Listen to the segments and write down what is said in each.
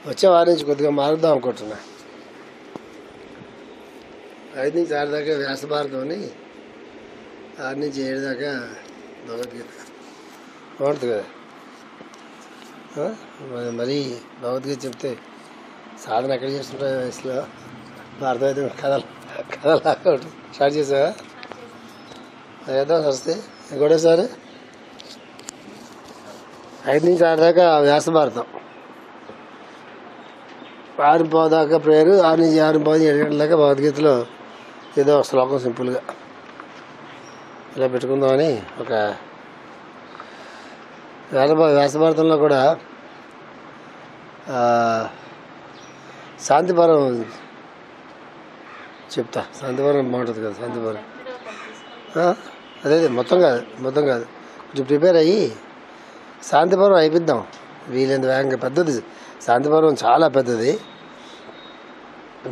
వచ్చే వారం నుంచి కొద్దిగా మారుద్దాం అనుకుంటున్నా. 5 నుంచి 6 దాకా వ్యాస భారతం అని, 6 నుంచి 7 దాకా భగవద్గీత. బాగుంటుంది కదా. మరీ భగవద్గీత చెప్తే సాధన ఎక్కడ చేస్తుంటాయి వయసులో అర్థమైతే కథలాగా ఉంటుంది. స్టార్ట్ చేసావా? చేద్దాం వస్తే ఇంకోటేసారి. 5 నుంచి 6 దాకా వ్యాస భారతం, 6:15 దాకా ప్రేయరు, 6 నుంచి 6:15 7 గంటల దాకా భగవద్గీతలో ఏదో ఒక శ్లోకం సింపుల్గా ఇలా పెట్టుకుందామని. ఒక వ్యాస భారతంలో కూడా శాంతిపరం చెప్తా. శాంతిపరం బాగుంటుంది కదా. శాంతిపరం అదే మొత్తం కాదు కొంచెం ప్రిపేర్ అయ్యి శాంతిపరం అయిపోద్దాం వీలైనంత వేగంగా. పెద్దది శాంతిపరం, చాలా పెద్దది.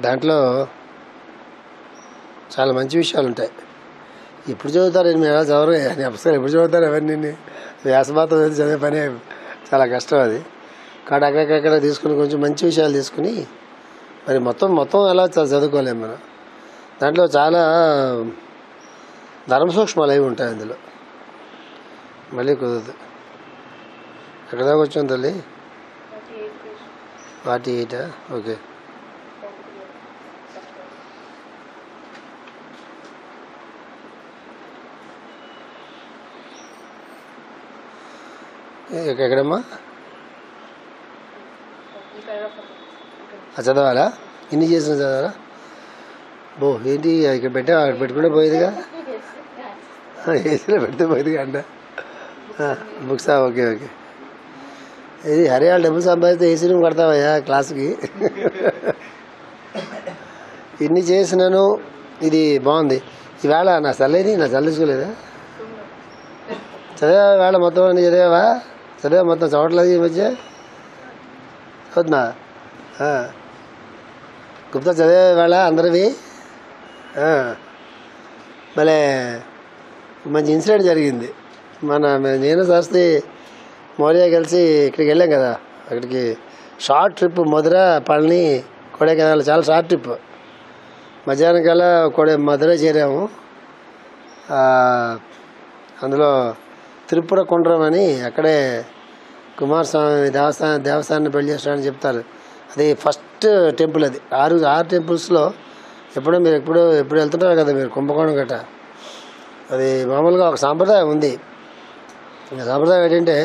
దాంట్లో చాలా మంచి విషయాలు ఉంటాయి. ఇప్పుడు చదువుతారు మీరు ఎలా చదవరు అని అసలు ఎప్పుడు చదువుతారు ఎవరిని? వ్యాసభాతం ఏది చదివే పని చాలా కష్టం అది. కాబట్టి అక్కడక్కడ తీసుకుని కొంచెం మంచి విషయాలు తీసుకుని మరి మొత్తం ఎలా చదువుకోలేము మనం. దాంట్లో చాలా ధర్మ సూక్ష్మాలు అవి ఉంటాయి అందులో. మళ్ళీ కుదరదు. ఎక్కడ దాకా వచ్చాం తల్లి? 48. ఓకే. ఎక్కడమ్మా చదవాలా? ఇన్ని చేసిన చదవాలా? ఏంటి ఇక్కడ పెట్టుకుంటే పోయేదిగా, ఏసీలో పెడితే పోయేదిగా అంట. బుక్సా? ఓకే. ఇది హరియాణ డబ్బులు సంపాదిస్తే ఏసీ రూమ్ కడతావయ్యా క్లాస్కి. ఇన్ని చేసినాను. ఇది బాగుంది. ఈవేళ నా చల్లేసుకోలేదా? చదివా వేళ మొత్తం అన్ని చదివావా? మొత్తం చదవట్లేదు ఈ మధ్య. చదువుతున్నా గుప్తా చదివే వేళ అందరివి. భలే మంచి ఇన్సిడెంట్ జరిగింది. నేను శాస్త్రి మౌర్య కలిసి ఇక్కడికి వెళ్ళాం కదా. అక్కడికి షార్ట్ ట్రిప్, మధుర, పళని, కొడైకెనాల్. చాలా షార్ట్ ట్రిప్. మధ్యాహ్నం కల్లా మధుర చేరాము. అందులో త్రిపుర కుండ్రం అని అక్కడే కుమారస్వామి దేవస్థానాన్ని పెళ్లి చేస్తాడని చెప్తారు. అది ఫస్ట్ టెంపుల్. అది 6 టెంపుల్స్లో ఎప్పుడు వెళ్తుంటారు కదా మీరు, కుంభకోణం గట్ట. అది మామూలుగా ఒక సాంప్రదాయం ఉంది. సాంప్రదాయం ఏంటంటే,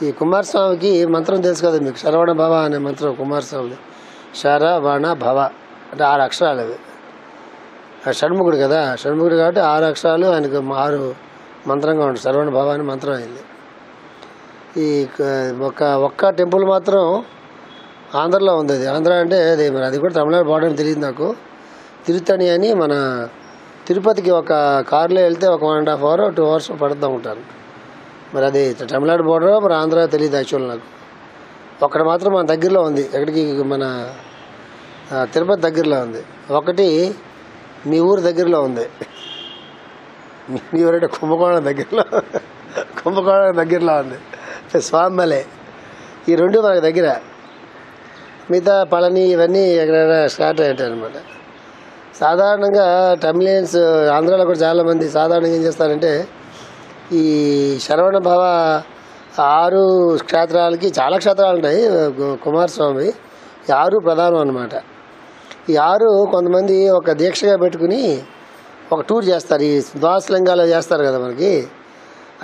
ఈ కుమారస్వామికి మంత్రం తెలుసు కదా మీకు, శరవణ భవ అనే మంత్రం కుమారస్వామి. శరవణ భవ అంటే 6 అక్షరాలు. అవి షణ్ముఖుడు కదా, షణ్ముఖుడు కాబట్టి 6 అక్షరాలు ఆయనకు 6 మంత్రంగా ఉంటుంది. శరవణ భవ అని మంత్రం అయింది. ఈ ఒక్క టెంపుల్ మాత్రం ఆంధ్రలో ఉంది. అది ఆంధ్ర అంటే అది కూడా తమిళనాడు బార్డర్ తెలియదు నాకు. తిరుత్తణి అని మన తిరుపతికి ఒక కారులో వెళ్తే ఒక 1.5 hour 2 hours పడుతూ ఉంటారు. మరి అది తమిళనాడు బోర్డర్ మరి ఆంధ్ర తెలియదు యాక్చువల్ నాకు. ఒక్కడ మాత్రం మన దగ్గరలో ఉంది. ఎక్కడికి? మన తిరుపతి దగ్గరలో ఉంది. ఒకటి మీ ఊరు దగ్గరలో ఉంది. మీ ఊరంటే కుంభకోణం దగ్గరలో ఉంది. స్వామిమలై. ఈ 2 మనకు దగ్గర. మిగతా పళని ఇవన్నీ ఎక్కడైనా స్టార్ట్ అయ్యాయి అనమాట. సాధారణంగా తమిళియన్స్ ఆంధ్రాలో కూడా చాలామంది సాధారణంగా ఏం చేస్తారంటే, ఈ శరవణ భవ 6 క్షేత్రాలకి చాలా క్షేత్రాలు ఉంటాయి కుమారస్వామి. ఈ 6 ప్రధానం అన్నమాట. ఈ 6 కొంతమంది ఒక దీక్షగా పెట్టుకుని ఒక టూర్ చేస్తారు. ఈ ద్వాదశలింగాలు చేస్తారు కదా మనకి,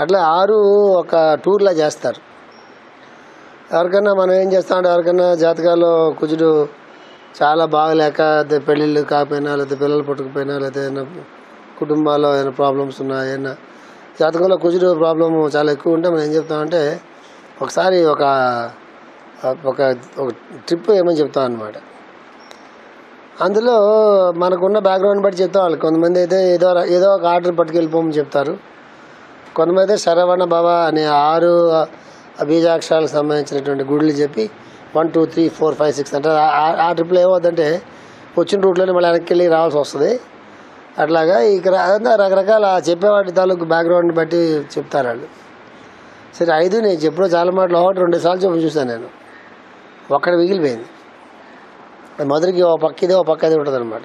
అట్లా 6 ఒక టూర్లా చేస్తారు. ఎవరికన్నా మనం ఏం చేస్తామంటే, ఎవరికన్నా జాతకాల్లో కుజుడు చాలా బాగలేక, పెళ్ళిళ్ళు కాకపోయినా, లేకపోతే పిల్లలు పుట్టకపోయినా, లేకపోతే ఏదైనా కుటుంబాల్లో ఏదైనా ప్రాబ్లమ్స్ ఉన్నా, ఏదైనా జాతకంలో కుజుడు ప్రాబ్లము చాలా ఎక్కువ ఉంటే మనం ఏం చెప్తామంటే, ఒకసారి ఒక ట్రిప్ ఏమని చెప్తాం అన్నమాట. అందులో మనకున్న బ్యాక్గ్రౌండ్ బట్టి చెప్తాం. వాళ్ళు కొంతమంది అయితే ఏదో ఒక ఆర్డర్ పట్టుకెళ్ళిపోమని చెప్తారు. కొంతమంది అయితే శరవణ భవ అనే 6 బీజాక్షరాలకు సంబంధించినటువంటి గుడులు చెప్పి 1 2 3 4 5 6 అంటే ఆ ట్రిప్లో ఏమవుతుందంటే వచ్చిన రూట్లోనే మళ్ళీ వెనక్కి వెళ్ళి రావాల్సి వస్తుంది. అట్లాగా ఇక్కడ రకరకాల చెప్పేవాటి తాలూకు బ్యాక్గ్రౌండ్ని బట్టి చెప్తారు వాళ్ళు. సరే 5 నేను ఎప్పుడో చాలా మాటలు 1 2 సార్లు చూసాను నేను. ఒక్కడ మిగిలిపోయింది. మధురకి ఓ పక్క ఇదే ఓ పక్క అది ఉంటుంది అనమాట.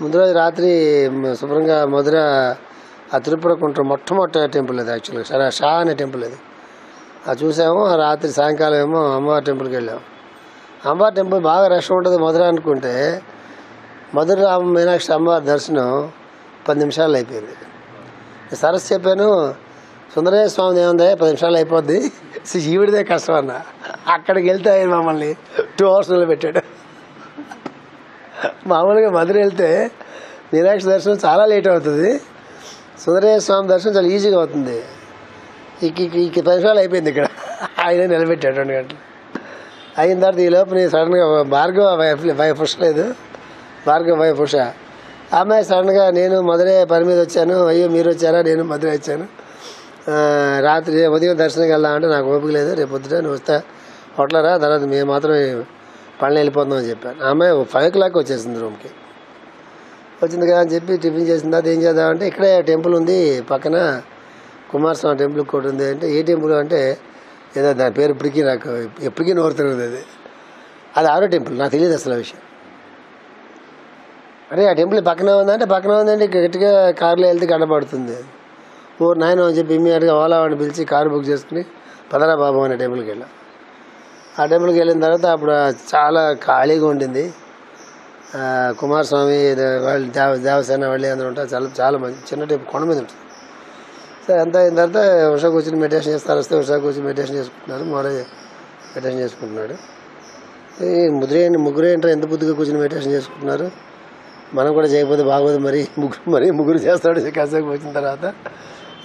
ముందు రోజు రాత్రి శుభ్రంగా మధుర ఆ తిరుపతి కుంట మొట్టమొదటి టెంపుల్ అది, యాక్చువల్గా షా అనే టెంపుల్ అది. అది చూసాము. రాత్రి సాయంకాలం ఏమో అమ్మవారి టెంపుల్కి వెళ్ళాము. అమ్మవారి టెంపుల్ బాగా రష్ ఉంటుంది మధుర అనుకుంటే, మధుర మీనాక్షి అమ్మవారి దర్శనం 10 నిమిషాలు అయిపోయింది. సరస్సు చెప్పాను, సుందరయ్య స్వామి ఏముంది 10 నిమిషాలు అయిపోద్ది, ఈవిడిదే కష్టం అన్న. అక్కడికి వెళ్తే ఆయన మమ్మల్ని 2 hours పెట్టాడు. మామూలుగా మధుర వెళ్తే మీనాక్షి దర్శనం చాలా లేట్ అవుతుంది, సుందరయ్య స్వామి దర్శనం చాలా ఈజీగా అవుతుంది. ఈ 10 నిమిషాలు అయిపోయింది. ఇక్కడ ఆయన నిలబెట్టాడు 2 గంటలు. అయిన తర్వాత ఈ లోపు నేను సడన్గా భార్గవ వైఫ్ లేదు, భార్గవ వైఫ్ ఉష, ఆమె సడన్గా నేను మధురే పని మీద వచ్చాను, అయ్యో మీరు వచ్చారా, నేను మధురే వచ్చాను, రాత్రి ఉదయం దర్శనంకి వెళ్దామంటే నాకు ఓపిక లేదు, రేపు పొద్దుట నువ్వు వస్తా హోటలరా, తర్వాత మేము మాత్రం పళ్ళని వెళ్ళిపోతాం అని చెప్పాను. ఆమె 5 o'clock వచ్చేసింది రూమ్కి. వచ్చింది కదా అని చెప్పి టిఫిన్ చేసిన తర్వాత ఏం చేద్దామంటే, ఇక్కడే టెంపుల్ ఉంది పక్కన, కుమారస్వామి టెంపుల్ కూడా ఉంది అంటే, ఏ టెంపుల్ అంటే ఏదో దాని పేరు ఇప్పటికీ నాకు ఎప్పటికీ నోరు తిరుగుతుంది. అది ఆరో టెంపుల్, నాకు తెలియదు అసలు ఆ విషయం. అరే ఆ టెంపుల్ పక్కనే ఉందంటే, పక్కనే ఉందంటే గట్టిగా కారులో వెళ్తే కనబడుతుంది. ఓ నాయన అని చెప్పి ఇమ్మీడియట్గా ఓలా వాడిని పిలిచి కారు బుక్ చేసుకుని పదరా బాబు అనే టెంపుల్కి వెళ్ళాం. ఆ టెంపుల్కి వెళ్ళిన తర్వాత అప్పుడు చాలా ఖాళీగా ఉండింది. కుమారస్వామి వాళ్ళు దేవసేన వాళ్ళు అందరూ ఉంటారు, చాలా చాలా మంచి చిన్న టెంపుల్ కొండ మీద ఉంటుంది. సరే అంతా అయిన తర్వాత ఉషా కూర్చొని మెడిటేషన్ చేస్తారు. వస్తే ఉషా కూర్చొని మెడిటేషన్ చేసుకుంటున్నారు, మోరే మెడిటేషన్ చేసుకుంటున్నాడు. ఈ ముగ్గురు ఏంటో ఎంత బుద్ధిగా కూర్చొని మెడిటేషన్ చేసుకుంటున్నారు, మనం కూడా చేయకపోతే బాగోదు, ముగ్గురు చేస్తాడు. కాసేపు వచ్చిన తర్వాత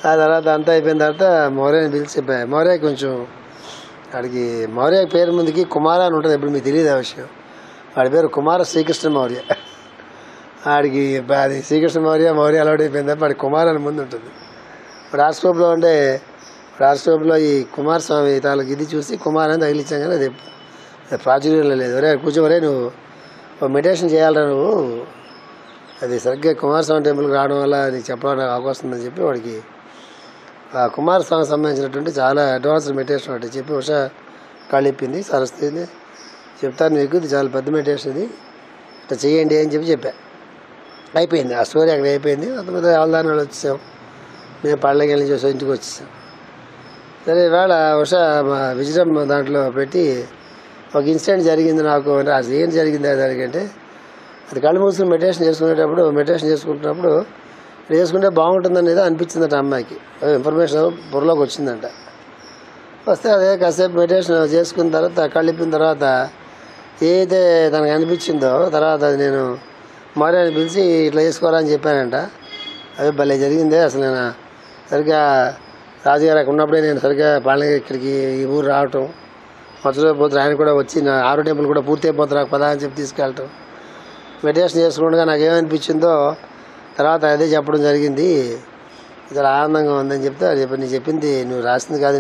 ఆ తర్వాత అంతా అయిపోయిన తర్వాత మౌర్యని పిలిచి చెప్పాయి. మౌర్య కొంచెం వాడికి మౌర్య పేరు ముందుకి కుమార అని ఉంటుంది, ఎప్పుడు మీకు తెలియదు ఆ విషయం. వాడి పేరు కుమార శ్రీకృష్ణ మౌర్య. వాడికి అది శ్రీకృష్ణ మౌర్య అలవాటు అయిపోయింది తప్ప వాడి కుమార్ అని ముందు ఉంటుంది. ఇప్పుడు హాస్టోప్లో ఉంటే హాస్టోప్లో ఈ కుమారస్వామి తాలూకు ఇది చూసి కుమార్ అని తగిలించాం, కానీ అది ప్రాచుర్యంలో లేదు. ఒరే కూర్చోవరే, నువ్వు మెడిటేషన్ చేయాలరా, నువ్వు అది సరిగ్గా కుమారస్వామి టెంపుల్కి రావడం వల్ల నీకు చెప్పడానికి అవకాశం ఉందని చెప్పి వాడికి ఆ కుమారస్వామికి సంబంధించినటువంటి చాలా అడ్వాన్స్డ్ మెడిటేషన్ ఒకటి చెప్పి ఉషా కాళ్ళిప్పింది. సరస్వతిని చెప్తాను మీకు, ఇది చాలా పెద్ద మెడిటేషన్, ఇది ఇట్లా చేయండి అని చెప్పా. అయిపోయింది ఆ స్టోరీ, అక్కడ అయిపోయింది. అంతమంది అవధాన వాళ్ళు వచ్చేసాం, మేము పళ్ళకి వెళ్ళి చూసాం, ఇంటికి వచ్చేసాం. సరే ఇవాళ ఉషా విజయం దాంట్లో పెట్టి ఒక ఇన్సిడెంట్ జరిగింది నాకు అంటే, అది ఏం జరిగింది దానికంటే, అది కళ్ళు మూసుకుని మెడిటేషన్ చేసుకుంటున్నప్పుడు చేసుకుంటే బాగుంటుందనేది అనిపించిందట అమ్మాయికి. ఇన్ఫర్మేషన్ బుర్రలోకి వచ్చిందంట. వస్తే అదే కాసేపు మెడిటేషన్ చేసుకున్న తర్వాత కళ్ళిప్పిన తర్వాత ఏదైతే తనకు అనిపించిందో తర్వాత అది నేను మౌర్యాన్ని పిలిచి ఇట్లా చేసుకోవాలని అని చెప్పానంట. అదే భలే జరిగిందే. అసలు నేను సరిగ్గా రాజుగారు అక్కడ ఉన్నప్పుడే నేను సరిగ్గా పాలనకి ఇక్కడికి ఈ ఊరు రావటం, మధ్యలో పోతే ఆయన కూడా వచ్చి నా 6వ టెంపుల్ కూడా పూర్తి అయిపోతున్నా పదా అని చెప్పి తీసుకెళ్ళటం, మెడిటేషన్ చేసుకుంటూ నాకు ఏమనిపించిందో తర్వాత అదే చెప్పడం జరిగింది. చాలా ఆనందంగా ఉందని చెప్తే అది చెప్పి, నేను చెప్పింది నువ్వు రాసింది కాదు,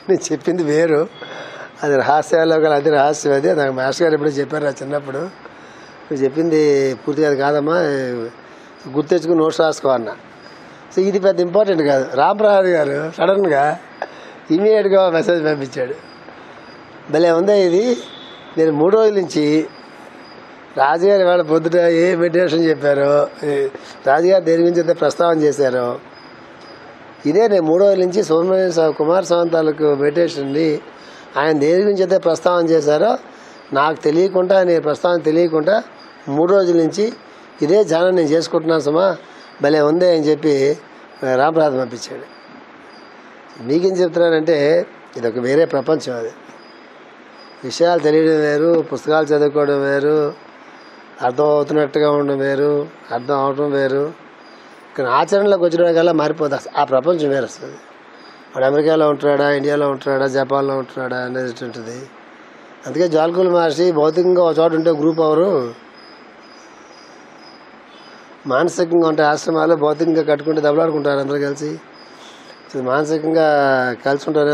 నేను చెప్పింది వేరు, అది రహస్యాల్లో గల అది రహస్యం, అది నాకు మాస్టర్ గారు ఎప్పుడో చెప్పారు చిన్నప్పుడు, నువ్వు చెప్పింది పూర్తిగా అది కాదమ్మా, గుర్తెచ్చుకుని నోట్స్ రాసుకోవన్నా. సో ఇది పెద్ద ఇంపార్టెంట్ కాదు. రామప్రసాద్ గారు సడన్గా ఇమీడియట్గా మెసేజ్ పంపించాడు, భలే ఉందా ఇది, నేను 3 రోజుల నుంచి రాజుగారు ఇవాళ పొద్దుట ఏ మెడిటేషన్ చెప్పారో, రాజుగారు దేని గురించి అయితే ప్రస్తావన చేశారో ఇదే నేను 3 రోజుల నుంచి సుబ్రహ్మణ్య కుమారస్వామి తాలూకు మెడిటేషన్ని ఆయన దేని గురించి అయితే ప్రస్తావన చేశారో నాకు తెలియకుండా, నేను ప్రస్తావన తెలియకుండా 3 రోజుల నుంచి ఇదే ధ్యానం నేను చేసుకుంటున్నాను సుమా, భలే ఉందే అని చెప్పి రామప్రసాద్ పంపించాడు. మీకేం చెప్తున్నానంటే ఇది ఒక వేరే ప్రపంచం. అది విషయాలు తెలియడం వేరు, పుస్తకాలు చదువుకోవడం వేరు, అర్థం అవుతున్నట్టుగా ఉండడం వేరు, అర్థం అవడం వేరు. ఇక్కడ ఆచరణలోకి వచ్చినకల్లా మారిపోతుంది, ఆ ప్రపంచం వేరు వస్తుంది. వాడు అమెరికాలో ఉంటున్నాడా, ఇండియాలో ఉంటున్నాడా, జపాన్లో ఉంటున్నాడా అనేది ఉంటుంది. అందుకే జ్వాలకుల మహర్షి భౌతికంగా ఒక చోట ఉంటే గ్రూప్ అవరు, మానసికంగా ఉంటే ఆశ్రమాలు, భౌతికంగా కట్టుకుంటే దెబ్బలాడుకుంటారు అందరూ కలిసి. మానసికంగా కలిసి ఉంటారు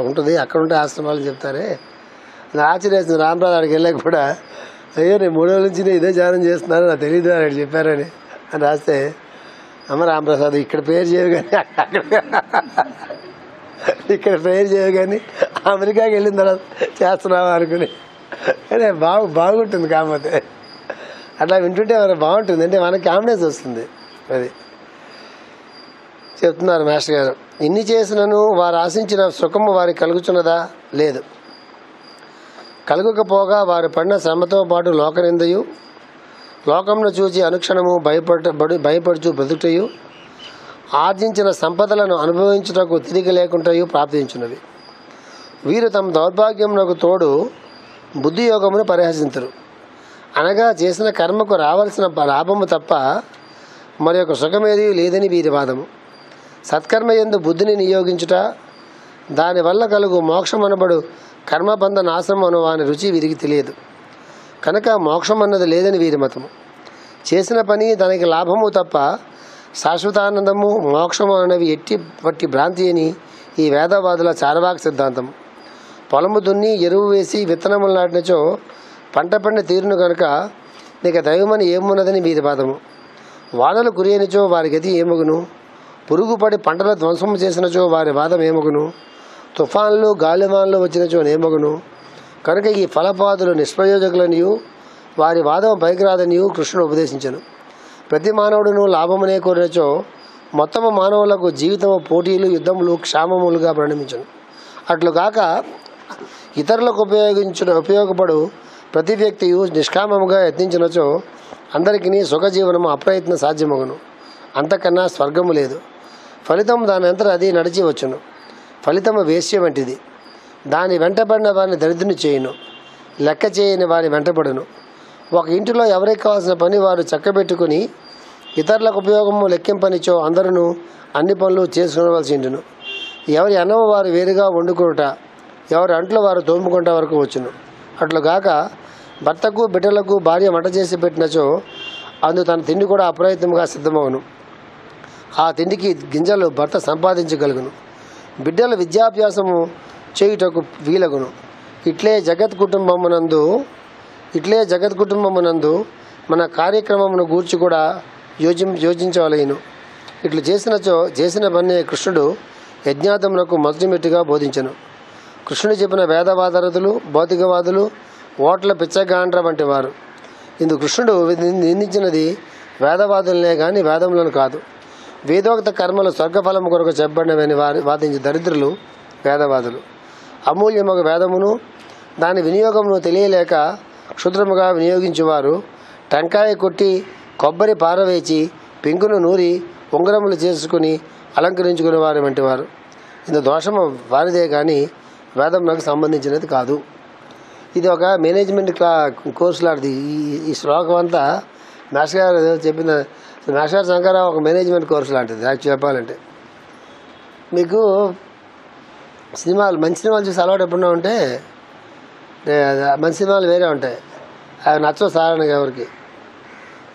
ఉంటుంది, అక్కడ ఉంటే ఆశ్రమాలు చెప్తారే. ఆశ్చర్యేస్తుంది. రామప్రసాద్ అక్కడికి వెళ్ళాక కూడా, అయ్యో నేను 3 రోజుల నుంచి ఇదే ధ్యానం చేస్తున్నాను, నాకు తెలియదు అని చెప్పారని అని రాస్తే, అమ్మ రామప్రసాద్ ఇక్కడ పేరు చేయవు కానీ ఇక్కడ పేరు చేయవు కానీ అమెరికాకి వెళ్ళిన తర్వాత చేస్తున్నావా అనుకుని. అదే బాగుంటుంది. కాకపోతే అట్లా వింటుంటే మనకు బాగుంటుంది, అంటే మనకి కాన్ఫిడెన్స్ వస్తుంది. అది చెప్తున్నారు మాస్టర్ గారు. ఇన్ని చేసినను వారు ఆశించిన సుఖము వారికి కలుగుతున్నదా? లేదు. కలుగకపోగా వారు పడిన శ్రమతో పాటు లోకనిందయు, లోకంను చూచి అనుక్షణము భయపడుచు బ్రతుకుటయు, ఆర్జించిన సంపదలను అనుభవించుటకు తిరిగి లేకుంటయు ప్రాప్తించున్నవి. వీరు తమ దౌర్భాగ్యమునకు తోడు బుద్ధియోగమును పరిహసించరు. అనగా చేసిన కర్మకు రావాల్సిన లాభము తప్ప మరి ఒక సుఖమేది లేదని వీరి వాదము. సత్కర్మ యందు బుద్ధిని నియోగించుట, దానివల్ల కలుగు మోక్షమనబడు కర్మబంధ నాశనం అను వాని రుచి వీరికి తెలియదు కనుక మోక్షం అన్నది లేదని వీరి మతము. చేసిన పని దానికి లాభము తప్ప శాశ్వతానందము మోక్షము అనేవి పట్టి భ్రాంతి అని ఈ వేదవాదుల చార్వాక సిద్ధాంతం. పొలము దున్ని ఎరువు వేసి విత్తనములు నాటినచో పంట పడిన తీరును కనుక నీకు దైవమని ఏమున్నదని వీరి వాదము. వానలు కురియనిచో వారి గతి ఏమగును? పురుగుపడి పంటల ధ్వంసము చేసినచో వారి వాదం ఏమగును? తుఫాన్లు గాలివాన్లు వచ్చినచో ఏమగును? కనుక ఈ ఫలపాదులు నిష్ప్రయోజకులనియు వారి వాదం పైకిరాదనియు కృష్ణుడు ఉపదేశించను. ప్రతి మానవుడును లాభమునే కోరినచో మొత్తము మానవులకు జీవితము పోటీలు యుద్ధములు క్షామములుగా పరిణమించను. అట్లుగాక ఇతరులకు ఉపయోగపడు ప్రతి వ్యక్తియు నిష్కామముగా యత్నించినచో అందరికీ సుఖజీవనము అప్రయత్న సాధ్యమగును. అంతకన్నా స్వర్గము లేదు. ఫలితం దాని అంతటా అది నడిచి వచ్చును. ఫలితము వేశ్య వంటిది. దాని వెంటబడిన వారిని దరిద్రుని చేయును, లెక్క చేయని వారి వెంటబడును. ఒక ఇంటిలో ఎవరికి కావాల్సిన పని వారు చక్కబెట్టుకుని ఇతరులకు ఉపయోగము లెక్కింపనిచో అందరూ అన్ని పనులు చేసుకునవలసి ఉండును. ఎవరి అన్నము వారు వేరుగా వండుకొనుట, ఎవరి అంట్లో వారు తోముకుంట వరకు వచ్చును. అట్లుగాక భర్తకు బిడ్డలకు భార్య వంట చేసి పెట్టినచో అందు తన తిండి కూడా అప్రయత్నంగా సిద్ధమవును. ఆ తిండికి గింజలు భర్త సంపాదించగలుగును. బిడ్డల విద్యాభ్యాసము చేయుటకు వీలగును. ఇట్లే జగత్ కుటుంబమునందు మన కార్యక్రమమును గూర్చి కూడా యోచించవలెను. ఇట్లు చేసిన పని కృష్ణుడు యజ్ఞాతమునకు మొదటి మెట్టుగా బోధించను. కృష్ణుడు చెప్పిన వేదవాదరతులు, భౌతికవాదులు, ఓట్ల పిచ్చగాండ్ర వంటి వారు. ఇందుకు కృష్ణుడు నిందించినది వేదవాదులనే కానీ వేదములను కాదు. వేదోక్త కర్మలు స్వర్గఫలము కొరకు చెప్పబడినవని వాదించే దరిద్రులు వేదవాదులు. అమూల్యమగు వేదమును దాని వినియోగమును తెలియలేక క్షుద్రముగా వినియోగించేవారు టెంకాయ కొట్టి కొబ్బరి పారవేచి పెంకును నూరి ఉంగరములు చేసుకుని అలంకరించుకునే వారి వంటి వారు. ఇందు దోషము వారిదే కానీ వేదమునకు సంబంధించినది కాదు. ఇది ఒక మేనేజ్మెంట్ కోర్సు లాంటిది. ఈ శ్లోకం అంతా మాస్టర్ గారు చెప్పిన మాస్టర్ శంకరరావు ఒక మేనేజ్మెంట్ కోర్సు లాంటిది. యాక్చువల్ చెప్పాలంటే మీకు మంచి సినిమాలు చూసి అలవాటు ఎప్పుడన్నా ఉంటే మంచి సినిమాలు వేరే ఉంటాయి, అవి నచ్చవు సాధారణంగా ఎవరికి.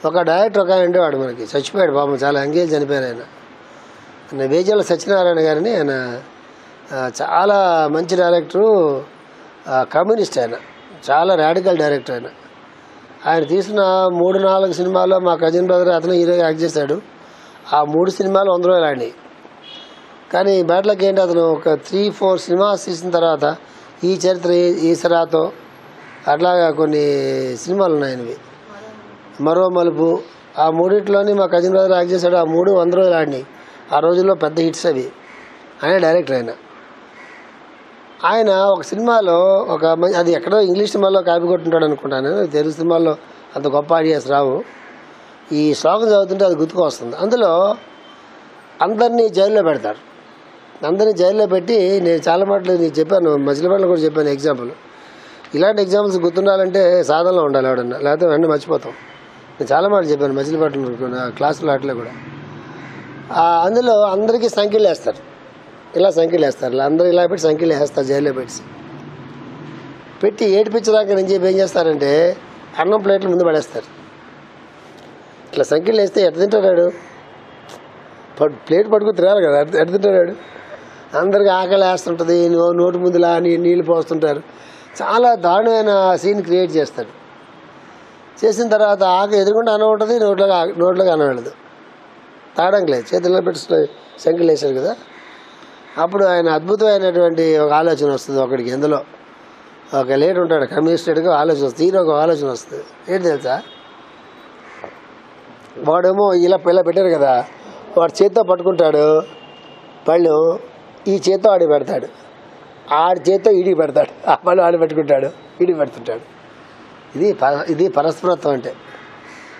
ఒక డైరెక్టర్ ఒక ఆయన ఉండేవాడు, మనకి చచ్చిపోయాడు పాపం, చాలా యంగేజ్ చనిపోయారు ఆయన. వేజల సత్యనారాయణ గారిని, ఆయన చాలా మంచి డైరెక్టరు, కమ్యూనిస్ట్. ఆయన చాలా రాడికల్ డైరెక్టర్. ఆయన తీసిన 3-4 సినిమాల్లో మా కజిన్ బ్రదర్ అతను హీరోగా యాక్ట్ చేశాడు. ఆ 3 సినిమాలు 100 రోజులు ఆడినాయి. కానీ బ్యాట్లకి ఏంటి, అతను ఒక 3-4 సినిమాస్ తీసిన తర్వాత ఈ చరిత్ర ఈసరాతో అట్లాగా కొన్ని సినిమాలు ఉన్నాయనివి, మరో మలుపు, ఆ 3 మా కజిన్ బ్రదర్ యాక్ట్ చేశాడు. ఆ 3 100 రోజులు ఆడినాయి. ఆ రోజుల్లో పెద్ద హిట్స్ అవి. ఆయన డైరెక్టర్. ఆయన ఒక సినిమాలో అది ఎక్కడో ఇంగ్లీష్ సినిమాలో కాపీ కొట్టుంటాడు అనుకుంటాను. తెలుగు సినిమాల్లో అంత గొప్ప ఐడియాస్ రావు. ఈ శ్లోకం చదువుతుంటే అది గుర్తుకు వస్తుంది. అందులో అందరినీ జైల్లో పెడతారు. అందరినీ జైల్లో పెట్టి, నేను చాలా మాటలు నేను చెప్పాను, మజిలీపట్నం కూడా చెప్పాను ఎగ్జాంపుల్. ఇలాంటి ఎగ్జాంపుల్స్ గుర్తుండాలంటే సాధనలో ఉండాలి ఎవడన్నా, లేకపోతే వెంటనే మర్చిపోతాం. నేను చాలా మాటలు చెప్పాను మజిలీపట్నం క్లాసులో అట్లా కూడా. అందులో అందరికీ సంఖ్యలు వేస్తారు, ఇలా సంఖ్యలు వేస్తారు, అందరూ ఇలా పెట్టి సంఖ్యలు వేస్తారు జైల్లో పెట్టి ఏడిపించడానికి నేను చెప్పి ఏం చేస్తారంటే అన్నం ప్లేట్లు ముందు పడేస్తారు. ఇట్లా సంఖ్యలు వేస్తే ఎట్ట తింటాడు, ప్లేట్ పట్టుకుని తినాలి కదా, ఎట్ట తింటాడు. అందరికి ఆకలి వేస్తుంటుంది, నోటి ముందులా నీళ్ళు పోస్తుంటారు. చాలా దారుణమైన సీన్ క్రియేట్ చేస్తాడు. చేసిన తర్వాత ఎదురుకుండా అన్నం ఉంటుంది, నోట్లోకి అన్నం వెళ్ళదు. తాగడానికి లేదు, చేతుల్లో పెట్టి సంఖ్యలు వేశారు కదా. అప్పుడు ఆయన అద్భుతమైనటువంటి ఒక ఆలోచన వస్తుంది ఒకడికి. ఎందులో ఒక లీడర్ ఉంటాడు, కమ్యూనిస్టెడ్గా ఆలోచన వస్తుంది, హీరో ఒక ఆలోచన వస్తుంది. ఏంటి తెలుసా, వాడేమో ఇలా పెట్టారు కదా, వాడు చేత్తో పట్టుకుంటాడు పళ్ళు, ఈ చేత్తో ఆడి పెడతాడు, ఆడి చేత్తో ఈడికి పెడతాడు, ఆ పళ్ళు ఆడి పెట్టుకుంటాడు, ఈడికి పెడుతుంటాడు. ఇది పరస్పరత్వం అంటే.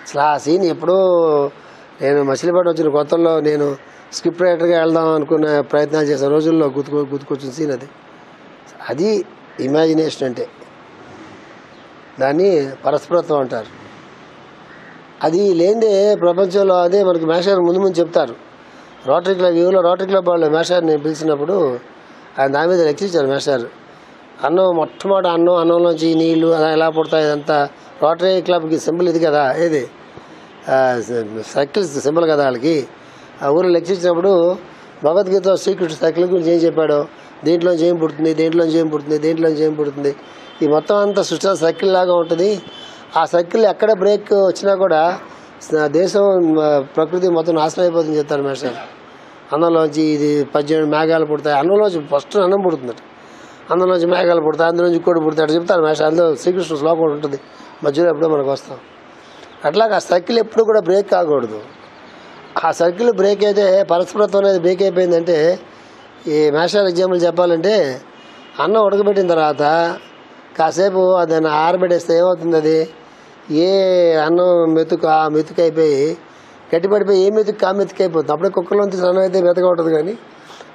అసలు ఆ సీన్ ఎప్పుడూ నేను మచిలీపట్నం వచ్చిన కొత్తల్లో నేను స్క్రిప్ట్ రైటర్గా వెళ్దాం అనుకున్న ప్రయత్నాలు చేసే రోజుల్లో గుర్తుకొచ్చిన సీన్ అది ఇమాజినేషన్ అంటే. దాన్ని పరస్పరత్వం అంటారు. అది లేనిదే ప్రపంచంలో అదే మనకి మేషార్ ముందు చెప్తారు. రోటరీ క్లబ్ రోటరీ క్లబ్ వాళ్ళు మేషార్ని పిలిచినప్పుడు ఆయన దాని మీద లెక్కించారు మేషారు. మొట్టమొదటి అన్నంలోంచి నీళ్లు అలా ఎలా పుడతాయి, ఇదంతా రోటరీ క్లబ్కి సింబల్ ఇది కదా, ఏది సైకిల్ సింబల్ కదా వాళ్ళకి. ఆ ఊరిలో లెక్కించినప్పుడు భగవద్గీత శ్రీకృష్ణ సైకిల్ గురించి ఏం చెప్పాడు, దేంట్లోంచి ఏం పుడుతుంది, దేంట్లోంచి ఏం పుడుతుంది, దేంట్లోంచి ఏం పుడుతుంది, ఈ మొత్తం అంతా సృష్టి సైకిల్ లాగా ఉంటుంది. ఆ సైకిల్ ఎక్కడ బ్రేక్ వచ్చినా కూడా దేశం ప్రకృతి మొత్తం నాశనం అయిపోతుందని చెప్తారు మేషారు. అన్నంలోంచి ఇది 18 మేఘాలు పుడతాయి, అన్నంలోంచి ఫస్ట్ అన్నం పుడుతుందట, అందులోంచి మేఘాలు పుడతాయి, అందులోంచి ఇంకోటి పుడతాడు చెప్తారు మేషారు. అందులో శ్రీకృష్ణ శ్లోకం ఉంటుంది, మధ్యలో ఎప్పుడో మనకు వస్తాం. అట్లాగా ఆ సైకిల్ ఎప్పుడు కూడా బ్రేక్ కాకూడదు. ఆ సర్కిల్ బ్రేక్ అయితే పరస్పరత్వం అనేది బ్రేక్ అయిపోయిందంటే, ఈ మేషార్ ఎగ్జాంపుల్ చెప్పాలంటే, అన్నం ఉడకబెట్టిన తర్వాత కాసేపు దాన్ని ఆరబెట్టేస్తే ఏమవుతుంది, అది ఏ అన్నం మెతుకు ఆ మెతుకు అయిపోయి గట్టిపడిపోయి ఏ మెతుకు ఆ మెతుకు అయిపోతుంది. అప్పుడే కుక్కర్లో తీసిన అన్నం అయితే మెతగా ఉంటుంది, కానీ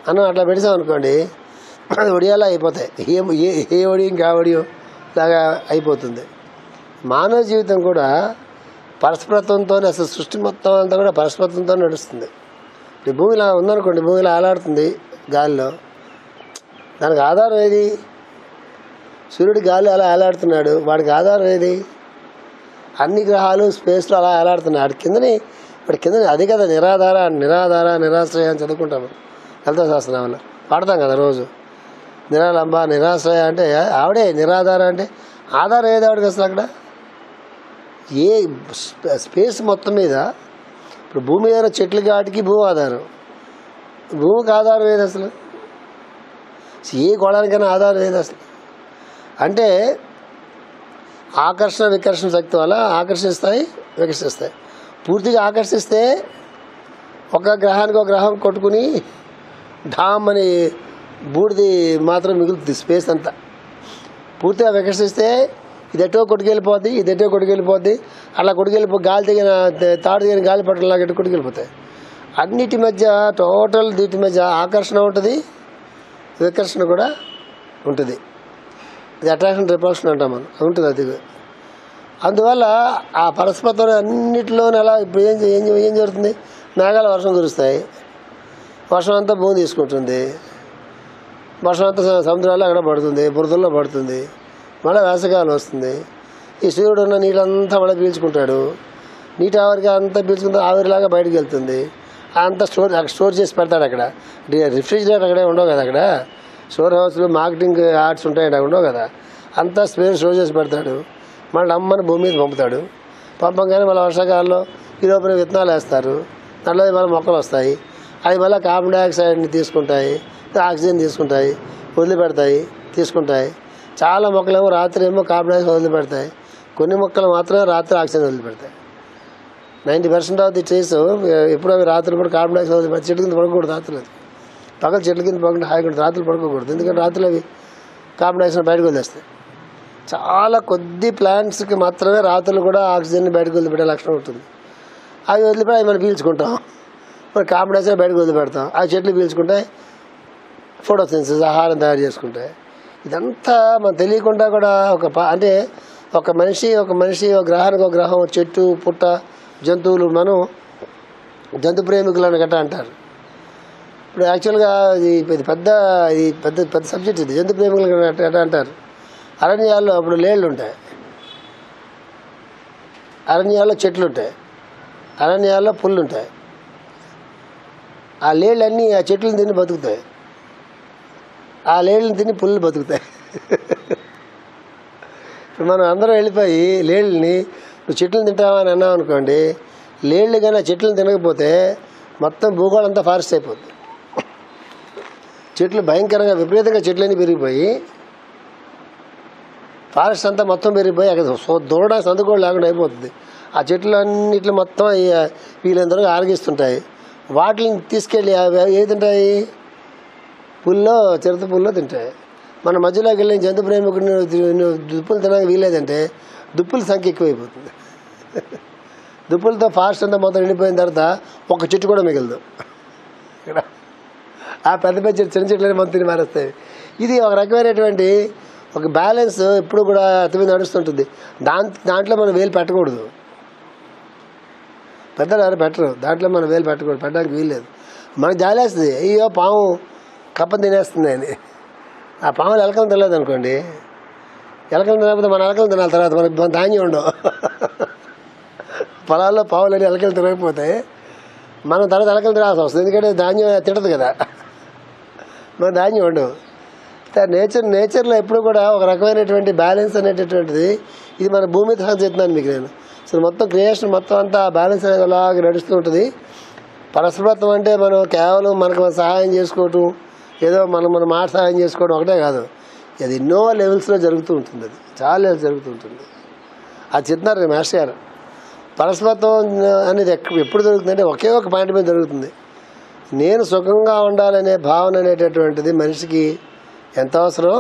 అన్నం అట్లా పెట్టామనుకోండి అది ఒడియాలా అయిపోతాయి. ఏ ఒడియం కా ఒడియం లాగా అయిపోతుంది. మానవ జీవితం కూడా పరస్పరత్వంతో, అసలు సృష్టి మొత్తం అంతా కూడా పరస్పరత్వంతో నడుస్తుంది. ఇప్పుడు భూమి ఇలా ఉందనుకోండి, భూమి ఇలా ఆలాడుతుంది గాలిలో, దానికి ఆధారం ఏది? సూర్యుడు గాలి అలా ఆలాడుతున్నాడు, వాడికి ఆధారం ఏది? అన్ని గ్రహాలు స్పేస్లో అలా ఆలాడుతున్నాయి. వాడి కిందని అది కదా నిరాధార నిరాశ్రయ అని చదువుకుంటాము లలితా సహస్రనామంలో, పాడతాం కదా రోజు. నిరాలంబ నిరాశ్రయ అంటే ఆవిడే, నిరాధార అంటే ఆధారం ఏది ఆవిడకి అసలు? అక్కడ ఏ స్పేస్ మొత్తం మీద ఇప్పుడు భూమి మీద చెట్లకి వాటికి భూమి ఆధారం, భూమికి ఆధారం ఏది అసలు? ఏ గోళానికైనా ఆధారం ఏది అసలు? అంటే ఆకర్షణ వికర్షణ శక్తి వల్ల ఆకర్షిస్తాయి, వికర్షిస్తాయి. పూర్తిగా ఆకర్షిస్తే ఒక గ్రహానికి ఒక గ్రహం కొట్టుకుని ఢామ్ అని బూడిది మాత్రం మిగులుతుంది స్పేస్ అంతా. పూర్తిగా వికర్షిస్తే ఇదెటో కొట్టుకెళ్ళిపోద్ది, ఇదెటో కొట్టుకెళ్ళిపోద్ది, అలా గాలి దిగిన తాడు దిగిన గాలి పట్టణలాగా ఎటు కొట్టుకెళ్ళిపోతాయి. అన్నిటి మధ్య టోటల్ వీటి మధ్య ఆకర్షణ ఉంటుంది, వికర్షణ కూడా ఉంటుంది. ఇది అట్రాక్షన్ రిపల్షన్ అంటాం మనం, ఉంటుంది అది. అందువల్ల ఆ పరస్పరం అన్నింటిలోనే అలా ఇప్పుడు ఏం జరుగుతుంది, మేఘాలు వర్షం కురుస్తాయి, వర్షం అంతా భూమి తీసుకుంటుంది, వర్షం అంతా సముద్రాల్లో అక్కడ పడుతుంది, బురదల్లో పడుతుంది, మళ్ళీ వేసవికాలం వస్తుంది. ఈ సూర్యుడు ఉన్న నీళ్ళంతా మళ్ళీ పీల్చుకుంటాడు, నీటి ఆవిరిగా అంతా పీల్చుకుంటే ఆవిరిలాగా బయటకు వెళ్తుంది, అంతా స్టోర్ చేసి పెడతాడు. అక్కడ రిఫ్రిజిరేటర్ అక్కడే ఉండవు కదా, అక్కడ స్టోర్ హౌస్లు మార్కెటింగ్ యార్డ్స్ ఉంటాయి, అక్కడ ఉండవు కదా, అంతా స్టోర్ చేసి పెడతాడు. మళ్ళీ అమ్మని భూమి మీద పంపుతాడు. పంపంగానే మళ్ళీ వర్షాకాలంలో ఈ లోపల విత్తనాలు వేస్తారు, దాంట్లో మళ్ళీ మొక్కలు వస్తాయి, అవి మళ్ళీ కార్బన్ డైఆక్సైడ్ని తీసుకుంటాయి, ఆక్సిజన్ తీసుకుంటాయి, వదిలిపెడతాయి, తీసుకుంటాయి. చాలా మొక్కలేమో రాత్రి ఏమో కార్బన్ డైఆక్సైడ్ వదిలిపెడతాయి, కొన్ని మొక్కలు మాత్రమే రాత్రి ఆక్సిజన్ వదిలిపెడతాయి. 90% ఆఫ్ ది ట్రీస్ ఎప్పుడు అవి రాత్రి కూడా కార్బన్ డైఆక్సైడ్ వదిలిపెడతాయి. చెట్టు కింద పడకూడదు రాత్రులు, అది పక్కన చెట్ల కింద పడుకుంటే హాయిగా రాత్రులు పడుకోకూడదు, ఎందుకంటే రాత్రులు అవి కార్బన్ డైఆక్సైడ్ బయటకు వదిలేస్తాయి. చాలా కొద్ది ప్లాంట్స్కి మాత్రమే రాత్రులు కూడా ఆక్సిజన్ని బయటకు వదిలిపెట్టే లక్షణం ఉంటుంది. అవి వదిలిపెట్టి అవి మనం పీల్చుకుంటాం, మరి కార్బన్ డైఆక్సైడ్ బయటకు వదిలిపెడతాం, ఆ చెట్లు పీల్చుకుంటాయి, ఫోటోసిన్థసిస్ ఆహారం తయారు చేసుకుంటాయి. ఇదంతా మనం తెలియకుండా కూడా అంటే ఒక మనిషి ఒక గ్రహానికి ఒక గ్రహం, చెట్టు పుట్ట జంతువులు, మనం జంతు ప్రేమికులను గట్రా అంటారు. ఇప్పుడు యాక్చువల్గా ఇది పెద్ద సబ్జెక్ట్, ఇది జంతు ప్రేమికులు గట్రా అంటారు. అరణ్యాల్లో అప్పుడు లేళ్ళు ఉంటాయి, అరణ్యాల్లో చెట్లు ఉంటాయి, అరణ్యాల్లో పుల్లు ఉంటాయి. ఆ లేళ్ళన్నీ ఆ చెట్లను తిని బతుకుతాయి, ఆ లేళ్ళని తిని పుల్లు బతుకుతాయి. ఇప్పుడు మనం అందరం వెళ్ళిపోయి లేళ్ళని నువ్వు చెట్లను తింటావా అని అన్నాం అనుకోండి, లేళ్ళు కానీ ఆ చెట్లను తినకపోతే మొత్తం భూగోళం అంతా ఫారెస్ట్ అయిపోతుంది. చెట్లు భయంకరంగా విపరీతంగా చెట్లన్నీ పెరిగిపోయి ఫారెస్ట్ అంతా మొత్తం పెరిగిపోయి అక్కడ దూరడానికి సందుకోవడం లేకుండా అయిపోతుంది. ఆ చెట్లు అన్నిట్లు మొత్తం వీళ్ళందరూ ఆరగిస్తుంటాయి. వాటిని తీసుకెళ్ళి ఏది తింటాయి? పుల్లో, చిరుత పుల్లో తింటాయి. మన మధ్యలోకి వెళ్ళి జంతు ప్రేమికుడిని దుప్పులు తినడానికి వీలేదంటే దుప్పుల సంఖ్య ఎక్కువైపోతుంది. దుప్పులతో ఫారెస్ట్ అంతా మొత్తం నిండిపోయిన తర్వాత ఒక చెట్టు కూడా మిగలదు. ఇక్కడ ఆ పెద్ద పెద్ద చెట్టు చిన్న చెట్లని మొత్తం తిని మారేస్తాయి. ఇది ఒక రకమైనటువంటి ఒక బ్యాలెన్స్ ఎప్పుడు కూడా అతి మీద నడుస్తుంటుంది. దాంట్లో మనం వేలు పెట్టకూడదు. పెద్దలు ఎవరు పెట్టరు, దాంట్లో మనం వేలు పెట్టకూడదు, పెట్టడానికి వీల్లేదు. మనకు జాలేస్తుంది, అయ్యో పాము కప్పని తినేస్తుంది అని. ఆ పాములు ఎలకలను తినలేదు అనుకోండి, ఎలకలను తినకపోతే మన ఎలకలను తినాలి, తర్వాత మనకు ధాన్యం ఉండవు. పొలాల్లో పావులని ఎలకలు తినకపోతే మనం తర్వాత ఎలకలు తినాల్సి వస్తుంది, ఎందుకంటే ధాన్యం తింటదు కదా, మన ధాన్యం ఉండవు. నేచర్లో ఎప్పుడు కూడా ఒక రకమైనటువంటి బ్యాలెన్స్ అనేటటువంటిది, ఇది మన భూమి మీద చెప్తున్నాను మీకు నేను. అసలు మొత్తం క్రియేషన్ మొత్తం అంతా బ్యాలెన్స్ అనేది అలాగే నడుస్తూ ఉంటుంది. పరస్పరత్వం అంటే మనం కేవలం మనకు సహాయం చేసుకోవటం, ఏదో మనం మాట సహాయం చేసుకోవడం ఒకటే కాదు, అది ఎన్నో లెవెల్స్లో జరుగుతూ ఉంటుంది. అది చాలా లెవెల్స్ జరుగుతూ ఉంటుంది. అది చెప్తున్నారు మాస్టర్ గారు. పరస్పరత్వం అనేది ఎప్పుడు జరుగుతుందంటే ఒకే ఒక పాయింట్ మీద జరుగుతుంది. నేను సుఖంగా ఉండాలనే భావన అనేటటువంటిది మనిషికి ఎంత అవసరం,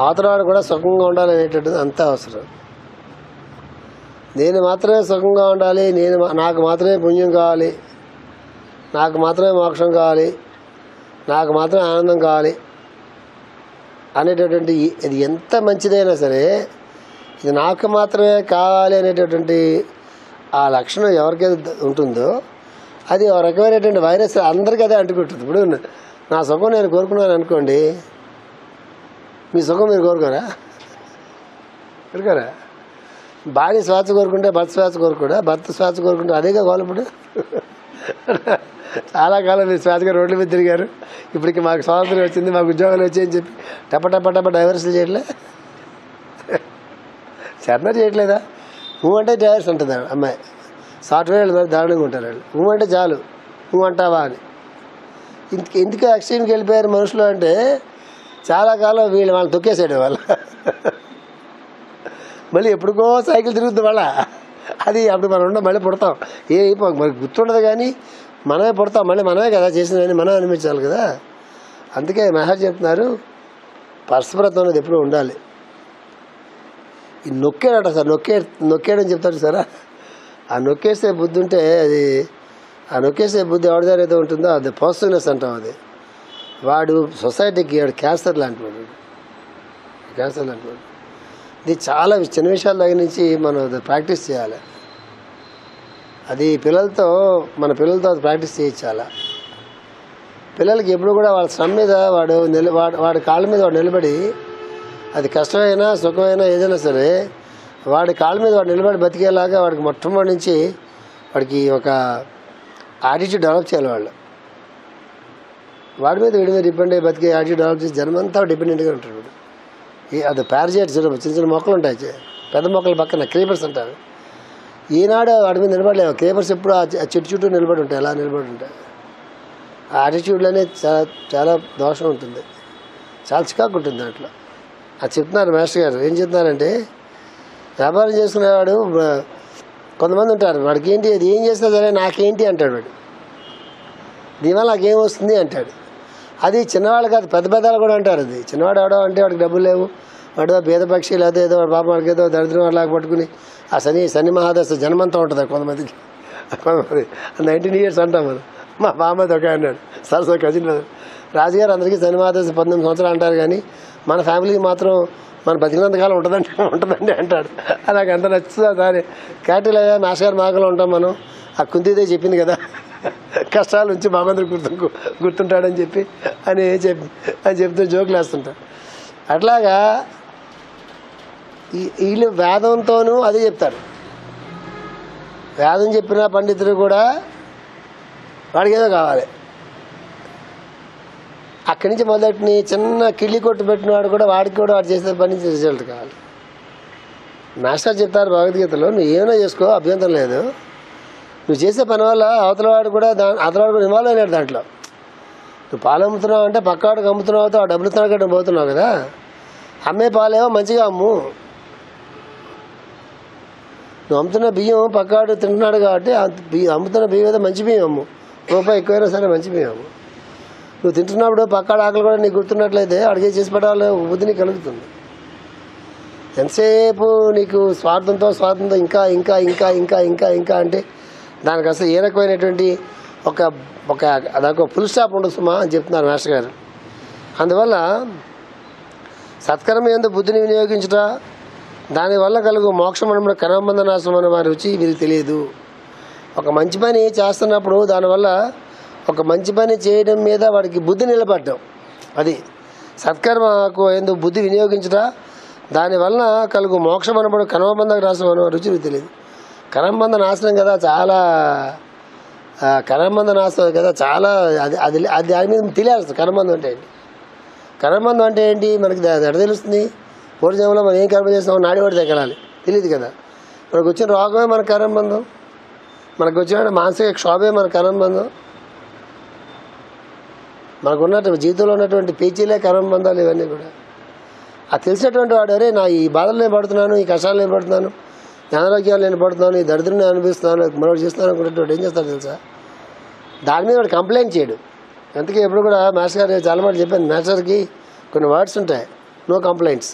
అవతలవాడు కూడా సుఖంగా ఉండాలనేటటువంటిది అంత అవసరం. నేను మాత్రమే సుఖంగా ఉండాలి, నాకు మాత్రమే పుణ్యం కావాలి, నాకు మాత్రమే మోక్షం కావాలి, నాకు మాత్రమే ఆనందం కావాలి అనేటటువంటి ఇది ఎంత మంచిదైనా సరే, ఇది నాకు మాత్రమే కావాలి అనేటటువంటి ఆ లక్షణం ఎవరికైతే ఉంటుందో అది ఒక రకమైనటువంటి వైరస్ అందరికీ అదే అంటుకుంటుంది. ఇప్పుడు నా సుఖం నేను కోరుకున్నాను అనుకోండి, మీ సుఖం మీరు కోరుకోరా? భార్య స్వేచ్ఛ కోరుకుంటే భర్త స్వేచ్ఛ కోరుకోడా? భర్త స్వేచ్ఛ కోరుకుంటే అదేగా గోలప్పుడు. చాలా కాలం మీరు స్వేచ్ఛగా రోడ్ల మీద తిరిగారు, ఇప్పటికి మాకు స్వాతంత్రం వచ్చింది, మాకు ఉద్యోగాలు వచ్చాయని చెప్పి టప డైవర్స్లు చేయట్లే, చర్ణ చేయట్లేదా? అంటే డైవర్స్ ఉంటుంది అమ్మాయి. సాఫ్ట్వేర్ మరి దారుణంగా ఉంటారు వాళ్ళు. అంటే చాలు అంటావా అని. ఎందుకు ఎక్స్ట్రీమ్కి వెళ్ళిపోయారు మనుషులు అంటే, చాలా కాలం వాళ్ళని తొక్కేసాడు వాళ్ళు. మళ్ళీ ఎప్పుడుకో సైకిల్ తిరుగుతుంది వాళ్ళ, అది అప్పుడు మనం ఉండడం మళ్ళీ పుడతాం. మనకు గుర్తుండదు కానీ మనమే పుడతాం, మళ్ళీ మనమే కదా చేసినని మనం అనిపించాలి కదా. అందుకే మహర్షి చెప్తున్నారు, పరస్పరత్వం అనేది ఎప్పుడూ ఉండాలి. ఈ నొక్కాడట సార్, నొక్కాడని చెప్తాడు సార్. ఆ నొక్కేసే బుద్ధి ఉంటే అది, ఆ నొక్కేసే బుద్ధి ఎవరి దగ్గర అయితే ఉంటుందో అది పాజిటివ్నెస్ అంటాం. అది వాడు సొసైటీకి వాడు క్యాన్సర్ లాంటి వాడు. ఇది చాలా చిన్న విషయాల దగ్గర నుంచి మనం ప్రాక్టీస్ చేయాలి. అది మన పిల్లలతో ప్రాక్టీస్ చేయించాలి. పిల్లలకి ఎప్పుడు కూడా వాళ్ళ శ్రమ మీద వాడి కాళ్ళ మీద వాడు నిలబడి, అది కష్టమైనా సుఖమైనా ఏదైనా సరే వాడి కాళ్ళ మీద వాడు నిలబడి బతికేలాగా వాడికి మొట్టమొదటి నుంచి వాడికి ఒక యాటిట్యూడ్ డెవలప్ చేయాలి. వాడి మీద వీడి మీద డిపెండ్ అయ్యి బతికే యాటిట్యూడ్ డెవలప్ చేసి జన్మంతా డిపెండెంట్గా ఉంటాడు వాడు. అది ప్యారజైట్స్ చిన్న చిన్న మొక్కలు ఉంటాయి, పెద్ద మొక్కల పక్కన క్రీపర్స్ అంటారు. ఈనాడు వాడి మీద నిలబడలేవు. క్రీపర్స్ ఎప్పుడు ఆ చెట్టు చుట్టూ నిలబడి ఉంటాయి, అలా నిలబడి ఉంటాయి. ఆ యాటిట్యూడ్లోనే చాలా దోషం ఉంటుంది, చాలా చికాకు ఉంటుంది దాంట్లో. అది చెప్తున్నారు మాస్టర్ గారు. ఏం చెప్తున్నారంటే, వ్యాపారం చేసుకునేవాడు కొంతమంది ఉంటారు, వాడికి ఏంటి అది ఏం చేసినా సరే నాకేంటి అంటాడు వాడు, దీనివల్ల నాకేం వస్తుంది అంటాడు. అది చిన్నవాళ్ళు కాదు, పెద్ద పెద్దవాళ్ళు కూడా అంటారు. అది చిన్నవాడు ఎవడో అంటే వాడికి డబ్బులు లేవు, వాడు పేద పక్షి, లేకపోతే ఏదో వాడు పాప వాడికి ఏదో దరిద్రం అలాగ పట్టుకుని ఆ శని మహాదశ జన్మంతా ఉంటుంది కొంతమందికి. 19 years అంటాం మనం. మా బామ్మది ఒక అన్నాడు, సరస్వ కజిన్ రాజుగారు అందరికీ శని మహాదశ 19 సంవత్సరాలు అంటారు, కానీ మన ఫ్యామిలీకి మాత్రం మన బతికినంతకాలం ఉంటుందండి అంటాడు. అలాగ అంత నచ్చుతుంది. దాని క్యాటిల్ అయ్యా నాశగారు మార్గంలో ఉంటాం మనం. ఆ కుంతిదే చెప్పింది కదా, కష్టాల నుంచి భగవంతుడు గుర్తుంటాడని చెప్పి అని చెప్తూ జోకులు వేస్తుంటారు. అట్లాగా వీళ్ళు వేదంతోనూ అదే చెప్తారు. వేదం చెప్పిన పండితుడు కూడా వాడికి ఏదో కావాలి. అక్కడి నుంచి మొదటిని చిన్న కిళ్ళి కొట్టు పెట్టినవాడు కూడా వాడికి కూడా వాడు చేసిన పని నుంచి రిజల్ట్ కావాలి. మాస్టర్ చెప్తారు భగవద్గీతలో, నువ్వు ఏమైనా చేసుకో, అభ్యంతరం లేదు, నువ్వు చేసే పని వల్ల అవతలవాడు కూడా ఇన్వాల్వ్ అయినాడు దాంట్లో. నువ్వు పాలు అమ్ముతున్నావు అంటే పక్కవాడికి అమ్ముతున్నావు ఆ డబ్బులు తనకట్టు పోతున్నావు కదా. అమ్మే పాలేమో మంచిగా అమ్ము. నువ్వు అమ్ముతున్న బియ్యం పక్కవాడు తింటున్నాడు కాబట్టి అమ్ముతున్న బియ్యం ఏదో మంచి బియ్యం అమ్ము. రూపాయి ఎక్కువైనా సరే మంచి బియ్యం అమ్ము. నువ్వు తింటున్నప్పుడు పక్కవాడు ఆకలి కూడా నీకు గుర్తున్నట్లయితే అడిగే చేసి పెట్టాలి బుద్ధి నీకు కలుగుతుంది. ఎంతసేపు నీకు స్వార్థంతో ఇంకా ఇంకా ఇంకా ఇంకా ఇంకా ఇంకా అంటే దానికి అసలు ఏ రకమైనటువంటి అదొక ఫుల్ స్టాప్ ఉండదు సుమా అని చెప్తున్నారు మాస్టర్ గారు. అందువల్ల సత్కర్మ యందు బుద్ధిని వినియోగించుట, దానివల్ల కలుగు మోక్షం అనమాట కర్మబంధ నాశనం అనే వారి రుచి వీరికి తెలియదు. ఒక మంచి పని చేస్తున్నప్పుడు దానివల్ల ఒక మంచి పని చేయడం మీద వాడికి బుద్ధి నిలబడ్డం, అది సత్కర్మకు యందు బుద్ధి వినియోగించుట, దానివల్ల కలుగు మోక్షం అనబడు కర్మబంధ నాశనం అనే రుచి వీరికి తెలియదు. కర్మబంధ నాశనం కదా చాలా, కర్మబంధ నాశనం కదా చాలా, అది అది అది దాని మీద తెలియాల్సింది. కర్మబంధం అంటే ఏంటి, కర్మబంధం అంటే ఏంటి మనకి ఎడ తెలుస్తుంది? పూర్వజన్మలో మనం ఏం కర్మ చేస్తామో నాడివాడి తగ్గలాలి తెలియదు కదా. మనకు వచ్చిన రోగమే మన కర్మబంధం, మనకు వచ్చిన మానసిక క్షోభే మన కర్మబంధం, మనకు ఉన్నటువంటి జీవితంలో ఉన్నటువంటి పేచీలే కర్మబంధాలు ఇవన్నీ కూడా. అది తెలిసినటువంటి వాడు అరే నా ఈ బాధలు నేను పడుతున్నాను, ఈ కష్టాలు నేను పడుతున్నాను, ఈ అనారోగ్యాలు నేను పడుతున్నాను, ఈ దరిద్రం నేను అనిపిస్తున్నాను, మరొకటి చేస్తున్నాను అనుకున్నటువంటి ఏం చేస్తాడు తెలుసా? దాని మీద వాడు కంప్లైంట్ చేయడు. అందుకే ఎప్పుడు కూడా మాస్టర్ గారు చాలా మాట చెప్పాను, మాస్టర్కి కొన్ని వర్డ్స్ ఉంటాయి, నో కంప్లైంట్స్.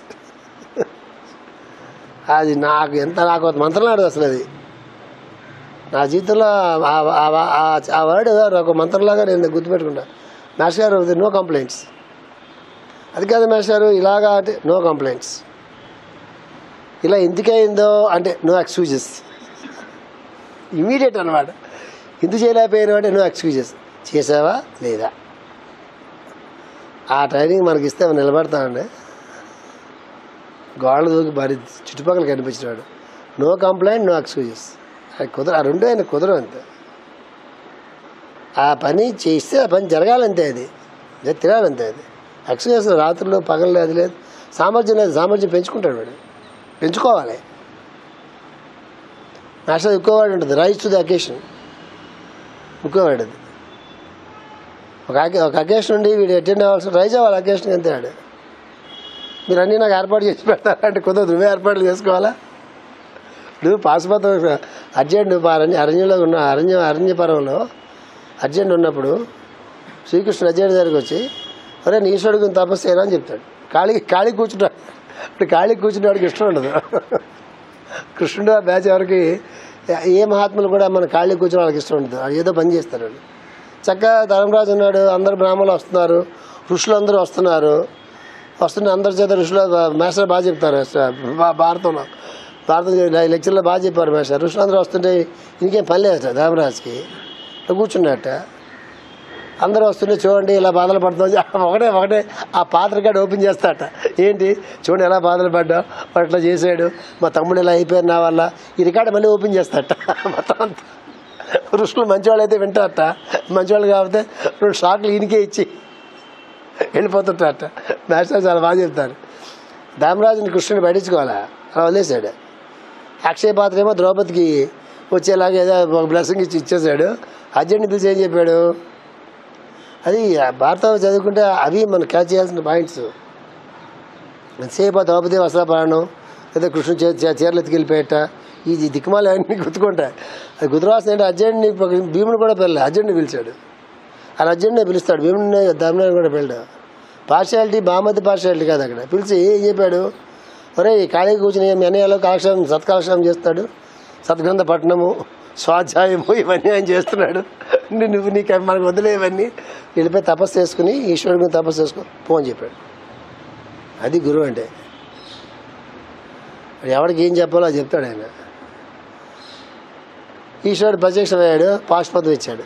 అది నాకు మంత్రం లాంటిది అసలు. అది నా జీవితంలో ఆ వర్డ్ ఒక మంత్రంలాగా నేను గుర్తుపెట్టుకుంటా. మాస్టర్ గారు నో కంప్లైంట్స్, అది కాదు మాస్టర్ గారు ఇలాగా అంటే నో కంప్లైంట్స్, ఇలా ఎందుకైందో అంటే నో ఎక్స్క్యూజెస్, ఇమీడియట్ అనమాట. ఎందుకు చేయలేకపోయినా అంటే నో ఎక్స్క్యూజెస్. చేసావా లేదా ఆ ట్రైనింగ్ మనకి ఇస్తే మనం నిలబడతామండి. గోడలు దూకి భారీ చుట్టుపక్కల కనిపించినాడు. నో కంప్లైంట్ నో ఎక్స్క్యూజెస్, అది కుదర, ఆ రెండు ఆయన కుదరం అంతే. ఆ పని చేస్తే ఆ పని జరగాలంతే, అది తినాలంతే. అది ఎక్స్క్యూజెస్ రాత్రులు పగలు అది లేదు, సామర్థ్యం లేదు. సామర్థ్యం పెంచుకుంటాడు వాడు, పెంచుకోవాలి. మాస్టర్ ఎక్కువవాడు ఉంటుంది, రైజ్ టు ది అకేషన్, ఎక్కువవాడు. అది ఒక అకేషన్ ఉండి వీడు అటెండ్ అవ్వాల్సి రైజ్ అవ్వాలి అకేషన్కి అంతే. వాడు మీరు అన్నీ నాకు ఏర్పాటు చేసి పెడతారంటే కుదరదు, నువ్వే ఏర్పాట్లు చేసుకోవాలా. నువ్వు పాశుపత అర్జెంట్ నువ్వు అరణ్యంలో ఉన్న అరణ్యపర్వంలో అర్జెంట్ ఉన్నప్పుడు శ్రీకృష్ణుడు అర్జెంట్ దగ్గరికి వచ్చి అరే నీ ఈశ్వరుడికి తపస్సు చేయరా అని చెప్తాడు. ఖాళీ కూర్చుంటాడు. ఇప్పుడు ఖాళీ కూర్చుంటే వాడికి ఇష్టం ఉండదు. కృష్ణుడు ఆ బ్యాచ్ ఎవరికి ఏ మహాత్ములు కూడా మన ఖాళీ కూర్చొని వాళ్ళకి ఇష్టం ఉండదు, వాళ్ళు ఏదో పని చేస్తారు. వాళ్ళు చక్కగా ధర్మరాజు ఉన్నాడు, అందరు బ్రాహ్మణులు వస్తున్నారు, ఋషులు అందరూ వస్తున్నారు. అందరి చేత ఋషులు మాస్టర్ బాగా చెప్తారు. భారతం లెక్చర్లో బాగా చెప్పారు మాస్టర్. ఋషులు అందరూ వస్తుంటే ఇంకేం పని లేదు ధర్మరాజుకి, కూర్చున్నట్ట. అందరూ వస్తుంటే చూడండి ఇలా బాధలు పడుతుంది. ఒకటే ఆ పాత్రకాడ ఓపెన్ చేస్తాట. ఏంటి చూడండి ఎలా బాధలు పడ్డా, వాడు ఇట్లా చేసాడు, మా తమ్ముడు ఇలా అయిపోయారు నా వల్ల, ఈ రికార్డు మళ్ళీ ఓపెన్ చేస్తాట. మొత్తం అంతా ఋషులు మంచివాళ్ళు అయితే వింటారట, మంచివాళ్ళు కాకపోతే 2 షార్ట్లు ఈయనకే ఇచ్చి వెళ్ళిపోతుంటారట. మాస్టర్ చాలా బాగా చెప్తారు. ధర్మరాజుని కృష్ణుని పట్టించుకోవాలా, అలా వదిలేశాడు. అక్షయ పాత్ర ఏమో ద్రౌపదికి వచ్చేలాగా ఏదో ఒక బ్లెస్సింగ్ ఇచ్చేసాడు. అర్జున్ని పిలిచి ఏం చెప్పాడు? అది భారతం చదువుకుంటే అవి మనం క్యాచ్ చేయాల్సిన పాయింట్స్. ఎంతసేపు ద్రౌపది వస్త్రాపహరణం లేదా కృష్ణుడు చీరలు ఎత్తుకెళ్ళిపోయేట, ఈ దిక్కుమాలు అవన్నీ గుర్తుకుంటాయి. అది గుర్తురాసిన అంటే అర్జున్ని భీముని కూడా పిల్లలు అర్జున్ని పిలిచాడు. అలా అర్జున్నే పిలుస్తాడు, భీముడిని ధర్మరాజుని కూడా పిల్లడు. పార్షియాలిటీ బామతి పార్షియాలిటీ కాదు. అక్కడ పిలిచి ఏం చెప్పాడు? ఒరే ఖాళీగా కూర్చుని మీ అన్నయ్యలో సత్కాలక్షేమం చేస్తాడు, సద్గ్రంథ పట్టణము స్వాధ్యాయము ఇవన్నీ ఆయన చేస్తున్నాడు. నువ్వు నీకు మనకు వదిలే ఇవన్నీ, వెళ్ళిపోయి తపస్సు చేసుకుని ఈశ్వరుడిని తపస్సు చేసుకుని పోని చెప్పాడు. అది గురువు అంటే. ఎవరికి ఏం చెప్పాలో అది చెప్తాడు ఆయన. ఈశ్వరుడు ప్రత్యక్షమయ్యాడు, పాశుపతం ఇచ్చాడు.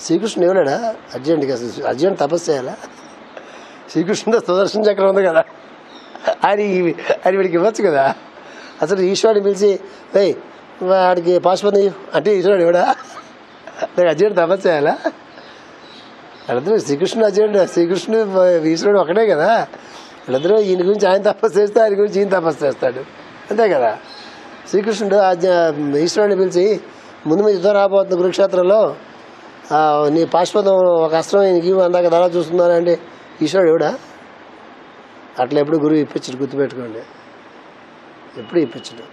శ్రీకృష్ణుడు ఇవ్వలేడా అర్జునుడికి? అసలు అర్జునుడు తపస్సు చేయాలా? శ్రీకృష్ణుడు సుదర్శన చక్రం ఉంది కదా, ఆయన వీడికి ఇవ్వచ్చు కదా. అసలు ఈశ్వరుడిని పిలిచి ఏయ్ వాడికి పాశుపతం అంటే ఈశ్వరుడు ఇవ్వడా? నాకు అర్జునుడు తపస్సు చేయాలా? వాళ్ళందరూ శ్రీకృష్ణుడు ఈశ్వరుడు ఒకటే కదా. వీళ్ళందరూ ఈయన గురించి ఆయన తపస్సు చేస్తే ఆయన గురించి ఈయన తపస్సు చేస్తాడు, అంతే కదా. శ్రీకృష్ణుడు ఈశ్వరుడిని పిలిచి ముందు మీద యుద్ధం రాబోతుంది కురుక్షేత్రంలో, నీ పాశ్వతం ఒక అస్త్రం నీకు అందాక ధర చూస్తున్నానంటే ఈశ్వరుడు ఎవడా? అట్లా ఎప్పుడు గురువు ఇప్పించడు, గుర్తుపెట్టుకోండి. ఎప్పుడు ఇప్పించడు.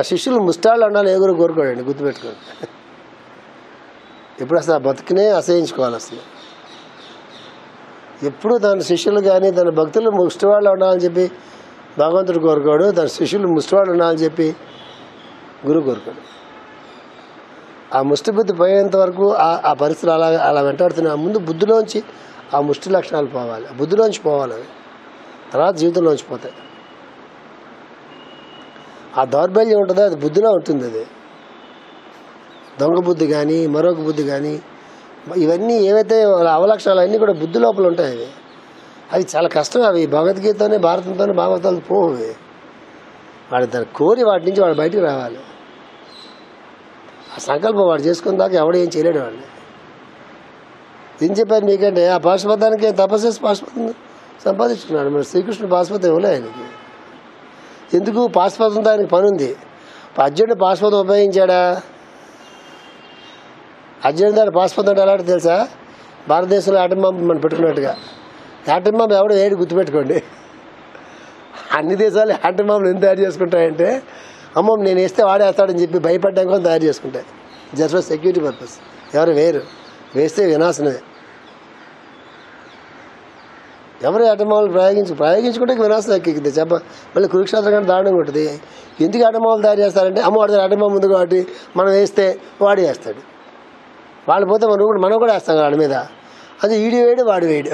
శిష్యులు ముష్టాళ్ళు ఉండాలి ఏ గురువు కోరుకోడండి, గుర్తుపెట్టుకోండి. ఎప్పుడు అసలు ఆ బతుకునే అసహించుకోవాలి. అసలు ఎప్పుడు తన శిష్యులు కానీ తన భక్తులు ముష్టివాళ్ళు ఉండాలని చెప్పి భగవంతుడు కోరుకోడు, తన శిష్యులు ముష్టివాళ్ళు ఉండాలని చెప్పి గురువు కోరుకోడు. ఆ ముష్టి బుద్ధి పోయేంత వరకు ఆ పరిస్థితులు అలా వెంటాడుతున్నాయి. ముందు బుద్ధిలోంచి ఆ ముష్టి లక్షణాలు పోవాలి, ఆ బుద్ధిలోంచి పోవాలి. అవి తర్వాత జీవితంలోంచి పోతాయి. ఆ దౌర్బల్యం ఉంటుందో అది బుద్ధిలో ఉంటుంది. అది దొంగ బుద్ధి కానీ మరొక బుద్ధి కానీ ఇవన్నీ ఏవైతే అవలక్షణాలు అన్నీ కూడా బుద్ధి లోపల ఉంటాయి. అవి చాలా కష్టం. అవి భగవద్గీతతోనే భారతంతోనే భాగవతాలు పోవు. వాడు దాన్ని కోరి వాటి నుంచి వాడు బయటికి రావాలి. ఆ సంకల్పం వాడు చేసుకున్న దాకా ఎవడు ఏం చేయలేడు. వాడిని ఏం చెప్పారు మీకంటే ఆ పాశుపతానికి తపస్సు చేసి పాశుపతం సంపాదించుకున్నాడు. మరి శ్రీకృష్ణుడు పాశుపతం ఇవ్వలే ఆయనకి. ఎందుకు? పాశుపతంతో ఆయనకి పని ఉంది. అర్జునుడు పాశుపతం ఉపయోగించాడా? అర్జునుడు దాని పాశుపతం అంటే ఎలాంటి తెలుసా? భారతదేశంలో ఆటం బాంబు మనం పెట్టుకున్నట్టుగా. ఆటం బాంబు ఎవడు వేడి గుర్తుపెట్టుకోండి. అన్ని దేశాలు ఆటం బాంబులు ఎందుకు తయారు చేసుకుంటాయంటే అమ్మో నేను వేస్తే వాడేస్తాడని చెప్పి భయపడ్డాక కూడా తయారు చేసుకుంటాయి. Just for security purpose. ఎవరు వేరు, వేస్తే వినాశనమే. ఎవరు ఆటమాలు ప్రయోగించుకుంటే వినాశనం ఎక్కింది. మళ్ళీ కురుక్షేత్రం కంటే దారుణంగా ఉంటుంది. ఎందుకు ఆటమాలు తయారు చేస్తారంటే అమ్మ వాడి ఆటమాలు ఉంది కాబట్టి మనం వేస్తే వాడు వేస్తాడు, వాళ్ళు పోతే మనం కూడా వేస్తాం వాడి మీద. అది ఈడి వేయడు వాడు వేయడు.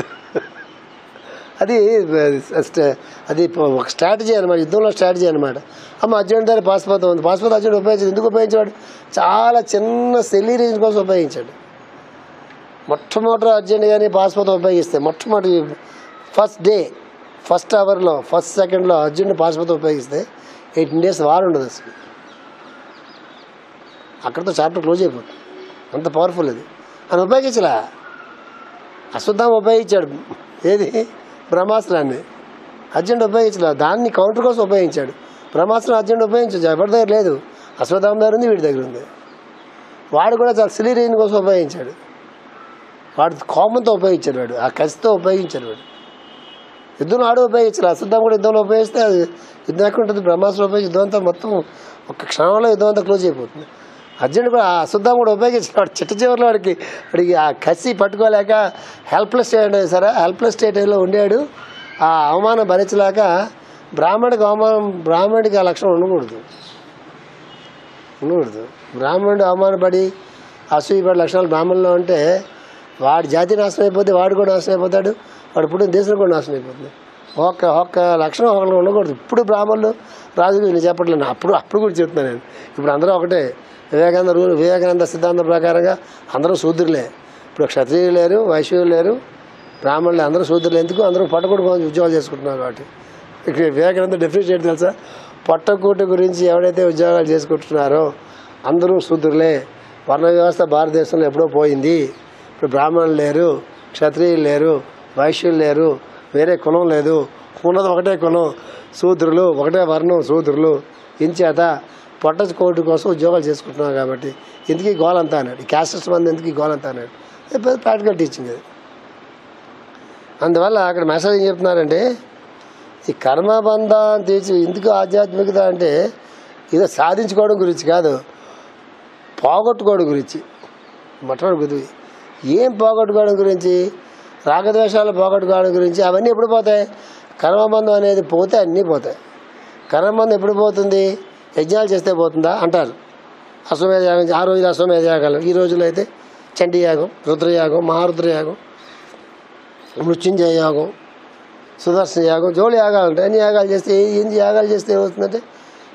అది ఒక స్ట్రాటజీ అనమాట, యుద్ధంలో స్ట్రాటజీ అనమాట. అమ్మ అర్జునుడి దగ్గర పాశుపతం ఉంది. పాశుపతం అర్జునుడు ఉపయోగించాడు. ఎందుకు ఉపయోగించాడు? చాలా చిన్న సెల్లీ రేంజ్ కోసం ఉపయోగించాడు. మొట్టమొదటి అర్జునుడు కానీ పాశుపతం ఉపయోగిస్తే మొట్టమొదటి ఫస్ట్ అవర్లో ఫస్ట్ సెకండ్లో అర్జునుడు పాశుపతం ఉపయోగిస్తే 18 days వార్ ఉండదు అసలు. అక్కడితో చాప్టర్ క్లోజ్ అయిపోతుంది. అంత పవర్ఫుల్ అది. అని ఉపయోగించలే. అశ్వత్థామ ఉపయోగించాడు. ఏది? బ్రహ్మాస్త్రాన్ని. అర్జునుడు ఉపయోగించలే. దాన్ని కౌంటర్ కోసం ఉపయోగించాడు. బ్రహ్మాస్త్రం అర్జునుడు ఉపయోగించచ్చు. ఎవరి దగ్గర లేదు. అశ్వత్థామ దగ్గర ఉంది, వీడి దగ్గర ఉంది. వాడు కూడా చాలా సిలీ రేంజ్ కోసం ఉపయోగించాడు. వాడు కోపంతో ఉపయోగించాడు. వాడు ఆ కసితో ఉపయోగించాడు. వాడు యుద్ధంలో ఆడు ఉపయోగించాలి. అశ్వత్థామ కూడా యుద్ధంలో ఉపయోగిస్తే అది యుద్ధం ఎక్కడ ఉంటుంది? బ్రహ్మాస్త్రం ఉపయోగించి యుద్ధం అంతా మొత్తం ఒక క్షణంలో యుద్ధం అంతా క్లోజ్ అయిపోతుంది. అర్జునుడు కూడా ఆ అశ్వత్థామ కూడా ఉపయోగించాడు. చిట్ట చివరిలో వాడికి ఆ కసి పట్టుకోలేక హెల్ప్లెస్ స్టేట్ సరే హెల్ప్లెస్ స్టేట్లో ఉండాడు. ఆ అవమానం భరించలేక బ్రాహ్మణుడికి ఆ లక్షణం ఉండకూడదు. బ్రాహ్మణుడు అవమానపడి అసూయపడే లక్షణాలు బ్రాహ్మణుల్లో ఉంటే వాడి జాతి నాశనం అయిపోతే వాడు కూడా నాశనం అయిపోతాడు. వాడు పుట్టిన దేశం కూడా నాశనం అయిపోతుంది. ఒక్క లక్షణం ఒకళ్ళు ఉండకూడదు. ఇప్పుడు బ్రాహ్మణులు రాజులు నేను చెప్పట్లేను. అప్పుడు కూడా చెప్తున్నాను నేను. ఇప్పుడు అందరూ ఒకటే. వివేకానంద సిద్ధాంతం ప్రకారంగా అందరూ శూద్రులే. ఇప్పుడు క్షత్రియులు లేరు, వైశ్యులు లేరు, బ్రాహ్మణులు అందరూ శూద్రులు. ఎందుకు? అందరూ పొట్టకూటి ఉద్యోగాలు చేసుకుంటున్నారు. కాబట్టి ఇక్కడ వివేకానంద డెఫినేషన్ తెలుసా? పొట్టకూటి గురించి ఎవరైతే ఉద్యోగాలు చేసుకుంటున్నారో అందరూ శూద్రులే. వర్ణ వ్యవస్థ భారతదేశంలో ఎప్పుడో పోయింది. ఇప్పుడు బ్రాహ్మణులు లేరు, క్షత్రియులు లేరు, వైశ్యులు లేరు, వేరే కులం లేదు. ఉన్నది ఒకటే కులం, శూద్రులు. ఒకటే వర్ణం, శూద్రులు. ఇంచేత పొట్టకోటి కోసం ఉద్యోగాలు చేసుకుంటున్నాం. కాబట్టి ఎందుకు గోలంతా అన్నాడు. ఈ క్యాస్టర్స్ మంది ఎందుకు గోలంతా అన్నాడు. ప్రాక్టికల్ టీచింగ్ అది. అందువల్ల అక్కడ మెసేజ్ ఏం చెప్తున్నారంటే ఈ కర్మబంధాన్ని తీర్చి ఎందుకు ఆధ్యాత్మికత అంటే ఏదో సాధించుకోవడం గురించి కాదు, పోగొట్టుకోవడం గురించి. మొట్టమొదటి గురి ఏం పోగొట్టుకోవడం గురించి? రాగద్వేషాలు పోగొట్టుకోవడం గురించి. అవన్నీ ఎప్పుడు పోతాయి? కర్మబంధం అనేది పోతే అన్నీ పోతాయి. కర్మబంధం ఎప్పుడు పోతుంది? యజ్ఞాలు చేస్తే పోతుందా అంటారు. అశ్వమేధ యాగం, ఆ రోజులు అశ్వమేధ యాగాలు, ఈ రోజుల్లో అయితే చండీ యాగం, రుద్రయాగం, మహారుద్రయాగం, మృత్యుంజయ యాగం, సుదర్శన యాగం, జోడి యాగాలు ఉంటాయి. అన్ని యాగాలు చేస్తే యాగాలు చేస్తే ఏమవుతుందంటే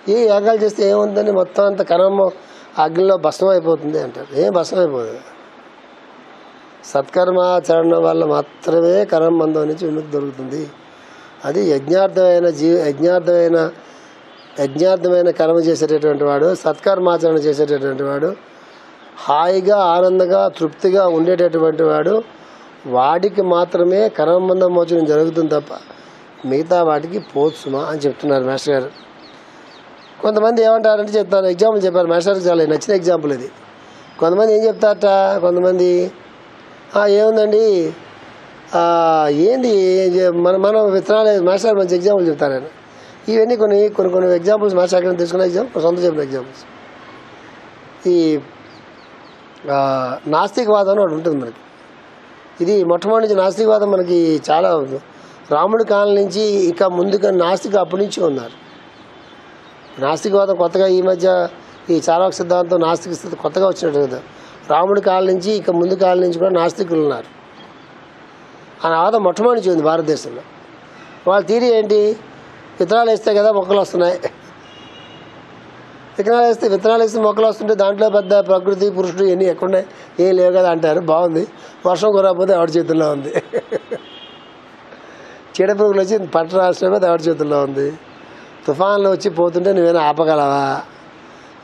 ఏ యాగాలు చేస్తే ఏమవుతుందని మొత్తం అంత కర్మ అగ్నిలో భస్మం అయిపోతుంది అంటారు. ఏం భస్మం అయిపోతుంది? సత్కర్మాచరణ వల్ల మాత్రమే కర్మబంధం నుంచి విముక్తి దొరుకుతుంది. అది యజ్ఞార్థమైన కర్మ చేసేటటువంటి వాడు, సత్కర్మాచరణ చేసేటటువంటి వాడు, హాయిగా ఆనందంగా తృప్తిగా ఉండేటటువంటి వాడు, వాడికి మాత్రమే కర్మబంధం మోచనం జరుగుతుంది తప్ప మిగతా వాటికి పోత్సుమా అని చెప్తున్నారు మాస్టర్ గారు. కొంతమంది ఏమంటారంటే చెప్తాను, ఎగ్జాంపుల్ చెప్పారు మాస్టర్ గారు. చాలా నచ్చిన ఎగ్జాంపుల్ ఇది. కొంతమంది ఏం చెప్తారట, కొంతమంది ఏముందండి ఏంది మనం విత్తనాలు మాస్టర్ మంచి ఎగ్జాంపుల్ చెప్తారని. ఇవన్నీ కొన్ని ఎగ్జాంపుల్స్ మాస్టర్ ఎక్కడ తీసుకున్న సొంత చెప్పిన ఎగ్జాంపుల్స్. ఈ నాస్తికవాదం ఒకటి ఉంటుంది మనకి. ఇది మొట్టమొదటి నాస్తికవాదం మనకి చాలా రాముడి కాలం నుంచి ఇక ముందుగా నాస్తిక అప్పటి నుంచి ఉన్నారు. నాస్తికవాదం కొత్తగా ఈ మధ్య ఈ చార్వాక సిద్ధాంతం నాస్తిక స్థితి కొత్తగా వచ్చినట్టు కదా. రాముడి కాలం నుంచి ఇక ముందు కాలం నుంచి కూడా నాస్తికులు ఉన్నారు. ఆ వాదం మొట్టమొదటి నుంచి ఉంది భారతదేశంలో. వాళ్ళ థియరీ ఏంటి, విత్తనాలు వేస్తే కదా మొక్కలు వస్తున్నాయి, విత్తనాలు వేస్తే మొక్కలు వస్తుంటే దాంట్లో పెద్ద ప్రకృతి పురుషుడు ఇవన్నీ ఎక్కడున్నాయి, ఏం లేవు కదా అంటారు. బాగుంది, వర్షం కురకపోతే ఎవరి చేతుల్లో ఉంది, చీడపురుగులు వచ్చి పట్ట రాష్ట్రమే ఎవరి చేతుల్లో ఉంది, తుఫాన్లు వచ్చి పోతుంటే నువ్వేనా ఆపగలవా,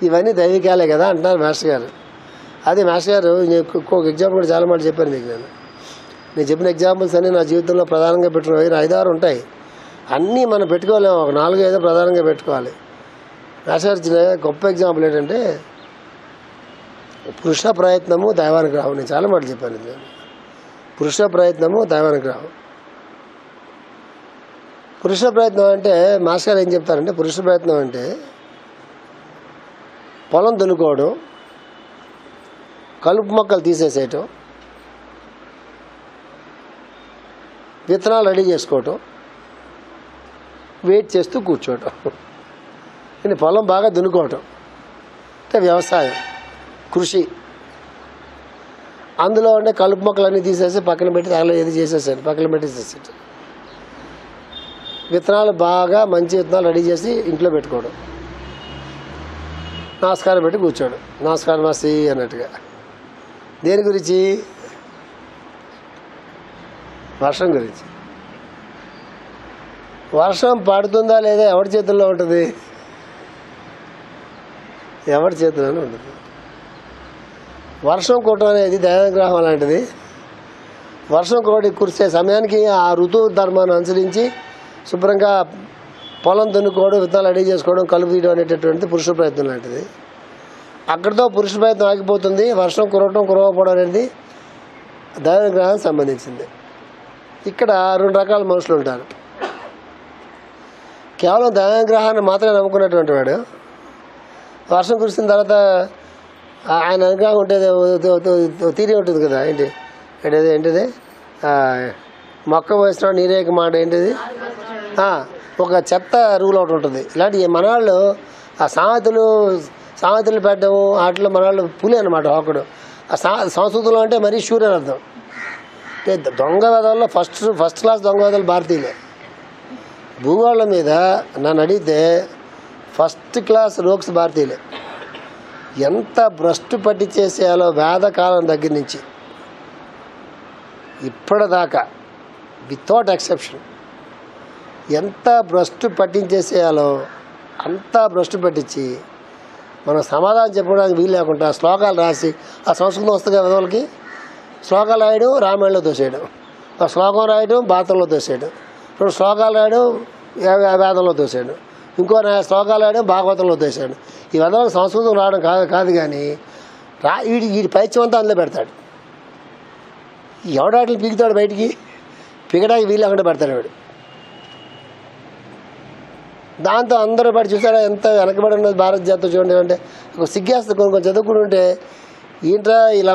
ఇవన్నీ దైవికాలే కదా అంటున్నారు మాస్టర్ గారు. అది మాస్టర్ గారు ఇంకొక ఎగ్జాంపుల్ కూడా చాలా మాట చెప్పాను మీకు. నేను చెప్పిన ఎగ్జాంపుల్స్ అన్నీ నా జీవితంలో ప్రధానంగా పెట్టుకున్నవి 5-6 ఉంటాయి. అన్నీ మనం పెట్టుకోలేము, ఒక 4-5 ప్రధానంగా పెట్టుకోవాలి. మాస్టర్ ఇచ్చిన గొప్ప ఎగ్జాంపుల్ ఏంటంటే పురుష ప్రయత్నము దైవానుగ్రహం. నేను చాలా మాటలు చెప్పాను. పురుష ప్రయత్నము దైవానుగ్రహం. పురుష ప్రయత్నం అంటే మాస్టర్ గారు ఏం చెప్తారంటే, పురుష ప్రయత్నం అంటే పొలం దున్నుకోవడం, కలుపు మొక్కలు తీసేసేయటం, విత్తనాలు రెడీ చేసుకోవటం, వెయిట్ చేస్తూ కూర్చోవటం. ఇది పొలం బాగా దున్నుకోవటం అంటే వ్యవసాయం, కృషి. అందులో ఉండే కలుపు మొక్కలన్నీ తీసేసి పక్కన పెట్టి అలా ఏది చేసేసాడు, పక్కన పెట్టేసేసాడు. విత్తనాలు బాగా మంచి విత్తనాలు రెడీ చేసి ఇంట్లో పెట్టుకోవడం, నమస్కారం పెట్టి కూర్చోడు, నమస్కారం మాసి అన్నట్టుగా. దేని గురించి? వర్షం గురించి. వర్షం పడుతుందా లేదా ఎవరి చేతుల్లో ఉంటుంది? ఎవరి చేతుల్లోనే ఉంటుంది. వర్షం కుట్టడం అనేది దైవానుగ్రహం లాంటిది. వర్షం కురిసే సమయానికి ఆ ఋతువు ధర్మాన్ని అనుసరించి శుభ్రంగా పొలం దున్నుకోవడం, విత్తనాలు రెడీ చేసుకోవడం, కలుపు తీయడం అనేటటువంటిది పురుష ప్రయత్నం లాంటిది. అక్కడితో పురుష ప్రయత్నం ఆగిపోతుంది. వర్షం కురవకపోవడం అనేది దైవానుగ్రహానికి సంబంధించింది. ఇక్కడ 2 రకాల మనుషులు ఉంటారు. కేవలం దైవానుగ్రహాన్ని మాత్రమే నమ్ముకున్నటువంటి వాడు వర్షం కురిసిన తర్వాత ఆయన అనుగ్రహం ఉంటుంది, తీరి ఉంటుంది కదా. ఏంటిది మొక్క పోసిన నీరేక మాట ఏంటిది, ఒక చెత్త రూల్ ఒకటి ఉంటుంది. ఇలాంటి మనవాళ్ళు ఆ సామెతలు పెట్టడం వాటిలో మనవాళ్ళు పులి అన్నమాట ఒకడు. ఆ సంస్కృతంలో అంటే మరీ షూర్ అని అర్థం. అంటే దొంగ వేదాల్లో ఫస్ట్ క్లాస్ దొంగ వేదాలు భారతీయులే. భూగోళం మీద నన్ను అడిగితే ఫస్ట్ క్లాస్ రోక్స్ భారతీయులే. ఎంత భ్రష్టు పట్టించేసేయాలో వేదకాలం దగ్గర నుంచి ఇప్పటిదాకా వితౌట్ ఎక్సెప్షన్ ఎంత భ్రష్టు పట్టించేసేయాలో అంతా భ్రష్టు పట్టించి మనం సమాధానం చెప్పడానికి వీలు లేకుండా శ్లోకాలు రాసి, ఆ సంస్కృతం వస్తుంది కదా వాళ్ళకి, శ్లోకాలు రాయడం రామాయణంలో తోసేయడం, ఆ శ్లోకం రాయడం భారతంలో తోసేయడం, 2 శ్లోకాలు రాయడం వేదంలో తోసేయడం, ఇంకో శ్లోకాలు రాయడం భాగవతంలో తోసేయడం. ఈ విధంగా సంస్కృతం రావడం కాదు కానీ వీడి పైత్యం అంతా అందులో పెడతాడు. ఎవడాట్లు పీకుతాడు, బయటికి పీకడానికి వీలు లేకుండా పెడతాడు వాడు. దాంతో అందరూ బట్టి చూసారా ఎంత వెనకబడి ఉన్నది భారత జాతి చూడండి. అంటే ఒక సిగ్గేస్తుంది. కొంచెం చదువుకుని ఉంటే ఏంట్రా ఇలా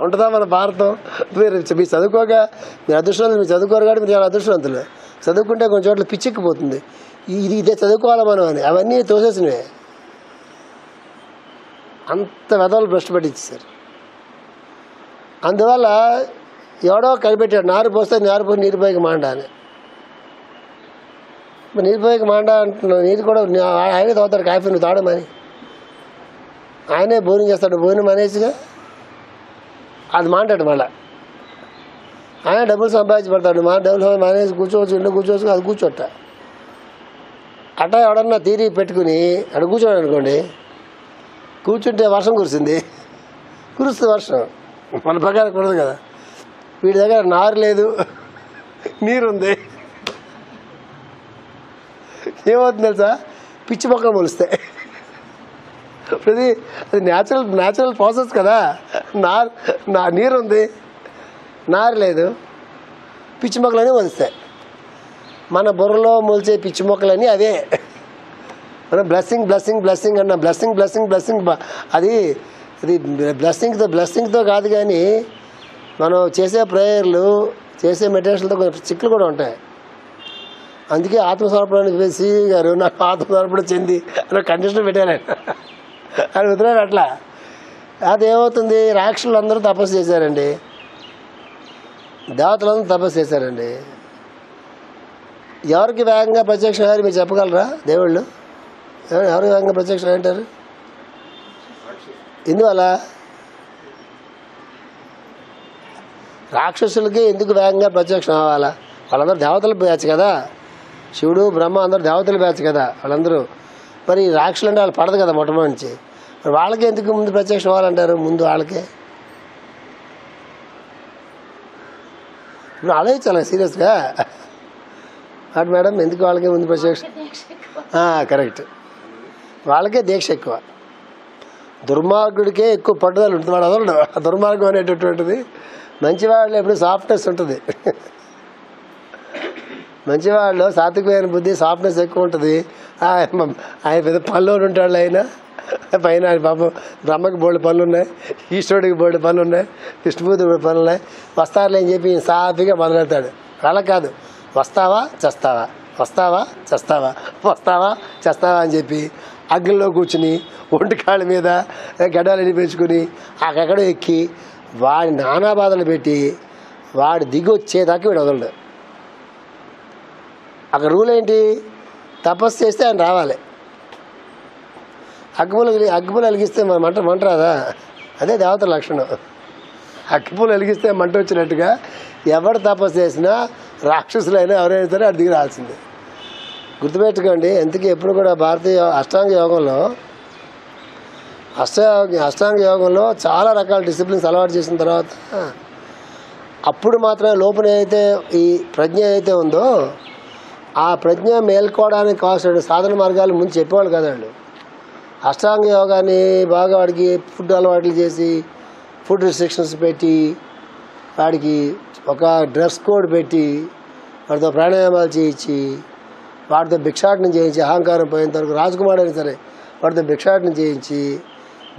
ఉంటుందా మన భారతం. మీరు చదువుకోగా మీరు అదృష్టవంతులు, మీరు చదువుకోరు కాబట్టి మీరు చాలా అదృష్టవంతులు. చదువుకుంటే కొంచెం చోట్ల పిచ్చెక్కిపోతుంది. ఇదే చదువుకోవాలా మనం అని అవన్నీ తోసేసినవే. అంత వెధవలు భ్రష్టు పట్టించారు. అందువల్ల ఎవడో కనిపెట్టాడు, నారు పోస్తే నీరు పోయికి మాండ అని. నీరు పోయికి మాండ అంటున్నావు, నీరు కూడా ఆయనే తాగుతాడు కాఫీ, నువ్వు తాగమని. ఆయనే బోరింగ్ చేస్తాడు, బోరింగ్ మానేసిగా అది మాంటాడు. మళ్ళీ ఆయన డబ్బులు సంపాదించి పెడతాడు. డబ్బులు మానేసి కూర్చోవచ్చు, ఇంట్లో కూర్చోవచ్చు, అది కూర్చోట. అట్టా ఎవడన్నా తీరి పెట్టుకుని అక్కడ కూర్చోడు అనుకోండి, కూర్చుంటే వర్షం కురిసింది, కురుస్తుంది వర్షం. మన ప్రకారం కురదు కదా. వీడి దగ్గర నారు లేదు, నీరుంది, ఏమవుతుంది తెలుసా, పిచ్చి మొక్కలు మొలుస్తాయి. ఇప్పుడు అది న్యాచురల్ ప్రాసెస్ కదా. నీరు ఉంది, నారు లేదు, పిచ్చి మొక్కలన్నీ వస్తాయి. మన బుర్రలో మొలిచే పిచ్చి మొక్కలన్నీ అవే. మనం బ్లెస్సింగ్ అన్న బ్లెస్సింగ్ అది బ్లెస్సింగ్తో కాదు. కానీ మనం చేసే ప్రేయర్లు, చేసే మెడిటేషన్తో కొంచెం చిక్కులు కూడా ఉంటాయి. అందుకే ఆత్మసమర్పణకి సి గారు నాకు ఆత్మసమర్పణ చెంది అనే కండిషన్ పెట్టాను అని వదిలేడు. అట్లా అదేమవుతుంది, రాక్షసులు అందరూ తపస్సు చేశారండి, దేవతలందరూ తపస్సు చేశారండి. ఎవరికి వేగంగా ప్రత్యక్షం అయ్యారు మీరు చెప్పగలరా? దేవుళ్ళు ఎవరికి వేగంగా ప్రత్యక్షం అంటారు? ఎందువల్ల? రాక్షసులకి ఎందుకు వేగంగా ప్రత్యక్షం అవ్వాలా? వాళ్ళందరూ దేవతల బ్యాచ్ కదా, శివుడు బ్రహ్మ అందరూ దేవతల బ్యాచ్ కదా వాళ్ళందరూ. మరి రాక్షసులు అంటే వాళ్ళు పడదు కదా మొట్టమొదటి నుంచి. మరి వాళ్ళకి ఎందుకు ముందు ప్రత్యక్షం అవ్వాలంటారు? ముందు వాళ్ళకే ఇప్పుడు ఆలోచించాలి సీరియస్గా. అటు మేడం ఎందుకు వాళ్ళకే ముందు ప్రత్యక్షం? కరెక్ట్, వాళ్ళకే దీక్ష ఎక్కువ. దుర్మార్గుడికే ఎక్కువ పట్టుదల ఉంటుంది. వాడు అదొకడు దుర్మార్గం అనేటటువంటిది. మంచివాళ్ళు ఎప్పుడు సాఫ్ట్నెస్ ఉంటుంది. మంచివాళ్ళు సాత్వికమైన బుద్ధి, సాఫ్ట్నెస్ ఎక్కువ ఉంటుంది. ఆయన పెద్ద పనులు ఉంటాడు. ఆయన పైన ఆయన పాపం బ్రహ్మకి బోల్డ్ పనులు ఉన్నాయి, ఈశ్వరుడికి బోల్డ్ పనులు ఉన్నాయి, విష్ణుమూర్తి పనులు ఉన్నాయి. వస్తారులే అని చెప్పి సాఫీగా మొదలెడతాడు. అలా కాదు, వస్తావా చస్తావా, వస్తావా చస్తావా, వస్తావా చస్తావా అని చెప్పి అగ్నిలో కూర్చుని ఒంటి కాళ్ళ మీద గడ్డాలని పెంచుకుని అక్కడెక్కడో ఎక్కి వాడి నానా బాధలు పెట్టి వాడు దిగి వచ్చేదాకా వీడు వదలడు. అక్కడ రూల్ ఏంటి? తపస్సు చేస్తే ఆయన రావాలి. అగ్గిపులు వెలిగిస్తే మంట రాదా? అదే దేవతల లక్షణం. అగ్గిపులు వెలిగిస్తే మంట వచ్చినట్టుగా ఎవరు తపస్సు చేసినా రాక్షసులైనా ఎవరైనా సరే అటు దిగి రాల్సిందే. గుర్తుపెట్టుకోండి. ఎందుకు ఎప్పుడు కూడా భారతీయ అష్టాంగ యోగంలో చాలా రకాల డిసిప్లిన్స్ అలవాటు చేసిన తర్వాత అప్పుడు మాత్రమే లోపల అయితే ఈ ప్రజ్ఞ అయితే ఉందో ఆ ప్రజ్ఞ మేల్కోవడానికి కావాల్సిన సాధన మార్గాలు ముందు చెప్పేవాళ్ళు కదా వాళ్ళు. అష్టాంగ యోగాన్ని బాగా వాడికి ఫుడ్ అలవాట్లు చేసి, ఫుడ్ రిస్ట్రిక్షన్స్ పెట్టి, వాడికి ఒక డ్రెస్ కోడ్ పెట్టి, వాడితో ప్రాణాయామాలు చేయించి, వాడితో భిక్షాటనం చేయించి, అహంకారం పోయేంత వరకు రాజకుమారుడు అయినా సరే వాడితో భిక్షాటనం చేయించి,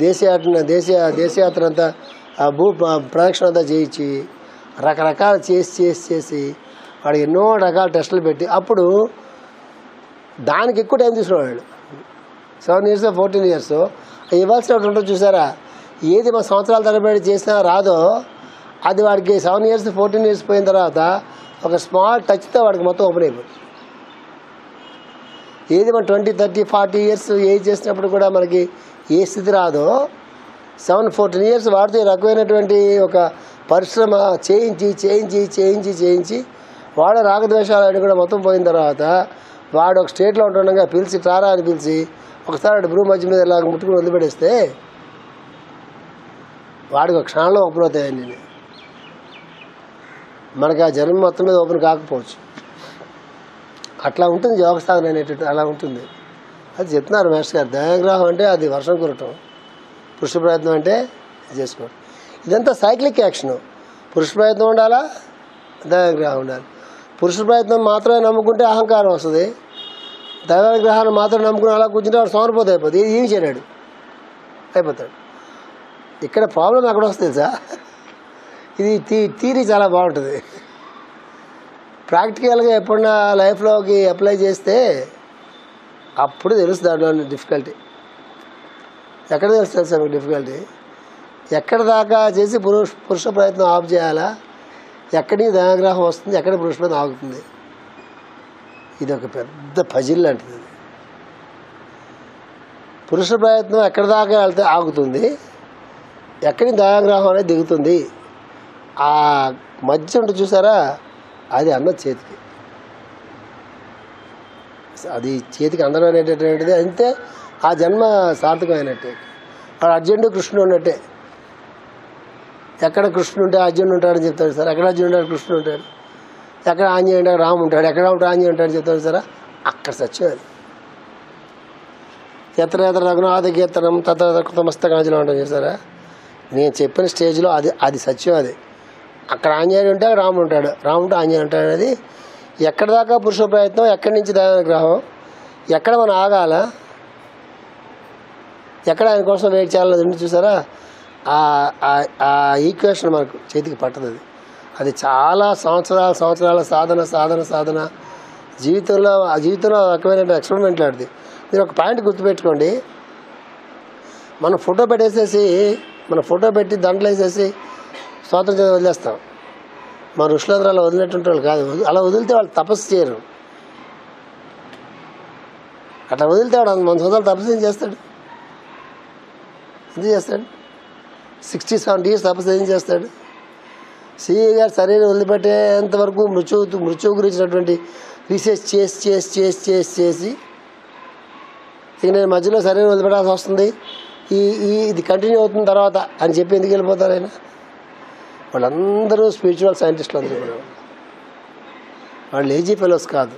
దేశయాత్ర అంతా భూ ప్రదక్షిణ అంతా చేయించి, రకరకాలు చేసి వాడికి ఎన్నో రకాల టెస్టులు పెట్టి అప్పుడు దానికి ఎక్కువ టైం తీసుకునేవాళ్ళు. 7 years 14 years ఇవ్వాల్సినట్టు ఉంటుంది చూసారా. ఏది మా సంవత్సరాల తరబడి చేసినా రాదో అది వాడికి 7 years 14 years పోయిన తర్వాత ఒక స్మాల్ టచ్తో వాడికి మొత్తం ఓపెన్ అయిపోతుంది. ఏది మన 20, 30, 40 years ఏజ్ చేసినప్పుడు కూడా మనకి ఏ స్థితి రాదో 7-14 years వాడితో ఈ రకమైనటువంటి ఒక పరిశ్రమ చేయించి వాడు రాగద్వేషాలు కూడా మొత్తం పోయిన తర్వాత వాడు ఒక స్టేట్లో ఉంటుండగా పిలిచి టారా అని పిలిచి ఒకసారి వాడు బ్రూ మధ్య మీద ఇలాగ ముట్టుకుని వదిలిపెట్టేస్తే వాడికి ఒక క్షణంలో ఓపెన్ అవుతాయండి. మనకి ఆ జన్మ మొత్తం మీద ఓపెన్ కాకపోవచ్చు. అట్లా ఉంటుంది యోగ సాధన అనేటువంటి, అలా ఉంటుంది. అది చెప్తున్నారు మాస్టర్ గారు. దయాగ్రహం అంటే అది వర్షం కురటం, పురుష ప్రయత్నం అంటే చేసుకోవడం. ఇదంతా సైక్లిక్ యాక్షన్. పురుష ప్రయత్నం ఉండాలా, దయాగ్రహం ఉండాలి. పురుష ప్రయత్నం మాత్రమే నమ్ముకుంటే అహంకారం వస్తుంది. దైవగ్రహాన్ని మాత్రం నమ్ముకుని అలా కూర్చుంటే వాడు సోమరిపోతే అయిపోతుంది. ఏం చేయలేడు, అయిపోతాడు. ఇక్కడ ప్రాబ్లం ఎక్కడ వస్తుంది తెలుసా? ఇది థియరీ చాలా బాగుంటుంది. ప్రాక్టికల్గా ఎప్పుడన్నా లైఫ్లోకి అప్లై చేస్తే అప్పుడు తెలుస్తుంది దాంట్లో డిఫికల్టీ. ఎక్కడ తెలుసు మీకు డిఫికల్టీ? ఎక్కడ దాకా చేసి పురుష ప్రయత్నం ఆఫ్ చేయాలా, ఎక్కడి దయాగ్రహం వస్తుంది, ఎక్కడ పురుష ప్రయత్నం ఆగుతుంది. ఇది ఒక పెద్ద పజిల్ లాంటిది. పురుష ప్రయత్నం ఎక్కడి దాకా వెళ్తే ఆగుతుంది, ఎక్కడి దయాగ్రహం అనేది దిగుతుంది. ఆ మధ్య ఉంటుంది చూసారా, అది అన్న చేతికి, అది చేతికి అందడం అనేటటువంటిది. అంతే ఆ జన్మ సార్థకమైనట్టే. వాడు అర్జునుడు కృష్ణుడు ఉన్నట్టే. ఎక్కడ కృష్ణుడు ఉంటే అర్జునుడు ఉంటాడని చెప్తాడు సార్. ఎక్కడ అర్జునుడు ఉంటాడు కృష్ణుడు ఉంటాడు. ఎక్కడ ఆంజనేయుడు ఉంటాడు రాము ఉంటాడు. ఎక్కడ ఉంటాడు ఆంజనేయుడు ఉంటాడు చెప్తాడు సార్. అక్కడ సత్యం అది. ఎత్ర ఎత్ర రఘునాథ కీర్తనం తత్ర కృతమస్తకాంజలి అంటాం చూసారా. నేను చెప్పిన స్టేజ్లో అది సత్యం. అది అక్కడ ఆంజనేయుడు ఉంటే రాముడు ఉంటాడు, రాముడు ఆంజనేయుడు ఉంటాడు. అనేది ఎక్కడి దాకా పురుష ప్రయత్నం, ఎక్కడి నుంచి దైవానుగ్రహం, ఎక్కడ మనం ఆగాల, ఎక్కడ ఆయన కోసం వెయిట్ చేయాలని చూసారా. ఆ ఈక్వేషన్ మనకు చేతికి పట్టదు. అది చాలా సంవత్సరాల సాధన జీవితంలో రకమైన ఎక్స్పెరిమెంట్ లాంటిది. మీరు ఒక పాయింట్ గుర్తుపెట్టుకోండి. మనం ఫోటో పెట్టి దండలు వేసేసి స్వాతంత్రం వదిలేస్తాం. మన ఋషులందరూ అలా వదిలేటువంటి వాళ్ళు కాదు. అలా వదిలితే వాళ్ళు తపస్సు చేయరు. అట్లా వదిలితే వాడు మన సొంత తపస్సు ఏం చేస్తాడు? 60-70 years తపస్సు ఏం చేస్తాడు? సిఈ గారు శరీరం వదిలిపెట్టేంతవరకు మృత్యువు గురించినటువంటి రీసెర్చ్ చేసి ఇక నేను మధ్యలో శరీరం వదిలిపెట్టాల్సి వస్తుంది, ఇది కంటిన్యూ అవుతున్న తర్వాత అని చెప్పి ఎందుకు వెళ్ళిపోతారు ఆయన? వాళ్ళందరూ స్పిరిచువల్ సైంటిస్టులు. అందరూ కూడా వాళ్ళు లేజీ ఫెలోస్ కాదు.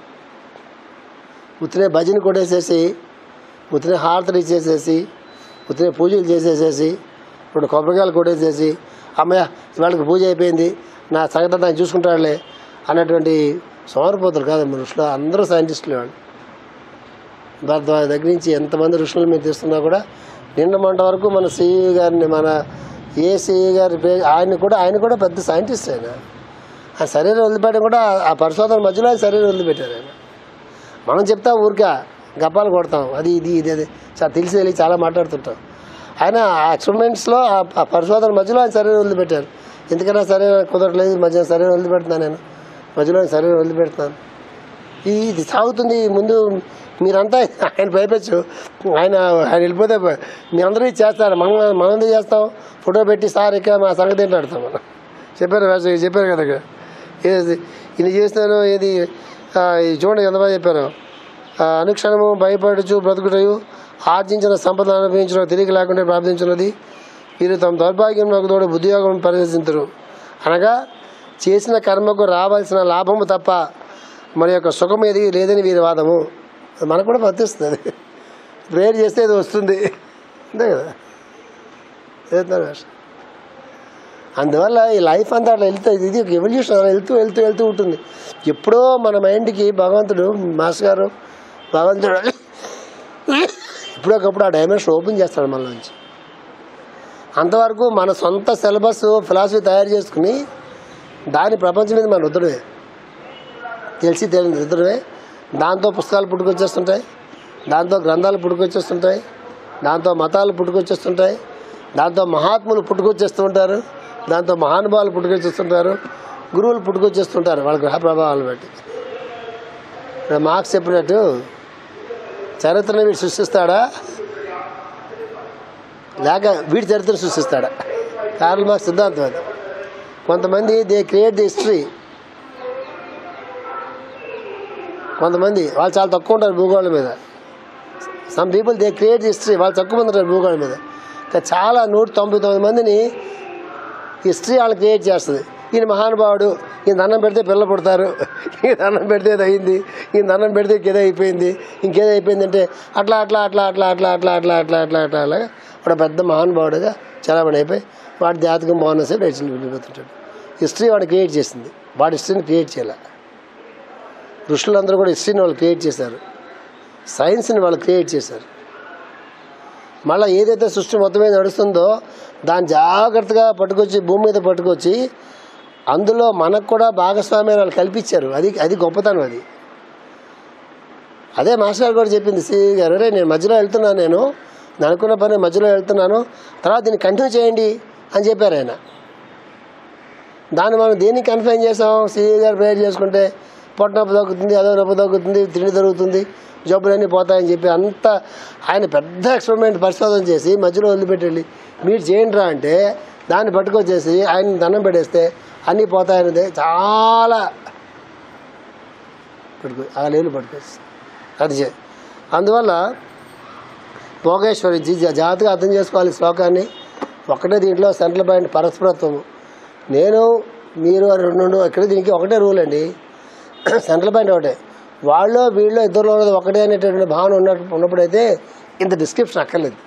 ఉత్తినే భజన కొట్టేసేసి, ఉత్తినే హారతలు ఇచ్చేసేసి, ఉత్తినే పూజలు చేసేసేసి, ఇప్పుడు కొబ్బరికాయలు కొట్టేసేసి, అమ్మయ్య వాళ్ళకి పూజ అయిపోయింది, నా సంగతి ఆయన చూసుకుంటాడులే అన్నటువంటి సోమరిపోతులు కాదు మన ఋషులు. అందరూ సైంటిస్టులు. వాళ్ళు భరద్వాజ దగ్గర నుంచి ఎంతమంది ఋషులు మేము తీస్తున్నా కూడా నిన్నమంట వరకు మన సిఈ గారిని, మన సిఈ గారి ఆయన కూడా పెద్ద సైంటిస్ట్. ఆయన శరీరం వదిలిపెట్టడం కూడా ఆ పరిశోధన మధ్యలో ఆయన శరీరం వదిలిపెట్టారు. ఆయన మనం చెప్తా ఊరికా గప్పాలు కొడతాం, అది తెలిసి చాలా మాట్లాడుతుంటాం. ఆయన ఆ ఎక్స్పెరిమెంట్స్లో ఆ పరిశోధన మధ్యలో ఆయన శరీరం వదిలిపెట్టారు. ఎందుకన్నా శరీరం కుదరట్లేదు, మధ్య శరీరం వదిలిపెడుతున్నాను, నేను మధ్యలో శరీరం వదిలిపెడుతున్నాను. ఇది సాగుతుంది. ముందు మీరంతా ఆయన భయపెచ్చు, ఆయన వెళ్ళిపోతే మీరందరూ ఇది చేస్తారు, మనం ఎందుకు చేస్తాం? ఫోటో పెట్టి సార్ ఇక్కడ మా సంగతి ఏంటి ఆడతాం. మనం చెప్పారు కదా ఏది ఇది చేస్తాను, ఏది చూడండి ఎంత బాగా చెప్పారు. అనుక్షణము భయపడుచు బ్రతుకుటయు ఆర్జించిన సంపదను అనుభవించడం తిరిగి లేకుండా ప్రార్థించినది. వీరు తమ దౌర్భాగ్యం నాకు తోడు బుద్ధియోగం పరిశీలించరు. అనగా చేసిన కర్మకు రావాల్సిన లాభము తప్ప మరి యొక్క సుఖం ఏది లేదని వీరి వాదము. మనకు కూడా వర్తిస్తుంది. ప్రేయర్ చేస్తే ఇది వస్తుంది, అంతే కదా. అందువల్ల ఈ లైఫ్ అంతా అట్లా వెళ్తుంది. ఇది ఒక ఎవల్యూషన్ అలా వెళ్తూ ఉంటుంది. ఎప్పుడో మన మైండ్కి భగవంతుడు మాస్టర్ గారు ఇప్పుడొకప్పుడు ఆ డైమెన్షన్ ఓపెన్ చేస్తాడు మన నుంచి. అంతవరకు మన సొంత సిలబస్ ఫిలాసఫీ తయారు చేసుకుని దాని ప్రపంచం మీద మన రుద్రమే తెలియని రుద్రమే. దాంతో పుస్తకాలు పుట్టుకొచ్చేస్తుంటాయి, దాంతో గ్రంథాలు పుట్టుకొచ్చేస్తుంటాయి, దాంతో మతాలు పుట్టుకొచ్చేస్తుంటాయి, దాంతో మహాత్ములు పుట్టుకొచ్చేస్తూ ఉంటారు, దాంతో మహానుభావులు పుట్టుకొచ్చేస్తుంటారు, గురువులు పుట్టుకొచ్చేస్తుంటారు వాళ్ళ గ్రహ ప్రభావాలను బట్టి. మార్క్స్ చెప్పినట్టు చరిత్రను వీడు సృష్టిస్తాడా లేక వీడి చరిత్రను సృష్టిస్తాడా? కార్ల్ మార్క్స్ సిద్ధాంతం అది. కొంతమంది దే క్రియేట్ ది హిస్టరీ, కొంతమంది వాళ్ళు చాలా తక్కువ ఉంటారు భూగోళం మీద. Some people they create the history, వాళ్ళు తక్కువ మంది ఉంటారు భూగోళం మీద. చాలా 199 మందిని హిస్టరీ వాళ్ళు క్రియేట్ చేస్తుంది. ఈయన మహానుభావుడు, ఈయన దండం పెడితే పిల్లలు పుడతారు, ఈయన దండం పెడితే ఇది అయింది, ఈయన దండం పెడితే ఇంకేదో అయిపోయింది, ఇంకేదో అయిపోయిందంటే అట్లా వాడు పెద్ద మహానుభావుడుగా చలామణి అయిపోయి వాడి జాతకం బాగున్నా సరే వెళ్ళిపోతుంటాడు. హిస్టరీ వాడు క్రియేట్ చేసింది, వాడి హిస్టరీని క్రియేట్ చేయాలి. ఋషులందరూ కూడా హిస్టరీని వాళ్ళు క్రియేట్ చేశారు, సైన్స్ని వాళ్ళు క్రియేట్ చేశారు. మళ్ళీ ఏదైతే సృష్టి మొత్తం మీద నడుస్తుందో దాన్ని జాగ్రత్తగా పట్టుకొచ్చి భూమి మీద పట్టుకొచ్చి అందులో మనకు కూడా భాగస్వామ్యాన్ని వాళ్ళు కల్పించారు. అది గొప్పతనం. అదే మాస్టర్ గారు కూడా చెప్పింది సి గారు, నేను మధ్యలో వెళ్తున్నాను, నేను అనుకున్న పని మధ్యలో వెళ్తున్నాను, తర్వాత దీన్ని కంటిన్యూ చేయండి అని చెప్పారు ఆయన. దాన్ని మనం దేనికి కన్ఫైన్ చేసాం? సిఈ గారు ప్రేయర్ చేసుకుంటే పొట్ట నొప్పి తగ్గుతుంది, అదో నొప్పి తగ్గుతుంది, తిండి దొరుకుతుంది, జబ్బులన్నీ పోతాయని చెప్పి అంత ఆయన పెద్ద ఎక్స్పెరిమెంట్ పరిశోధన చేసి మధ్యలో వదిలిపెట్టండి మీరు చేయండి రా అంటే దాన్ని పట్టుకొచ్చేసి ఆయన దండం పెట్టేస్తే అన్నీ పోతాయనేది చాలా ఆ లేలు పట్టుకొచ్చి అది అందువల్ల భోగేశ్వరి జాగ్రత్తగా అర్థం చేసుకోవాలి శ్లోకాన్ని. ఒకటే దీంట్లో సెంట్రల్ పాయింట్ పరస్పరత్వము. నేను మీరు రెండు ఇక్కడ దీనికి ఒకటే రూల్ అండి. సెంట్రల్ పాయింట్ ఒకటే. వాళ్ళు వీళ్ళు ఇద్దరులో ఉన్నది ఒకటే అనేటటువంటి భావన ఉన్నప్పుడైతే ఇంత డిస్క్రిప్షన్ అక్కర్లేదు.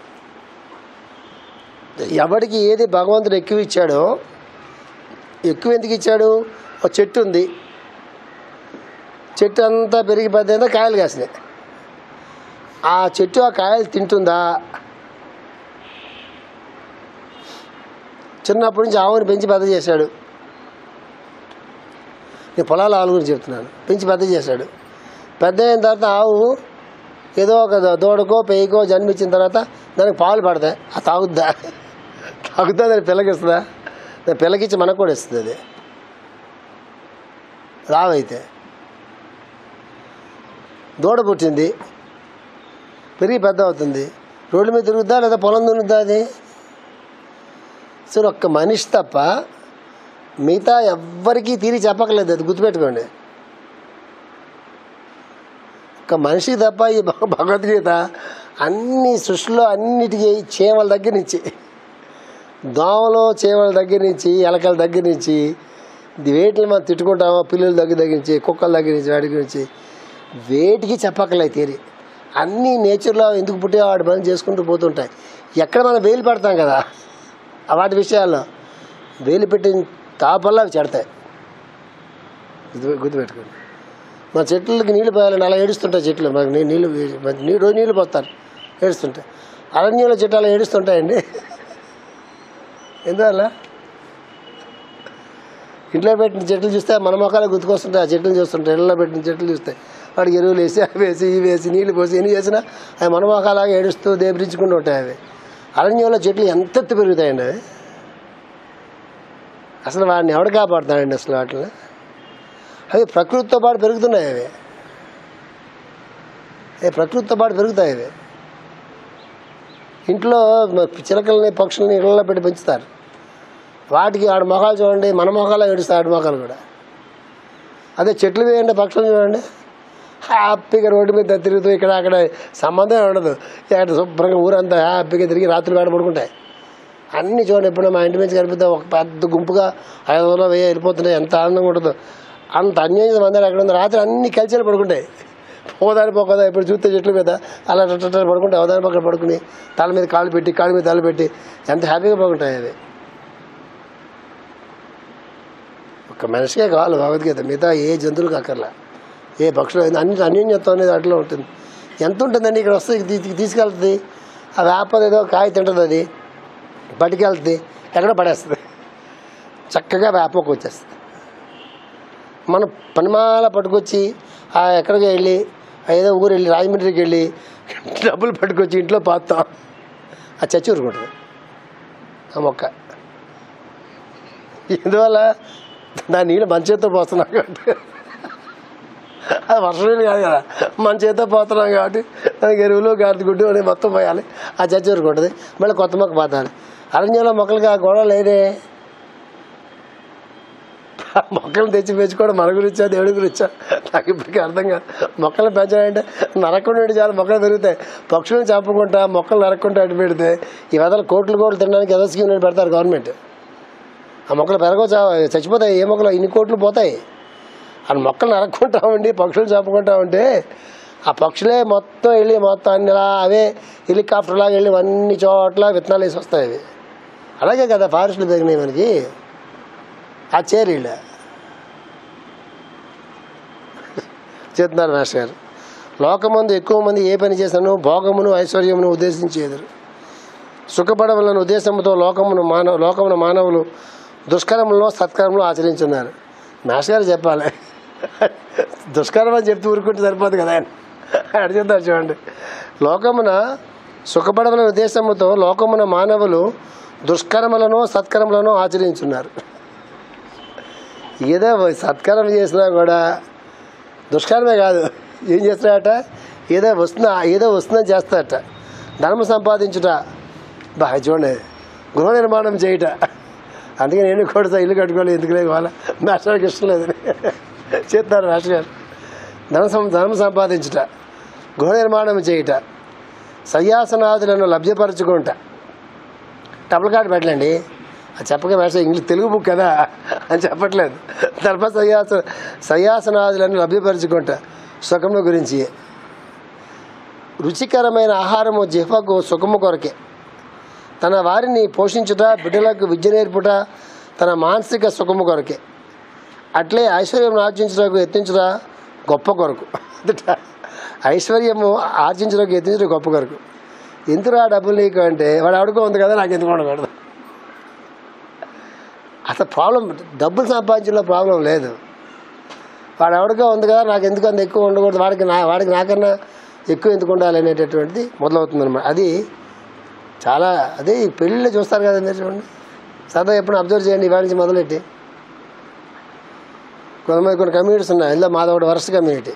ఎవడికి ఏది భగవంతుడు ఎక్కువ ఇచ్చాడో, ఎక్కువ ఎందుకు ఇచ్చాడు? ఒక చెట్టు ఉంది, చెట్టు అంతా పెరిగి పెద్ద కాయలు కాసినాయి. ఆ చెట్టు ఆ కాయలు తింటుందా? చిన్నప్పటి నుంచి ఆవుని పెంచి పెద్ద చేశాడు. నేను పొలాల ఆవుల గురించి చెప్తున్నాను. పెంచి పెద్ద చేశాడు. పెద్ద అయిన తర్వాత ఆవు ఏదో ఒక దూడకో పేయకో జన్మించిన తర్వాత దానికి పాలు పడతాయి. ఆ తాగుద్దా? దాని పిల్లకిస్తుందా? దాని పిల్లకిచ్చి మనకు కూడా ఇస్తుంది. అది రావైతే దూడ పుట్టింది, పెరిగి పెద్ద అవుతుంది, రోడ్డు మీద తిరుగుద్దా లేదా పొలం దున్నుద్దా? అది సరే, ఒక్క మనిషి తప్ప మిగతా ఎవ్వరికీ తీరి చెప్పకలేదు. అది గుర్తుపెట్టుకోండి. ఒక్క మనిషికి తప్ప ఈ భగవద్గీత అన్ని సృష్టిలో అన్నిటికీ చీమల దగ్గర నుంచి, దోమలు చీమల దగ్గర నుంచి, ఎలకల దగ్గర నుంచి, వేటిని మనం తిట్టుకుంటామో పిల్లల దగ్గర నుంచి, కుక్కల దగ్గర నుంచి, వాటి గురించి వేటికి చెప్పకలేదు తీరి. అన్నీ నేచర్లో ఎందుకు పుట్టే వాటి పని చేసుకుంటూ పోతుంటాయి. ఎక్కడ మనం వేలు పెడతాం కదా, వాటి విషయాల్లో వేలు పెట్టిన తాపల్లా అవి చెడతాయి. గుర్తుపెట్టుకోండి. మా చెట్లకి నీళ్ళు పోయాలని అలా ఏడుస్తుంటాయి చెట్లు. మాకు రోజు నీళ్ళు పోస్తారు, ఏడుస్తుంటాయి. అరణ్యంలో చెట్లు అలా ఏడుస్తుంటాయండి. ఎందువల్ల? ఇంట్లో పెట్టిన చెట్లు చూస్తే మన మొక్కలు గుర్తుకొస్తుంటాయి. ఆ చెట్లు చూస్తుంటాయి. ఇళ్ళలో పెట్టిన చెట్లు చూస్తే వాడికి ఎరువులు వేసి అవి వేసి ఇవి వేసి నీళ్ళు పోసి ఎన్ని చేసినా అవి మన మొక్కలాగా ఏడుస్తూ దేబరించుకుంటూ ఉంటాయి. అవి అరణ్యంలో చెట్లు ఎంత ఎత్తు పెరుగుతాయండి. అవి అసలు వాడిని ఎవడు కాపాడుతాడండి అసలు వాటిని? అవి ప్రకృతితో పాటు పెరుగుతున్నాయి. అవి ప్రకృతితో పాటు పెరుగుతాయి. అవి ఇంట్లో చిలకల్ని పక్షుల్ని ఇళ్ళలో పెట్టి పెంచుతారు. వాటికి ఆడ మొఖాలు చూడండి, మన మొఖాలు ఏడుస్తాయి ఆడి మొఖాలు కూడా. అదే చెట్లు వేయండి, పక్షులు చూడండి, హ్యాపీగా రోడ్డు మీద తిరుగుతూ ఇక్కడ అక్కడ సంబంధం ఉండదు. ఇక్కడ శుభ్రంగా ఊరంతా హ్యాపీగా తిరిగి రాత్రులు వేడ పడుకుంటాయి. అన్నీ చూడండి. ఎప్పుడైనా మా ఇంటి నుంచి కనిపిస్తే ఒక పెద్ద గుంపుగా 500 1000 వెళ్ళిపోతున్నాయి. ఎంత ఆనందంగా ఉంటుందో. అంత అన్యోన్యత మందాడు ఎక్కడ ఉంది. రాత్రి అన్ని కలిసి పడుకుంటాయి. పోదాని పోకదా ఇప్పుడు చూస్తే చెట్ల మీద అలా పడుకుంటాయి. అవదాని పక్కన పడుకుని తల మీద కాళ్ళు పెట్టి కాళ్ళ మీద తల పెట్టి ఎంత హ్యాపీగా పడుకుంటాయి. అవి ఒక మనిషికే కావాలి భగవద్గీత. మిగతా ఏ జంతువులకు అక్కర్లా, ఏ పక్షులు అన్ని అన్యోన్యత్వం అనేది అట్లా ఉంటుంది. ఎంత ఉంటుందండి? ఇక్కడ వస్తే తీసుకెళ్తుంది. ఆ వేప ఏదో కాయ తింటుంది, అది పట్టుకెళ్తుంది, ఎక్కడ పడేస్తుంది. చక్కగా వేపకు వచ్చేస్తుంది. మనం పనిమాల పట్టుకొచ్చి ఎక్కడికి వెళ్ళి ఏదో ఊరు వెళ్ళి రాజమండ్రికి వెళ్ళి డబ్బులు పట్టుకొచ్చి ఇంట్లో పాతాం. ఆ చచ్చి ఊరుకుంటుంది ఆ మొక్క. ఎందువల్ల? దాని నీళ్ళు మన చేతితో పోస్తున్నాం కాబట్టి. అది వర్షం నీళ్ళు కాదు కదా, మన చేతితో పోతున్నాం కాబట్టి దానికి ఎరువులు గాడి గుడ్డు అనేది మొత్తం పోయాలి. ఆ చచ్చి ఊరుకుంటుంది. మళ్ళీ కొత్త మొక్క పాతాలి. అరణ్యంలో మొక్కలకి ఆ గొడవ లేదే. మొక్కలు తెచ్చి పెంచుకోవడం మన గురించా దేవుడి గురించా నాకు ఇప్పటికీ అర్థం కాదు. మొక్కలు పెంచాలంటే నరకుండా చాలా మొక్కలు పెరుగుతాయి. పక్షులను చంపుకుంటా మొక్కలు నరక్కుంటా అటు పెడితే ఈ వెదలు కోట్లు తినడానికి ఏదో స్కీమ్ పెడతారు గవర్నమెంట్. ఆ మొక్కలు పెరగో చచ్చిపోతాయి. ఏ మొక్కలు ఇన్ని కోట్లు పోతాయి. ఆ మొక్కలు నరక్కుంటా ఉండి పక్షులు చంపుకుంటా ఉంటే ఆ పక్షులే మొత్తం వెళ్ళి మొత్తం అన్ని ఇలా అవే హెలికాప్టర్ లాగా వెళ్ళి అన్ని చోట్ల విత్తనాలు వేసి వస్తాయి. అవి అలాగే కదా ఫారెస్ట్లు పెరిగినాయి మనకి. ఆ చేరీళ్ళ చెప్తున్నారు మాస్టర్ గారు. లోకమందు ఎక్కువ మంది ఏ పని చేశాను భోగమును ఐశ్వర్యమును ఉద్దేశించేదరు. సుఖపడవలన ఉద్దేశంతో లోకమును మానవులు దుష్కర్మలను సత్కర్మలు ఆచరించున్నారు. మాస్టర్ గారు చెప్పాలి. దుష్కర్మ అని చెప్తూ ఊరుకుంటే సరిపోదు కదా ఆయన. అడి చెప్తారు చూడండి. లోకమున సుఖపడవలన ఉద్దేశంతో లోకమున మానవులు దుష్కర్మలను సత్కర్మలను ఆచరించున్నారు. ఏదో సత్కర్మ చేసినా కూడా దుష్కర్మే కాదు, ఏం చేస్తాడట, ఏదో వస్తుందని చేస్తాడట. ధర్మ సంపాదించుట, బాగా చూడండి, గృహ నిర్మాణం చేయుట. అందుకే నేను కూడా ఇల్లు కట్టుకోవాలి, ఎందుకు లేదు వాళ్ళ మాస్టర్కి ఇష్టం లేదని చెప్తారు మాస్టర్ గారు. ధర్మ సంపాదించుట, గృహ నిర్మాణం చేయుట, సయ్యాసనాదులను లభ్యపరచుకుంటా. టబుల్ కార్డు పెట్టలేండి, అది చెప్పగా మాస్టర్ ఇంగ్లీష్ తెలుగు బుక్ కదా అని చెప్పట్లేదు. ధర్మ సయ్యాసనాదులను లభ్యపరచుకుంటా సుఖముల గురించి. రుచికరమైన ఆహారము జిహ్వకు సుఖము కొరకే, తన వారిని పోషించుట, బిడ్డలకు విద్య నేర్పుట తన మానసిక సుఖము కొరకే, అట్లే ఐశ్వర్యం ఆర్జించడానికి యత్నించుట గొప్ప కొరకు. ఐశ్వర్యము ఆర్జించడానికి యత్నించడం గొప్ప కొరకు. ఎందుకు ఆ డబ్బులు నీకు అంటే వాడు ఆడుకో ఉంది కదా, నాకు ఎందుకు ఉండకూడదు. అసలు ప్రాబ్లం డబ్బులు సంపాదించడంలో ప్రాబ్లం లేదు. వాడు ఎవరికో ఉంది కదా, నాకు ఎందుకు అంత ఎక్కువ ఉండకూడదు, వాడికి నాకన్నా ఎక్కువ ఎందుకు ఉండాలి అనేటటువంటిది మొదలవుతుంది అనమాట. అది చాలా అదే ఈ పెళ్ళిళ్ళు చూస్తారు కదా మీరు చూడండి, సరదా ఎప్పుడు అబ్జర్వ్ చేయండి. ఇవాళ నుంచి మొదలెట్టి కొన్ని కమ్యూనిటీస్ ఉన్నాయి, ఇందులో మాది ఒకటి వరస్ట్ కమ్యూనిటీ.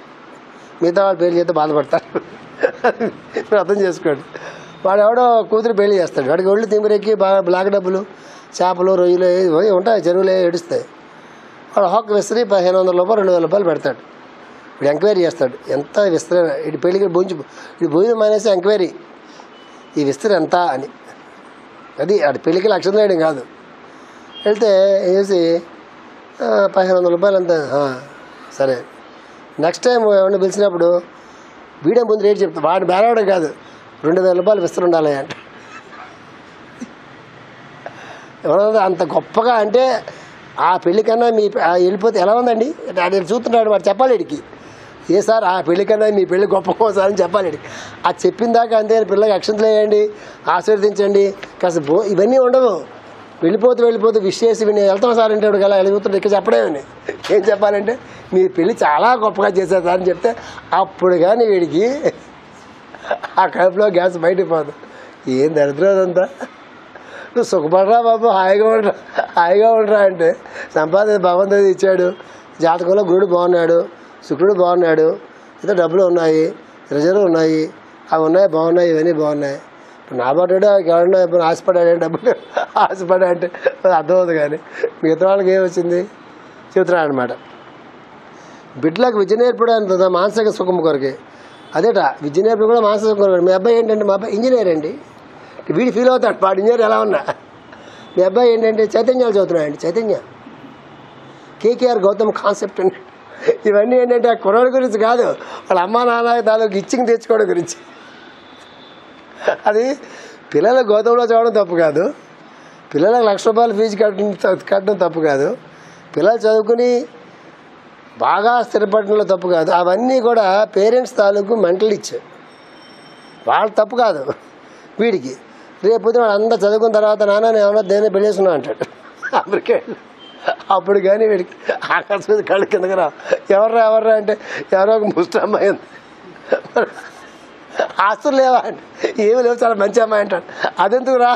మిగతా వాళ్ళు పెళ్లి చేస్తే బాధపడతారు. మీరు అర్థం చేసుకోండి. వాడు ఎవడో కూతురు పెళ్లి చేస్తాడు, వాడికి ఒళ్ళు తిమిరెక్కి బాగా బ్లాక్ డబ్బులు, చేపలు, రొయ్యలు ఉంటాయి, చెరువులు ఏడుస్తాయి. వాడు హాక్ విసిరి 1500 రూపాయలు 2000 రూపాయలు పెడతాడు. ఇప్పుడు ఎంక్వైరీ చేస్తాడు, ఎంత విస్తరణ, ఇటు పెళ్ళికి ఇటు భోజనం మానేసి ఎంక్వైరీ, ఈ విస్తరణ ఎంత అని. అది అటు పెళ్ళికి లక్షలు వేయడం కాదు. వెళ్తే వేసి 1500 రూపాయలు అంత, సరే. నెక్స్ట్ టైం ఎవరిని పిలిచినప్పుడు వీడియో ముందు రేటు చెప్తా, వాడిని బేరవడం కాదు, 2000 రూపాయలు విస్తరణ ఉండాలి అంటే. ఎవరన్నా అంత గొప్పగా అంటే ఆ పెళ్ళికన్నా మీ వెళ్ళిపోతే ఎలా ఉందండి అది చూస్తున్నాడు, వాడు చెప్పాలి వీడికి, ఏ సార్ ఆ పెళ్ళికన్నా మీ పెళ్ళి గొప్ప సార్ అని చెప్పాలి వీడికి. అది చెప్పిన దాకా అంతే, పిల్లలకి అక్షంతలు వేయండి, ఆశీర్వదించండి, కాస్త ఇవన్నీ ఉండవు. వెళ్ళిపోతూ విష్ చేసి వెళ్తాం సార్ అంటే వాడికి అలా వెళ్ళిపోతుంటే ఇక్కడ చెప్పడేమని ఏం చెప్పాలంటే మీ పెళ్ళి చాలా గొప్పగా చేశారు సార్ అని చెప్తే అప్పుడు కానీ వీడికి ఆ కడుపులో గ్యాస్ బయటకు పోదు. ఏం దరిద్రం అదంతా. నువ్వు సుఖపడరా బాబు, హాయిగా ఉండరా అంటే సంపాదన భగవంతుడు ఇచ్చాడు, జాతకంలో గురుడు బాగున్నాడు, శుక్రుడు బాగున్నాడు, ఏదో డబ్బులు ఉన్నాయి, రిజర్వ్ ఉన్నాయి, అవి ఉన్నాయి, బాగున్నాయి, ఇవన్నీ బాగున్నాయి. ఇప్పుడు నా పడ్డాడు ఎవరన్నా ఇప్పుడు ఆశపడ్డాడు, డబ్బులు ఆశపడ్డా అంటే అర్థమవుతుంది. కానీ మిగతా వాళ్ళకి ఏమొచ్చింది చెబుతున్నాడు అనమాట. బిడ్డలకు విద్య నేర్పడానికి మానసిక సుఖం కొరకే. అదేట విద్య నేర్పడం కూడా మానసిక సుఖం కొరకే. మీ అబ్బాయి ఏంటంటే, మా అబ్బాయి ఇంజనీర్ అండి, వీడు ఫీల్ అవుతాడు, వాడు ఇంజనీర్ ఎలా ఉన్నా. మీ అబ్బాయి ఏంటంటే చైతన్యాలు చదువుతున్నాడండి, చైతన్య కేకేఆర్ గౌతమ్ కాన్సెప్ట్ అండి. ఇవన్నీ ఏంటంటే ఆ కుర్రాడి గురించి కాదు, వాళ్ళ అమ్మా నాన్న తాలూకు ఇచ్చింగ్ తెచ్చుకోవడం గురించి. అది పిల్లలు గౌతంలో చదవడం తప్పు కాదు, పిల్లలకు ₹1,00,000 ఫీజు కట్టడం తప్పు కాదు, పిల్లలు చదువుకుని బాగా స్థిరపడడంలో తప్పు కాదు. అవన్నీ కూడా పేరెంట్స్ తాలూకు మెంటల్ ఇచ్చే వాళ్ళు తప్పు కాదు. వీడికి రేపు వాడు అంతా చదువుకున్న తర్వాత నాన్న నేను ఏమన్నా దేని పెళ్ళేసుకున్నా అంటాడు అమెరికా. అప్పుడు కానీ వీడికి ఆకాశం కళ్ళు కిందకి రా, ఎవర్రా అంటే ఎవరో ఒక ముష్టి అమ్మాయి ఉంది, ఆస్తులు లేవా అంటే ఏమి లేవు, చాలా మంచి అమ్మాయి అంటాడు. అదెందుకు రా.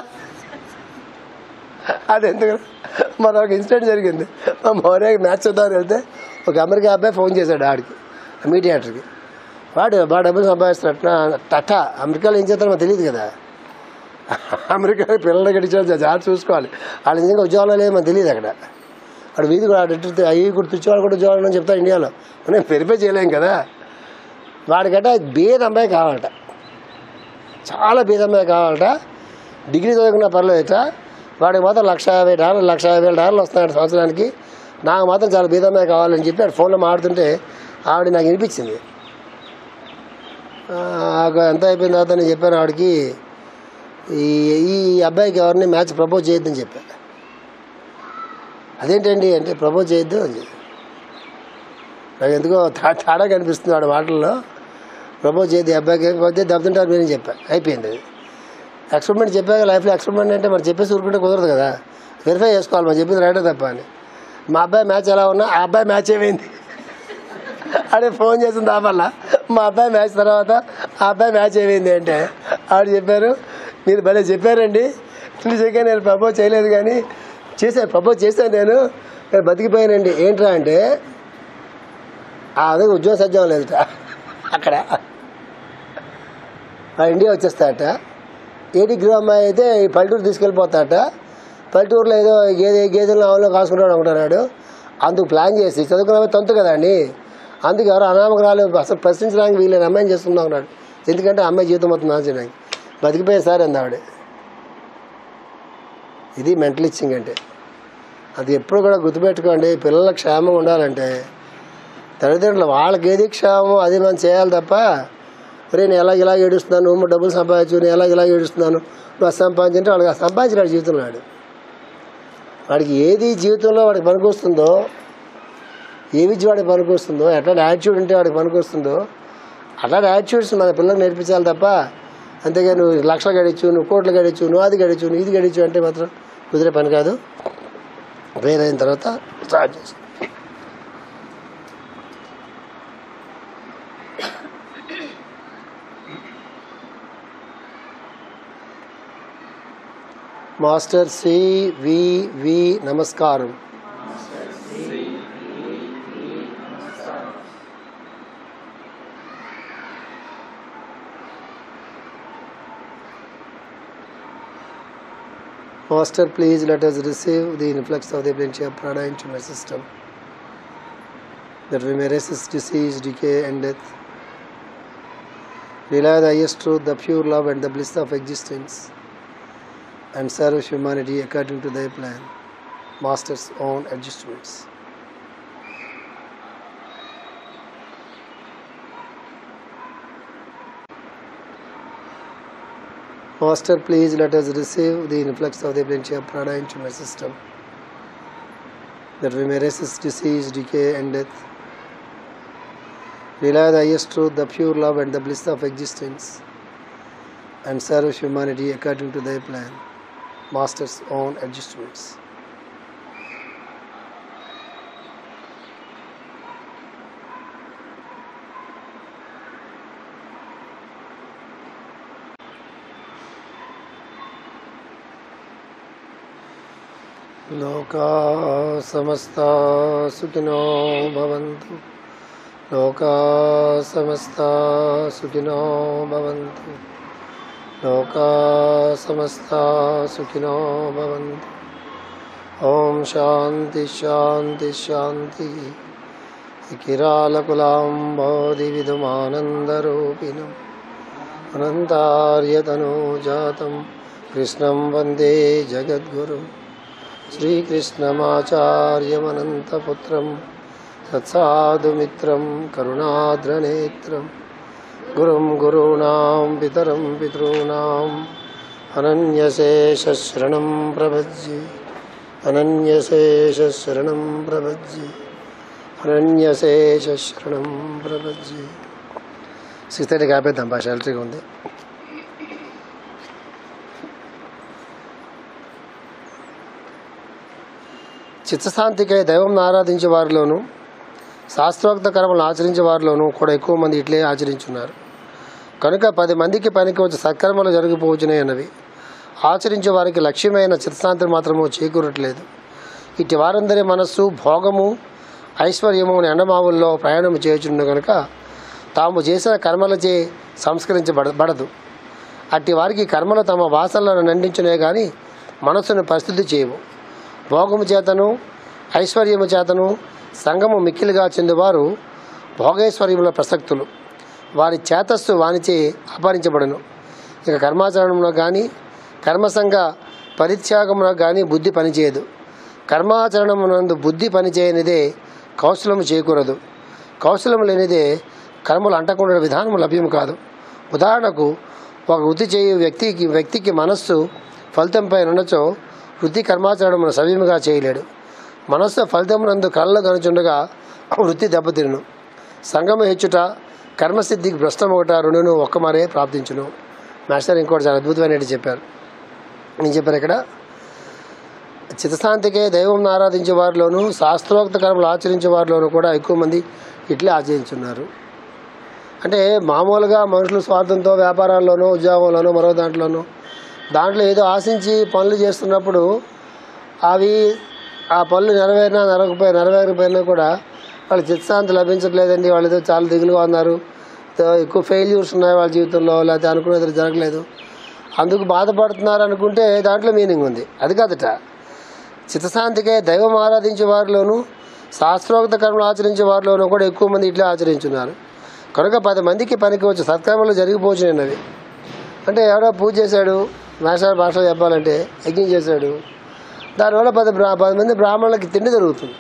మన ఒక ఇన్సిడెంట్ జరిగింది. మా మౌర్యకి మ్యాచ్ చూద్దామని వెళ్తే ఒక అమెరికా అబ్బాయి ఫోన్ చేశాడు ఆడికి, మీడియేటర్కి. వాడు బాగా డబ్బులు సంపాదిస్తున్నట్టు టటా. అమెరికాలో ఏం చేస్తారో మాకు తెలియదు కదా, అమెరికాలో పిల్లలు గడిచారు, జాగ్రత్త చూసుకోవాలి. వాళ్ళు నిజంగా ఉద్యోగాలు లేదు మనకు తెలియదు. అక్కడ వాడు వీధి కూడా అవి కూడా తెచ్చేవాళ్ళు కూడా ఉద్యోగాలు అని చెప్తారు ఇండియాలో, మనం వెరిఫై చేయలేం కదా. వాడికట బీద అమ్మాయి కావాలట, చాలా బీద అమ్మాయి కావాలట, డిగ్రీ చదువుకున్న పర్లేదట. వాడికి మాత్రం $150,000 $150,000 వస్తున్నాడు సంవత్సరానికి, నాకు మాత్రం చాలా బీద అమ్మాయి కావాలని చెప్పి ఆడు ఫోన్లో మాడుతుంటే ఆవిడ నాకు వినిపించింది. ఎంత అయిపోయిన తర్వాత నేను చెప్పాను ఆవిడకి, ఈ అబ్బాయికి ఎవరిని మ్యాచ్ ప్రపోజ్ చేయొద్దని చెప్పాను. అదేంటండి అంటే ప్రపోజ్ చేయొద్దు అని చెప్పి, నాకు ఎందుకో తేడా కనిపిస్తుంది వాడి మాటల్లో. ప్రపోజ్ చేయొద్దు ఈ అబ్బాయికి, పోతే దెబ్బతింటారు మీరు చెప్పాను. అయిపోయింది అది ఎక్స్పెరిమెంట్. చెప్పాక లైఫ్లో ఎక్స్పెరిమెంట్ అంటే మరి చెప్పేసి ఊరుకుంటే కుదరదు కదా, వెరిఫై చేసుకోవాలి మనం చెప్పింది రైటే తప్ప అని. మా అబ్బాయి మ్యాచ్ ఎలా ఉన్నా ఆ అబ్బాయి మ్యాచ్ ఏమైంది అదే ఫోన్ చేసింది దానివల్ల. మా అబ్బాయి మ్యాచ్ తర్వాత ఆ అబ్బాయి మ్యాచ్ ఏమైంది అంటే ఆవిడ చెప్పారు, మీరు భలే చెప్పారండి, నిజంగా నేను ప్రపోజ్ చేయలేదు కానీ ప్రపోజ్ చేశాను, నేను బతికిపోయానండి. ఏంట్రా అంటే అదే ఉద్యోగం సజ్జం లేదు అక్కడ, ఇండియా వచ్చేస్తాట. ఏ డిగ్రీ అమ్మాయి అయితే ఈ పల్లెటూరు తీసుకెళ్ళిపోతాట, పల్లెటూరులో ఏదో గేదెలను ఆవులో కాసుకుంటాడు అనుకుంటున్నాడు. అందుకు ప్లాన్ చేసి చదువుకున్న తంతు కదా అండి, అందుకు ఎవరో అనామకరాలు అసలు ప్రశ్నించడానికి వీళ్ళని అమ్మాయిని చేసుకుందాం ఉన్నాడు. ఎందుకంటే అమ్మాయి జీవితం మొత్తం నాశనానికి బతికిపోయారు సార్ అంది ఆవిడ. ఇది మెంటల్ ఇచ్చింగ్ అంటే. అది ఎప్పుడు కూడా గుర్తుపెట్టుకోండి, పిల్లల క్షేమం ఉండాలంటే తల్లిదండ్రులు వాళ్ళకి ఏది క్షేమం అది మనం చేయాలి తప్ప ఒరే నేను ఇలా ఏడుస్తున్నాను, నువ్వు డబ్బులు సంపాదించు, నేను ఇలా ఏడుస్తున్నాను, నువ్వు సంపాదించంటే వాడికి సంపాదించినాడు జీవితంలో. వాడికి ఏది జీవితంలో వాడికి పనికొస్తుందో, ఏ విద్య వాడికి పనికొస్తుందో, ఎట్లాంటి యాటిట్యూడ్ ఉంటే వాడికి పనికొస్తుందో అట్లాంటి యాటిట్యూడ్స్ మన పిల్లలకు నేర్పించాలి తప్ప అంతేగా నువ్వు లక్షలు గడిచు, నువ్వు కోట్లు గడిచు, నువ్వు అది గడిచు, నువ్వు ఇది గడిచు అంటే మాత్రం కుదిరే పని కాదు. ప్రేయర్ అయిన తర్వాత స్టార్ట్ చేసి మాస్టర్ వి నమస్కారం. Master, please let us receive the influx of the plenty of prana into my system, that we may resist disease, decay and death. Realize the highest truth, the pure love and the bliss of existence, and serve humanity according to thy plan. Master's own adjustments. Master, please let us receive the influx of the plenty of prana into my system, that we may resist disease, decay and death. Realize the highest truth, the pure love and the bliss of existence, and serve humanity according to thy plan. Master's own adjustments. लोका समस्ता सुखिनो भवन्तु. लोका समस्ता सुखिनो भवन्तु. लोका समस्ता सुखिनो भवन्तु. ओम शांति शांति शांति. किरालकुलाम्बोधिविधुमानन्दरूपिणम् अनन्तार्यतनूजातं कृष्णं वन्दे जगद्गुरुम्. श्रीकृष्णमाचार्यमनन्तपुत्रं तत्साधुमित्रं करुणाद्रनेत्रं गुरुं गुरूणां पितरं पितॄणाम् अनन्यशेषशरणं प्रपद्ये. अनन्यशेषशरणं प्रपद्ये. अनन्यशेषशरणं प्रपद्ये. 6:30 ఆపేద్దాం, భాష ఎలక్ట్రిక్ ఉంది. చిత్తశాంతికై దైవం ఆరాధించే వారిలోనూ శాస్త్రోక్త కర్మలను ఆచరించే వారిలోనూ కూడా ఎక్కువ మంది ఇట్లే ఆచరించున్నారు. కనుక 10 మందికి పనికి వచ్చి సత్కర్మలు జరిగిపోవచ్చునే అన్నవి ఆచరించే వారికి లక్ష్యమైన చిత్తశాంతిని మాత్రము చేకూరట్లేదు. ఇటు వారందరి మనస్సు భోగము ఐశ్వర్యము అనే ఎండమావుల్లో ప్రయాణం చేయుచుండు కనుక తాము చేసిన కర్మలచే సంస్కరించబడదు. అట్టి వారికి కర్మలు తమ వాసనలను నండించునే కానీ మనస్సును పరిస్థితి చేయవు. భోగము చేతను ఐశ్వర్యము చేతను సంగము మిక్కిలిగా చెందువారు భోగైశ్వర్యముల ప్రసక్తులు. వారి చేతస్సు వానిచే అపహరించబడును. ఇక కర్మాచరణంలో కానీ కర్మసంగ పరిత్యాగములో కానీ బుద్ధి పనిచేయదు. కర్మాచరణమునందు బుద్ధి పనిచేయనిదే కౌశలము చేకూరదు. కౌశలము లేనిదే కర్మలు అంటకుండా విధానము లభ్యం కాదు. ఉదాహరణకు ఒక వృత్తి చేయు వ్యక్తికి మనస్సు ఫలితంపై ఉన్నచో వృత్తి కర్మాచరణమును సవ్యముగా చేయలేడు. మనస్సు ఫలితమునందు కళ్ళలో కనుచుండగా వృత్తి దెబ్బతిరును. సంగము హెచ్చుట కర్మసిద్ధికి భ్రష్టమొకట రెండును ఒక్క మరే ప్రాప్తించును. మాస్టర్ ఇంకోటి చాలా అద్భుతమైనట్టు చెప్పారు. నేను చెప్పాను ఇక్కడ, చిత్తశాంతికే దైవం ఆరాధించే వారిలోనూ శాస్త్రోక్త కర్మలు ఆచరించే వారిలోనూ కూడా ఎక్కువ మంది ఇట్లే ఆచరించున్నారు. అంటే మామూలుగా మనుషులు స్వార్థంతో వ్యాపారాల్లోనూ ఉద్యోగంలోనూ మరో దాంట్లో ఏదో ఆశించి పనులు చేస్తున్నప్పుడు అవి ఆ పనులు నెరవేరకపోయినా కూడా వాళ్ళకి చిత్తశాంతి లభించట్లేదండి, వాళ్ళు ఏదో చాలా దిగులుగా ఉన్నారు, ఎక్కువ ఫెయిల్యూర్స్ ఉన్నాయి వాళ్ళ జీవితంలో, లేకపోతే అనుకునేది జరగలేదు, అందుకు బాధపడుతున్నారు అనుకుంటే దాంట్లో మీనింగ్ ఉంది. అది కాదట. చిత్తశాంతికే దైవం ఆరాధించే వారిలోనూ శాస్త్రోక్త కర్మలు ఆచరించే వారిలోనూ కూడా ఎక్కువ మంది ఇట్లా ఆచరించున్నారు. కనుక 10 మందికి పనికి వచ్చి సత్కర్మలు జరిగిపోచినవి. అంటే ఎవడో పూజ చేశాడు, భాషలో చెప్పాలంటే యజ్ఞం చేశాడు, దానివల్ల 10 మంది బ్రాహ్మణులకి తిండి జరుగుతుంది,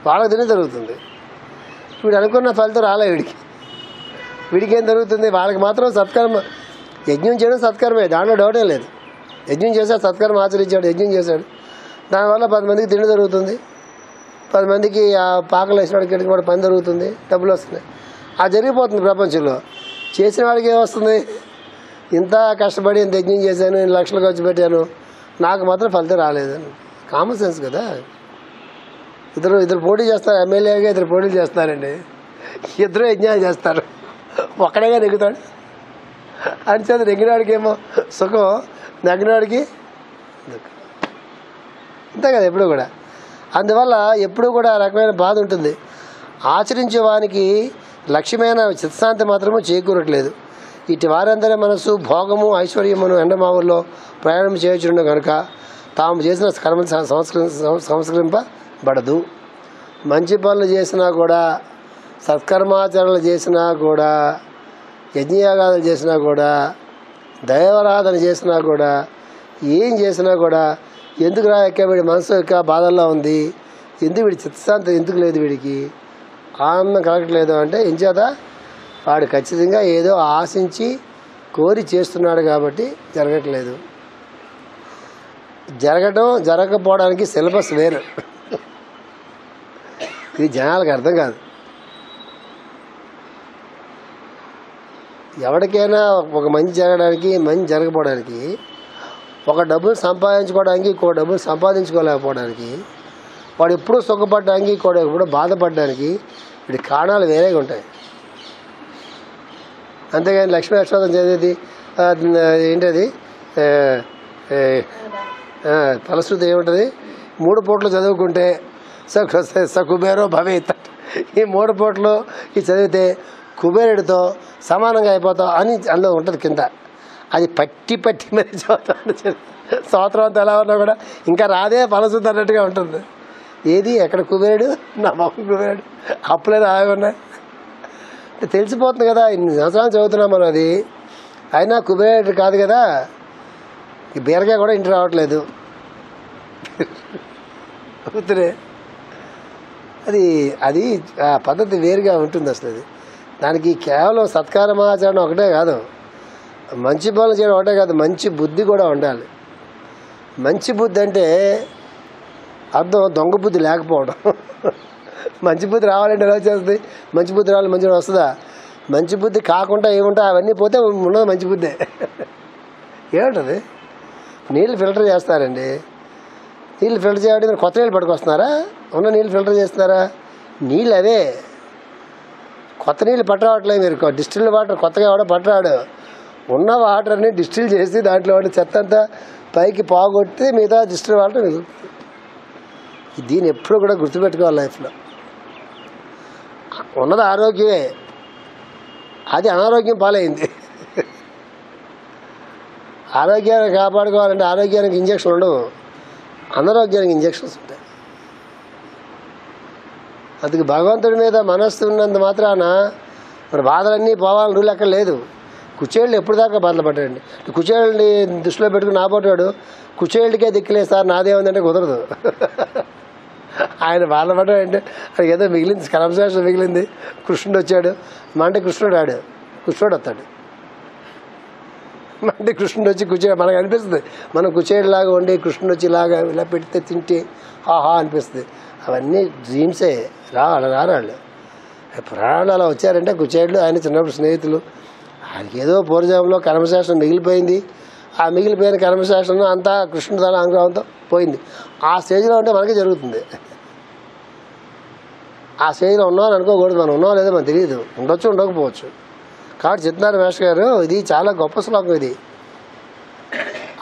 వాళ్ళకి తిండి జరుగుతుంది. వీడు అనుకున్న ఫలితం రాలే వీడికి. వీడికి ఏం జరుగుతుంది? వాళ్ళకి మాత్రం సత్కర్మ, యజ్ఞం చేయడం సత్కర్మే, దాంట్లో డౌటే లేదు. యజ్ఞం చేశాడు, సత్కర్మ ఆచరించాడు, యజ్ఞం చేశాడు, దానివల్ల 10 మందికి తిండి జరుగుతుంది, 10 మందికి ఆ పాకలు వేసినాడు కిటికి వాడు పని జరుగుతుంది, డబ్బులు వస్తున్నాయి. అది జరిగిపోతుంది ప్రపంచంలో. చేసిన వాడికి ఏమొస్తుంది? ఇంత కష్టపడి ఇంత యజ్ఞం చేశాను, 2 లక్షలు ఖర్చు పెట్టాను, నాకు మాత్రం ఫలితం రాలేదని. కామన్ సెన్స్ కదా. ఇద్దరు పోటీ చేస్తారు, ఎమ్మెల్యేగా 2 పోటీలు చేస్తారండి, 2 యజ్ఞాలు చేస్తారు, ఒక్కడేగా నెగ్గుతాడు. అంచేత నెగ్గినాడికి ఏమో సుఖం, నెగ్గినాడికి దుఃఖం, అంతే కదా ఎప్పుడు కూడా. అందువల్ల ఎప్పుడు కూడా ఆ రకమైన బాధ ఉంటుంది. ఆచరించే వానికి లక్ష్యమైన చిత్తాంతి మాత్రము చేకూరట్లేదు. ఇటు వారందరి మనసు భోగము ఐశ్వర్యమును ఎండమావుల్లో ప్రయాణం చేయుచుండు కనుక తాము చేసిన కర్మ సంస్కరింపబడదు. మంచి పనులు చేసినా కూడా, సత్కర్మాచరణలు చేసినా కూడా, యజ్ఞయాగాలు చేసినా కూడా, దైవారాధన చేసినా కూడా, ఏం చేసినా కూడా ఎందుకు ఎక్క వీడి మనసు యొక్క బాధల్లో ఉంది, ఎందుకు వీడి చిత్తశాంతి ఎందుకు లేదు, వీడికి ఆనందం కలగట్లేదు అంటే ఎంచేత వాడు ఖచ్చితంగా ఏదో ఆశించి కోరి చేస్తున్నాడు కాబట్టి జరగట్లేదు. జరగకపోవడానికి సిలబస్ వేరు, ఇది జనాలకు అర్థం కాదు. ఎవరికైనా ఒక మంచి జరగడానికి, మంచి జరగకపోవడానికి, ఒక డబ్బులు సంపాదించుకోవడానికి, ఇంకో డబ్బులు సంపాదించుకోలేకపోవడానికి, వాడు ఎప్పుడూ సుఖపడడానికి, ఇంకోటి ఎప్పుడూ బాధపడడానికి వీడి కారణాలు వేరేగా ఉంటాయి. అంతేగాని లక్ష్మీ అష్టోత్తరం చదివేది ఏంటది ఫలశ్రుతి ఏముంటుంది? 3 పూటలు చదువుకుంటే కుబేరో భవేత్, ఈ 3 పూటలు ఈ చదివితే కుబేరుడితో సమానంగా అయిపోతావు అని అందులో ఉంటుంది కింద. అది పట్టి మరి చదువుతాడు. సంవత్సరం అంతా ఎలా ఉన్నా కూడా ఇంకా రాదే ఫలశ్రుతి అన్నట్టుగా ఉంటుంది. ఏది ఎక్కడ కుబేరుడు? నా మొక్క కుబేరుడు, అప్పులేదు అలాగే ఉన్నాయి అంటే తెలిసిపోతుంది కదా. ఇన్ని సంవత్సరాలు చదువుతున్నాం మనం, అది అయినా కుబేరుడు కాదు కదా. బీరకాయ కూడా ఇంటి రావట్లేదు కూతురే. అది ఆ పద్ధతి వేరుగా ఉంటుంది అసలు. అది దానికి కేవలం సత్కారమాచరణ ఒకటే కాదు, మంచి పనులు చేయడం ఒకటే కాదు, మంచి బుద్ధి కూడా ఉండాలి. మంచి బుద్ధి అంటే అర్థం దొంగ బుద్ధి లేకపోవడం. మంచి బుద్ధి రావాలంటే ఎలా చేస్తుంది? మంచి బుద్ధి రావాలి, మంచి వస్తుందా? మంచి బుద్ధి కాకుండా ఏముంటా అవన్నీ పోతే ఉన్నది మంచి బుద్ధే. ఏముంటుంది? నీళ్ళు ఫిల్టర్ చేస్తారండి, నీళ్ళు ఫిల్టర్ చేయడానికి మీరు కొత్త నీళ్ళు పట్టుకొస్తున్నారా? ఉన్న నీళ్ళు ఫిల్టర్ చేస్తున్నారా? నీళ్ళు అవే, కొత్త నీళ్ళు పట్టరావట్లేదు. మీరు డిస్టిల్ వాటర్ కొత్తగా కూడా పట్టరాడు, ఉన్న వాటర్ని డిస్టిల్ చేసి దాంట్లో చెత్త అంతా పైకి పోగొట్టి మిగతా డిస్టిల్ వాటర్ మిగులుతుంది. దీన్ని ఎప్పుడు కూడా గుర్తుపెట్టుకోవాలి లైఫ్లో. ఉన్నది ఆరోగ్యమే, అది అనారోగ్యం పాలైంది. ఆరోగ్యాన్ని కాపాడుకోవాలంటే ఆరోగ్యానికి ఇంజక్షన్ ఉండవు, అనారోగ్యానికి ఇంజక్షన్స్ ఉంటాయి. అందుకు భగవంతుడి మీద మనస్సు ఉన్నంత మాత్రాన మరి బాధలన్నీ పోవాలని రూల్ ఎక్కడ లేదు. కుచేళ్ళు ఎప్పుడు దాకా బాధలు పడ్డాడండి. కుచేళ్ళని దృష్టిలో పెట్టుకుని నాపోటాడు, కుచేళ్ళకే దిక్కులేదు సార్ నాదేముందంటే కుదరదు. ఆయన బాధపడ్డాడంటే అది ఏదో మిగిలింది, కర్మశాస్త్రం మిగిలింది. కృష్ణుడు వచ్చాడు, మంటే కృష్ణుడు ఆడు, కృష్ణుడు వస్తాడు, మంటే కృష్ణుడు వచ్చి మనకు అనిపిస్తుంది మనం కుచేళ్ళలాగా ఉండి కృష్ణుడు వచ్చి ఇలాగా ఇలా పెడితే తింటే ఆహా అనిపిస్తుంది. అవన్నీ డ్రీమ్సే, రారాళ్ళు. పురాణాలు అలా వచ్చారంటే కుచేళ్ళు ఆయన చిన్నప్పుడు స్నేహితులు. ఆయనకి ఏదో పూర్వజంలో కర్మశాస్త్రం మిగిలిపోయింది, ఆ మిగిలిపోయిన కర్మశాస్త్రం అంతా కృష్ణుడు తన అనుగ్రహంతో పోయింది. ఆ స్టేజ్లో ఉంటే మనకే జరుగుతుంది. ఆ స్టేజ్లో ఉన్నామని అనుకోకూడదు, మనం ఉన్నామో లేదో మనకు తెలియదు, ఉండొచ్చు ఉండకపోవచ్చు. కాబట్టి చిత్తారాయణ మాస్టర్ గారు ఇది చాలా గొప్ప శ్లోకం. ఇది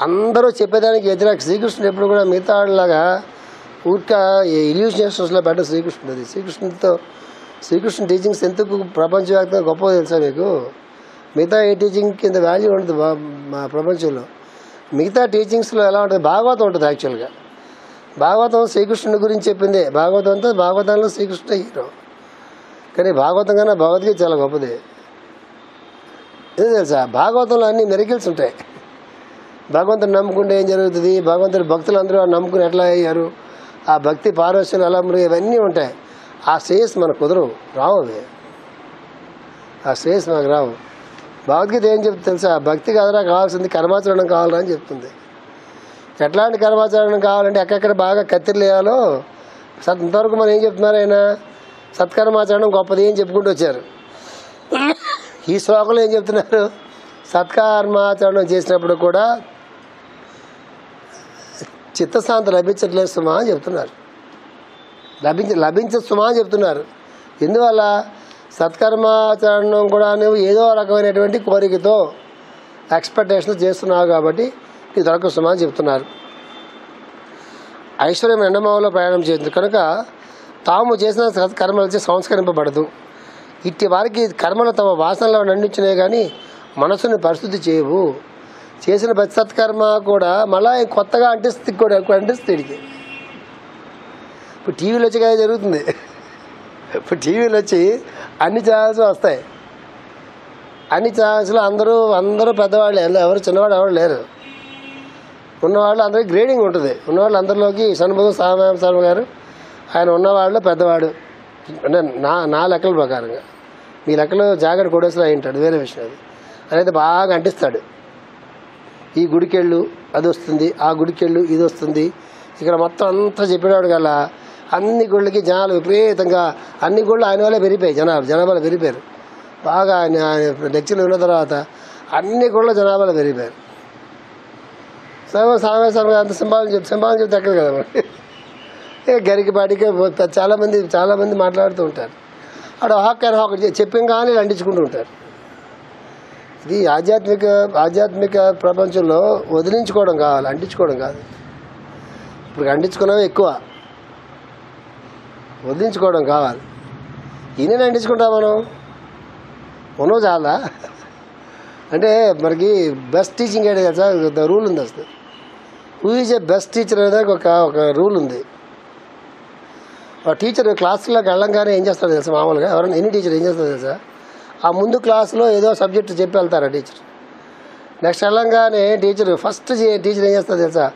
అందరూ చెప్పేదానికి వ్యతిరేక. శ్రీకృష్ణుడు ఎప్పుడు కూడా మిగతా వాళ్ళలాగా ఊరిక ఇల్యూషన్స్లో పెట్ట శ్రీకృష్ణుడు. అది శ్రీకృష్ణుడు టీచింగ్స్ ఎందుకు ప్రపంచవ్యాప్తంగా గొప్పగా తెలుసా మీకు? మిగతా ఏ టీచింగ్ కింద వాల్యూ ఉంటుంది మా ప్రపంచంలో. మిగతా టీచింగ్స్లో ఎలా ఉంటుంది? భాగవతం ఉంటుంది. యాక్చువల్గా భాగవతం శ్రీకృష్ణుడి గురించి చెప్పిందే. భాగవతంలో శ్రీకృష్ణుడే హీరో, కానీ భాగవతం కన్నా భగవద్గీత చాలా గొప్పది. ఎందుకు తెలుసా? భాగవతంలో అన్ని మెరికల్స్ ఉంటాయి. భగవంతుని నమ్ముకుంటే ఏం జరుగుతుంది, భగవంతుడి భక్తులు అందరూ నమ్ముకుని ఎట్లా అయ్యారు, ఆ భక్తి పారవశ్యం ఎలా మురుగు, ఇవన్నీ ఉంటాయి. ఆ శ్రేయస్ మనకు కుదరవు, రావు. ఆ శ్రేయస్ మాకు రావు. భగవద్గీత ఏం చెప్తుంది తెలుసా? భక్తి కాదురా కావాల్సింది, కర్మాచరణం కావాలని అని చెప్తుంది. ఎట్లాంటి కర్మాచరణం కావాలంటే ఎక్కడెక్కడ బాగా కత్తిర్లు వేయాలో ఇంతవరకు మనం ఏం చెప్తున్నారు, ఆయన సత్కర్మాచరణం గొప్పది అని చెప్పుకుంటూ వచ్చారు. ఈ శ్లోకంలో ఏం చెప్తున్నారు? సత్కర్మాచరణం చేసినప్పుడు కూడా చిత్తశాంతి లభించట్లేదు సుమా అని చెప్తున్నారు. లభించదు సుమా అని చెప్తున్నారు. ఎందువల్ల? సత్కర్మాచరణం కూడా నువ్వు ఏదో రకమైనటువంటి కోరికతో ఎక్స్పెక్టేషన్ చేస్తున్నావు కాబట్టి ఇది దొరకదు సుమా అని చెప్తున్నారు. ఐశ్వర్యం ఎండమావలో ప్రయాణం చేస్తుంది కనుక తాము చేసిన సత్కర్మలచే సంస్కరింపబడదు. ఇట్టి వారికి కర్మలు తమ వాసనలో నండించినాయి కానీ మనసుని పరిశుద్ధి చేయవు. చేసిన ప్రతి సత్కర్మ కూడా మళ్ళీ కొత్తగా అంటిస్తుంది, కూడా అంటిస్తుంది. ఇప్పుడు టీవీలో వచ్చి కదా జరుగుతుంది. ఇప్పుడు టీవీలో వచ్చి అన్ని ఛానల్స్ వస్తాయి. అన్ని ఛానల్స్లో అందరూ పెద్దవాళ్ళు, ఎవరు చిన్నవాళ్ళు ఎవరు లేరు. ఉన్నవాళ్ళు అందరికీ గ్రేడింగ్ ఉంటుంది. ఉన్నవాళ్ళు అందరిలోకి సన్ముఖం సామయామ శర్మ గారు ఆయన ఉన్నవాళ్ళు పెద్దవాడు అంటే నా లెక్కల ప్రకారంగా. మీ లెక్కలో జాగ్రత్త కోడేశ్వర అయి ఉంటాడు, వేరే విషయం అది. అనేది బాగా అంటిస్తాడు. ఈ గుడికెళ్ళు అది వస్తుంది, ఆ గుడికెళ్ళు ఇది వస్తుంది. ఇక్కడ మొత్తం అంతా చెప్పేవాడు కల్లా అన్ని గుళ్ళకి జనాలు విపరీతంగా, అన్ని గుళ్ళు ఆయన వల్లే పెరిగిపోయాయి. జనాభాలు పెరిగిపోయారు బాగా. ఆయన లెక్చర్లు ఉన్న తర్వాత అన్ని గుళ్ళ జనాభాలు పెరిగిపోయారు. సామేశ్వరం అంత సింబాలని చెప్తే ఎక్కడ కదా మరి. గరికిపాటికి చాలామంది మాట్లాడుతూ ఉంటారు. అక్కడ ఒకటి చెప్పిన కానీ అంటించుకుంటూ ఉంటారు. ఇది ఆధ్యాత్మిక ప్రపంచంలో వదిలించుకోవడం కావాలి, అంటించుకోవడం కాదు. ఇప్పుడు అంటించుకున్నవి ఎక్కువ, వదిలించుకోవడం కావాలి. ఈయన అంటించుకుంటాం మనం, ఉన్నో చాలా. అంటే మనకి బెస్ట్ టీచింగ్ ఏంటి కదా, రూల్ ఉంది అసలు. Who is a best teacher అనేది ఒక రూల్ ఉంది. ఆ టీచర్ క్లాసులోకి వెళ్ళంగానే ఏం చేస్తారో తెలుసా? మామూలుగా ఎవరైనా ఎన్ని టీచర్ ఏం చేస్తారో తెలుసా? ఆ ముందు క్లాసులో ఏదో సబ్జెక్ట్ చెప్పి వెళ్తారు ఆ టీచర్. నెక్స్ట్ వెళ్ళంగానే ఫస్ట్ టీచర్ ఏం చేస్తారో తెలుసా?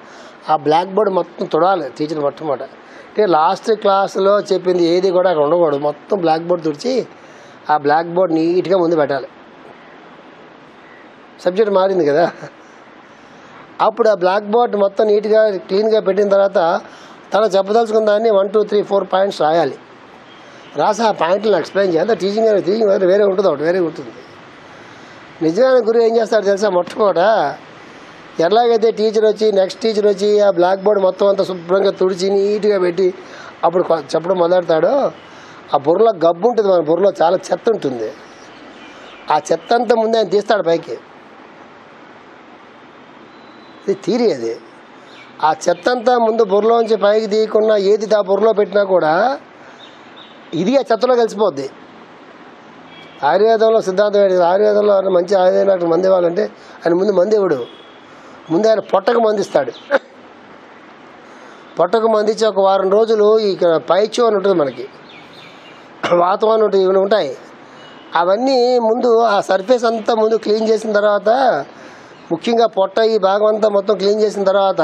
ఆ బ్లాక్ బోర్డ్ మొత్తం తుడాలి టీచర్ మొట్టమొదట. అంటే లాస్ట్ క్లాసులో చెప్పింది ఏది కూడా అక్కడ ఉండకూడదు. మొత్తం బ్లాక్ బోర్డ్ తుడిచి ఆ బ్లాక్ బోర్డ్ నీట్గా ముందు పెట్టాలి. సబ్జెక్ట్ మారింది కదా. అప్పుడు ఆ బ్లాక్ బోర్డ్ మొత్తం నీట్గా క్లీన్గా పెట్టిన తర్వాత తను చెప్పదలుచుకున్న దాన్ని 1 2 3 4 పాయింట్స్ రాయాలి. రాసి ఆ పాయింట్లను ఎక్స్ప్లెయిన్ చేయాలి. టీచింగ్ వేరే ఉంటుంది, ఒకటి వేరే ఉంటుంది. నిజమైన గురువు ఏం చేస్తాడు తెలుసా? మొట్టమొదట ఎలాగైతే నెక్స్ట్ టీచర్ వచ్చి ఆ బ్లాక్ బోర్డ్ మొత్తం అంతా శుభ్రంగా తుడిచి నీట్గా పెట్టి అప్పుడు చెప్పడం మొదలెడతాడో, ఆ బుర్రలో గబ్బు ఉంటుంది. మన బుర్రలో చాలా చెత్త ఉంటుంది. ఆ చెత్త అంతా ముందే ఆయన తీస్తాడు పైకి. ఇది థీరీ. అది ఆ చెత్త అంతా ముందు బుర్రలోంచి పైకి తీయకుండా ఏది ఆ బుర్రలో పెట్టినా కూడా ఇది ఆ చెత్తలో కలిసిపోద్ది. ఆయుర్వేదంలో సిద్ధాంతం ఏంటి? ఆయుర్వేదంలో మంచి ఆయుర్వేదం డాక్టర్ మంది ఇవ్వాలంటే ఆయన ముందు మంది ఇవ్వడు. ముందు ఆయన పొట్టకు మందిస్తాడు. పొట్టకు మందించి ఒక వారం రోజులు ఇక్కడ పైచు అని ఉంటుంది, మనకి వాతం అని ఉంటుంది, ఇవి ఉంటాయి. అవన్నీ ముందు ఆ సర్ఫేస్ అంతా ముందు క్లీన్ చేసిన తర్వాత, ముఖ్యంగా పొట్ట ఈ భాగం అంతా మొత్తం క్లీన్ చేసిన తర్వాత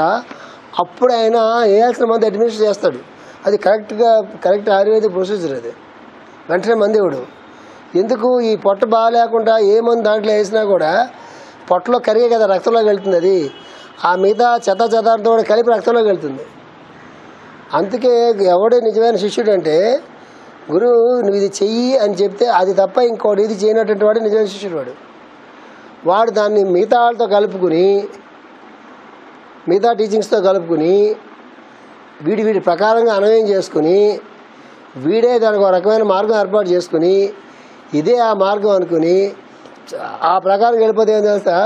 అప్పుడు ఆయన వేయాల్సిన మంది అడ్మినిస్టర్ చేస్తాడు. అది కరెక్ట్ ఆయుర్వేదిక్ ప్రొసీజర్. అది వెంటనే మంది ఇవ్వడు. ఎందుకు? ఈ పొట్ట బాగాలేకుండా ఏ మంది దాంట్లో వేసినా కూడా పొట్టలో కరిగే కదా రక్తంలోకి వెళ్తుంది. అది ఆ మిగతా చెదార్థం కూడా కలిపి రక్తంలోకి వెళ్తుంది. అందుకే ఎవడే నిజమైన శిష్యుడు అంటే, గురువు నువ్వు ఇది చెయ్యి అని చెప్తే అది తప్ప ఇంకోటి ఇది చేయనటువంటి వాడు నిజమైన శిష్యుడు. వాడు దాన్ని మిగతా వాళ్ళతో కలుపుకుని, మిగతా టీచింగ్స్తో కలుపుకుని వీడి ప్రకారంగా అన్వయం చేసుకుని, వీడే దానికి ఒక రకమైన మార్గం ఏర్పాటు చేసుకుని, ఇదే ఆ మార్గం అనుకుని ఆ ప్రకారం వెళ్ళిపోతే ఏం తెలుసా?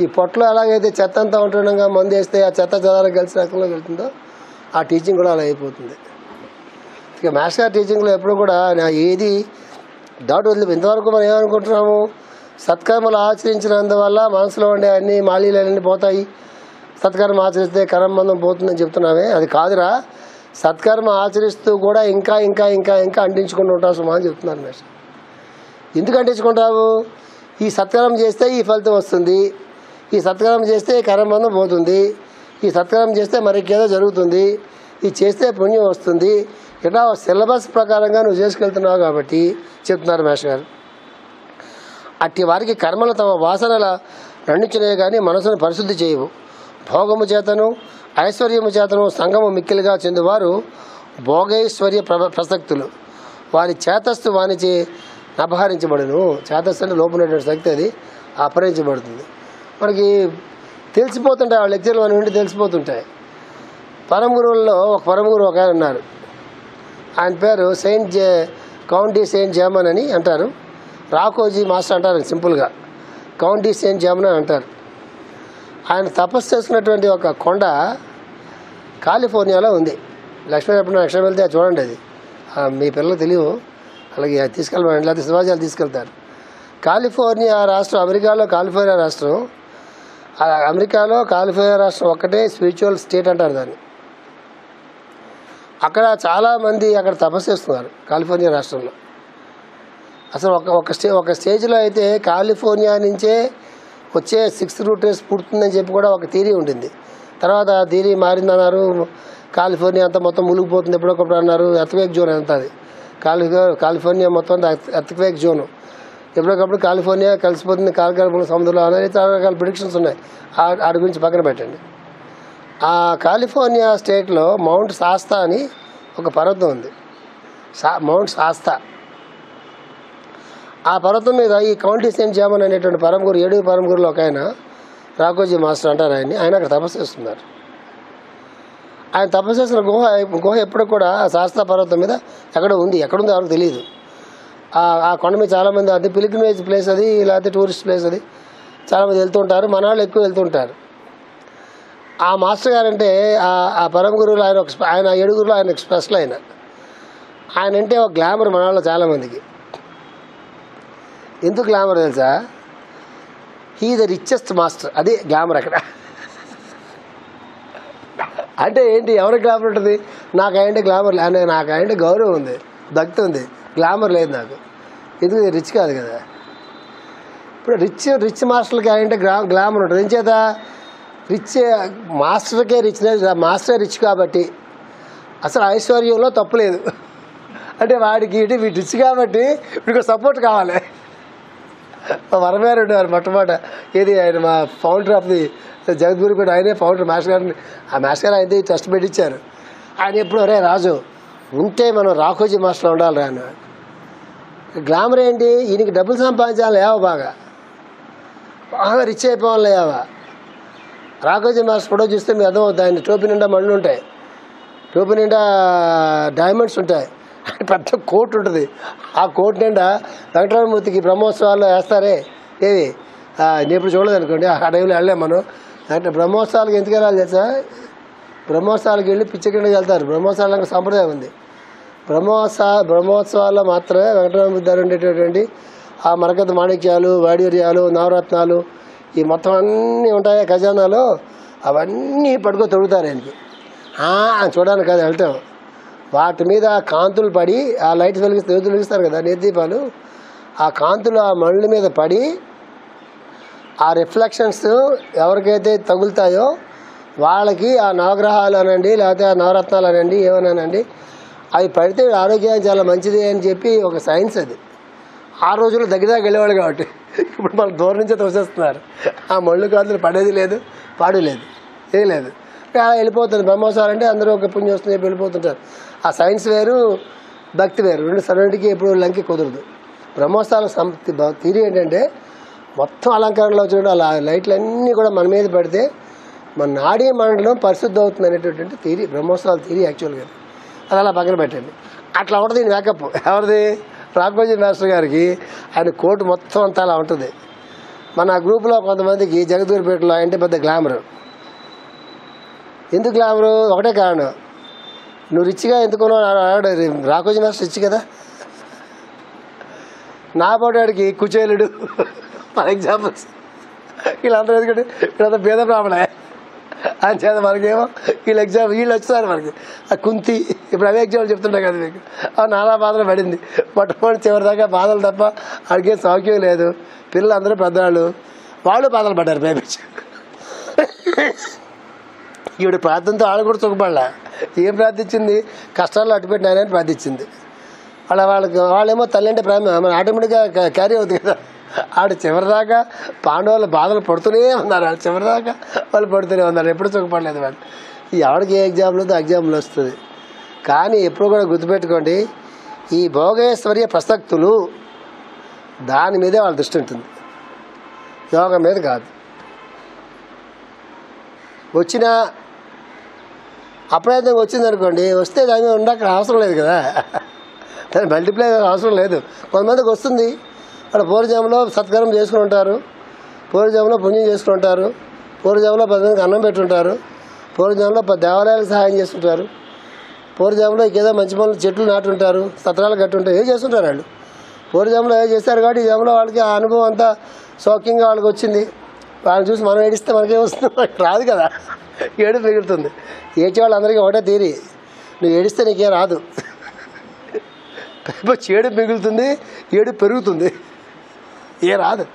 ఈ పొట్టలో ఎలాగైతే చెత్త అంతా ఉంటుండగా మందు వేస్తే ఆ చెత్త చెదాలకు కలిసి రకంలోకి వెళ్తుందో ఆ టీచింగ్ కూడా అలా అయిపోతుంది. ఇక మాస్టర్ గారి టీచింగ్లో ఎప్పుడు కూడా ఏది డౌట్ వదిలి, ఇంతవరకు మనం ఏమనుకుంటున్నాము? సత్కర్మలు ఆచరించినందువల్ల మనసులో ఉండే అన్ని మాలీలన్నీ పోతాయి, సత్కర్మ ఆచరిస్తే కర్మబంధం పోతుందని చెప్తున్నామే. అది కాదురా, సత్కర్మ ఆచరిస్తూ కూడా ఇంకా ఇంకా ఇంకా ఇంకా అంటించుకుంటూ ఉంటావు సుమా అని చెప్తున్నారు మేస్టర్. ఎందుకు అంటించుకుంటావు? ఈ సత్కర్మ చేస్తే ఈ ఫలితం వస్తుంది, ఈ సత్కర్మ చేస్తే కర్మబంధం పోతుంది, ఈ సత్కర్మ చేస్తే మరికేదో జరుగుతుంది, ఇది చేస్తే పుణ్యం వస్తుంది. ఇట్లా సిలబస్ ప్రకారంగా నువ్వు చేసుకెళ్తున్నావు కాబట్టి చెప్తున్నారు మేస్టర్ గారు. అట్టి వారికి కర్మలు తమ వాసనల నండించినవి కానీ మనసును పరిశుద్ధి చేయవు. భోగము చేతను ఐశ్వర్యము చేతను సంగము మిక్కిలిగా చెందువారు భోగైశ్వర్య ప్రసక్తులు. వారి చేతస్సు వానిచే అపహరించబడును. చేతస్సు అంటే లోపల శక్తి, అది అపహరించబడుతుంది. మనకి తెలిసిపోతుంటాయి, ఆ లెక్చర్లు మన నుండి తెలిసిపోతుంటాయి. పరమ గురువుల్లో ఒక పరమ గురువు ఒక ఆయన ఉన్నారు. ఆయన పేరు కౌంటీ సెయింట్ జర్మన్ అని అంటారు. రాకోజీ మాస్టర్ అంటారు, సింపుల్గా కౌంటీ సెయింట్ జర్మన్ అని అంటారు. ఆయన తపస్సు చేసుకున్నటువంటి ఒక కొండ కాలిఫోర్నియాలో ఉంది. లక్ష్మీ ఎప్పుడు లక్ష్మీ వెళ్తే చూడండి, అది మీ పిల్లలు తెలియవు, అలాగే తీసుకెళ్ళమండి, లేకపోతే శివాజీలు తీసుకెళ్తారు. కాలిఫోర్నియా రాష్ట్రం అమెరికాలో కాలిఫోర్నియా రాష్ట్రం, అమెరికాలో కాలిఫోర్నియా రాష్ట్రం ఒక్కటే స్పిరిచువల్ స్టేట్ అంటారు దాన్ని. అక్కడ చాలామంది అక్కడ తపస్సు చేస్తున్నారు కాలిఫోర్నియా రాష్ట్రంలో. అసలు ఒక స్టేజ్లో అయితే కాలిఫోర్నియా నుంచే వచ్చే 6th రూట్ రేస్ పుడుతుందని చెప్పి కూడా ఒక థియరీ ఉంటుంది. తర్వాత ఆ థియరీ మారిందన్నారు. కాలిఫోర్నియా అంతా మొత్తం మునిగిపోతుంది ఎప్పుడొకప్పుడు అన్నారు. ఎర్త్క్వేక్ జోన్ అంతా అది కాలిఫోర్నియా మొత్తం ఎర్త్క్వేక్ జోను. ఎప్పటికప్పుడు కాలిఫోర్నియా కలిసిపోతుంది కాలిఫోర్నియా సముద్రంలో అనేది చాలా రకాల ప్రిడిక్షన్స్ ఉన్నాయి. వాటి గురించి పక్కన పెట్టండి. ఆ కాలిఫోర్నియా స్టేట్లో మౌంట్ శాస్తా అని ఒక పర్వతం ఉంది. మౌంట్ శాస్తా. ఆ పర్వతం మీద ఈ కౌంటీ సెయింట్ జర్మన్ అనేటువంటి పరమగురు, 7వ పరమగురులో ఒక ఆయన రాకోజీ మాస్టర్ అంటారు ఆయన అక్కడ తపస్సు చేస్తున్నారు. ఆయన తపస్సు చేసిన గుహ ఎప్పుడు కూడా శాస్తా పర్వతం మీద ఎక్కడో ఉంది. ఎక్కడుందో ఎవరికి తెలియదు. ఆ కొండ మీద చాలామంది, అది పిలిగ్రిమేజ్ ప్లేస్, అది లేకపోతే టూరిస్ట్ ప్లేస్, అది చాలామంది వెళ్తుంటారు. మన వాళ్ళు ఎక్కువ వెళ్తుంటారు. ఆ మాస్టర్ గారంటే ఆ పరమ గురువులు ఆయన 7గురులో ఆయన స్పెషల్. ఆయన అంటే ఒక గ్లామర్ మన వాళ్ళు చాలామందికి. ఎందుకు గ్లామర్ తెలుసా? హీ ద రిచెస్ట్ మాస్టర్, అదే గ్లామర్ అక్కడ. అంటే ఏంటి, ఎవరికి గ్లామర్ ఉంటుంది? నాకంటే గ్లామర్ లేదు, నాకంటే గౌరవం ఉంది, భక్తి ఉంది, గ్లామర్ లేదు నాకు. ఎందుకు? రిచ్ కాదు కదా. ఇప్పుడు రిచ్ మాస్టర్లకి అంటే గ్లామర్ ఉంటుంది. ఎంచేత రిచ్ మాస్టర్కే మాస్టర్ రిచ్ కాబట్టి అసలు ఐశ్వర్యంలో తప్పు లేదు. అంటే వాడికి వీడు రిచ్ కాబట్టి వీడికి సపోర్ట్ కావాలి. మా వరమేరు ఉండేవారు మొట్టమొదట. ఏది ఆయన మా ఫౌండర్ ఆఫ్ ది జగద్గురుపేట, ఆయనే ఫౌండర్ మాస్టర్ గారిని. ఆ మాస్టర్ గారు అయితే ట్రస్ట్ పెట్టించారు. ఆయన ఎప్పుడు ఒరే రాజు ఉంటే మనం రాకోజీ మాస్టర్లో ఉండాలి రా అన్న. గ్లామర్ ఏంటి? ఈయనకి డబ్బులు సంపాదించాలి లేవా, బాగా రిచ్ అయిపోవాలి లేవా. రాకోజీ మాస్టర్ ఫోటో చూస్తే మీ అర్థమవుతుంది. ఆయన టోపీ నిండా మళ్ళు ఉంటాయి, టోపీ నిండా డైమండ్స్ ఉంటాయి, పెద్ద కోట్ ఉంటుంది. ఆ కోట్ నిండా వెంకటరమణమూర్తికి బ్రహ్మోత్సవాల్లో వేస్తారే, ఏవి నేను ఇప్పుడు చూడలేదు అనుకోండి, ఆ టైంలో వెళ్ళాం మనం. అంటే బ్రహ్మోత్సవాలకు ఎందుకు వెళ్ళాలి తెలుసా? బ్రహ్మోత్సవాలకు వెళ్ళి పిచ్చకిండకి వెళ్తారు. బ్రహ్మోత్సవాలకు సంప్రదాయం ఉంది. బ్రహ్మోత్సవాల్లో మాత్రమే వెంకటరమణమూర్తి దగ్గర ఉండేటటువంటి ఆ మరకత మాణిక్యాలు, వాడ్యూర్యాలు, నవరత్నాలు, ఈ మొత్తం అన్నీ ఉంటాయి ఖజానాలో, అవన్నీ పట్టుకొని తొడుగుతారు ఆయనకి. చూడడానికి కాదు వెళ్ళటం, వాటి మీద కాంతులు పడి, ఆ లైట్స్ వెలిగిస్తారు కదా నేతిదీపాలు, ఆ కాంతులు ఆ మళ్ళ మీద పడి ఆ రిఫ్లెక్షన్స్ ఎవరికైతే తగులుతాయో వాళ్ళకి ఆ నవగ్రహాలు అనండి, లేకపోతే ఆ నవరత్నాలు అనండి, ఏమన్నానండి, అవి పడితే ఆరోగ్యానికి చాలా మంచిది అని చెప్పి ఒక సైన్స్ అది. ఆ రోజుల్లో దగ్గరదాకా వెళ్ళేవాళ్ళు కాబట్టి ఇప్పుడు మనం దూరం నుంచే తోసేస్తున్నారు. ఆ మళ్ళు కాంతులు పడేది లేదు, పాడు లేదు, ఏం లేదు, అలా వెళ్ళిపోతుంది. బ్రహ్మోత్సవాలు అంటే అందరూ ఒక పుణ్యం వస్తుంది చెప్పి వెళ్ళిపోతుంటారు. ఆ సైన్స్ వేరు, భక్తి వేరు, రెండింటికి ఎప్పుడు లంకి కుదరదు. బ్రహ్మోత్సవాల థియరీ ఏంటంటే మొత్తం అలంకరణలో చూడండి, అలా లైట్లన్నీ కూడా మన మీద పడితే మన నాడీ మండలం పరిశుద్ధి అవుతుంది అనేటటువంటి థియరీ, బ్రహ్మోత్సవాల థియరీ యాక్చువల్గా. అది అలా పక్కన పెట్టండి. అట్లా ఉంటుంది మేకప్. ఎవరిది? రాఘోజీ మాస్టర్ గారికి. ఆయన కోటు మొత్తం అంతా అలా ఉంటుంది. మన గ్రూప్లో కొంతమందికి జగద్గురుపేటలో అంటే పెద్ద గ్లామరు. ఎందుకు గ్లామరు? ఒకటే కారణం, నువ్వు రిచ్గా ఎందుకున్నావు? రాఘోజీ మాస్టర్ రిచ్ కదా. నా పోటాడికి కుచేలుడు, ఫర్ ఎగ్జాంపుల్స్, వీళ్ళందరూ ఎందుకంటే వీళ్ళంతా పేద బ్రాహ్మణే. అని చేత మనకేమో వీళ్ళు వచ్చారు మనకి. ఆ కుంతి, ఇప్పుడు అవే ఎగ్జాంపుల్ చెప్తుంటా కదా మీకు. నానా బాధలు పడింది. మొట్టమొదటి చివరి దాకా బాధలు తప్ప అడిగే సౌఖ్యం లేదు. పిల్లలు అందరూ పెద్దవాళ్ళు, వాళ్ళు బాధలు పడ్డారు పేపించి. ఈవిడ ప్రార్థనతో వాళ్ళు కూడా సుఖపడలే. ఏం ప్రార్థించింది? కష్టాల్లో అట్టుపెట్టిన ఆయన ప్రార్థించింది. వాళ్ళేమో తల్లి అంటే ప్రేమ మన ఆటోమేటిక్గా క్యారీ అవుతుంది కదా. ఆడు చివరిదాకా పాండవుల బాధలు పడుతూనే ఉన్నారు. వాళ్ళు చివరిదాకా వాళ్ళు పడుతూనే ఉన్నారు. ఎప్పుడు సుఖపడలేదు వాళ్ళు. ఎవరికి ఏ ఎగ్జామ్లో ఎగ్జామ్లో వస్తుంది. కానీ ఎప్పుడు కూడా గుర్తుపెట్టుకోండి, ఈ భోగేశ్వర్య ప్రసక్తులు దాని మీదే వాళ్ళ దృష్టి ఉంటుంది, యోగం మీద కాదు. వచ్చిన అప్రయత్నం వచ్చిందనుకోండి, వస్తే దాని మీద ఉండక అవసరం లేదు కదా, దాన్ని మల్టిప్లై అవసరం లేదు. కొంతమందికి వస్తుంది, అక్కడ పూర్వజంలో సత్కరం చేసుకుని ఉంటారు, పూర్వజంలో పుణ్యం చేసుకుని ఉంటారు, పూర్వజంలో 10 మందికి అన్నం పెట్టుంటారు, పూర్వజంలో దేవాలయాలకు సహాయం చేస్తుంటారు, పూర్వజంలో ఏదో మంచి పనులు చెట్లు నాటుంటారు, సత్రాలు కట్టుంటారు, ఏం చేస్తుంటారు వాళ్ళు. పూర్వజంలో ఏం చేస్తారు కాబట్టి ఈ జంలో వాళ్ళకి ఆ అనుభవం అంతా సౌఖ్యంగా వాళ్ళకి వచ్చింది. వాళ్ళని చూసి మనం ఏడిస్తే మనకేం వస్తుంది? రాదు కదా, ఏడుపు మిగులుతుంది. ఏడ్చే వాళ్ళందరికీ ఒకటే తీరి, నువ్వు ఏడిస్తే నీకేం రాదు, ఏడుపు మిగులుతుంది, ఏడుపు పెరుగుతుంది, ఏ రాదు.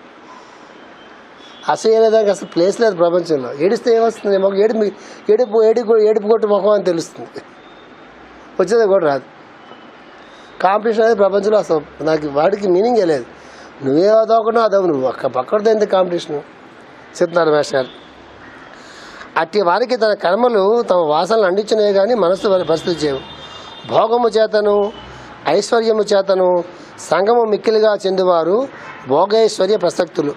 అసహ్యలేదానికి అసలు ప్లేస్ లేదు ప్రపంచంలో. ఏడిస్తే ఏమొస్తుంది? మాకు ఏడుపు కొట్టు ముఖం అని తెలుస్తుంది, వచ్చేది కూడా రాదు. కాంపిటీషన్ అనేది ప్రపంచంలో అసలు నాకు వాడికి మీనింగే లేదు. నువ్వే అదొకటో అదవు, నువ్వు పక్కడితో ఎందుకు కాంపిటీషను చెప్తున్నారు మేషాలు. అట్టి వారికి తన కర్మలు తమ వాసనలు అందించినవి కానీ మనస్సు పరిస్థితి చేయవు. భోగము చేతను ఐశ్వర్యము చేతను సంగము మిక్కిలిగా చెందువారు భోగైశ్వర్య ప్రసక్తులు.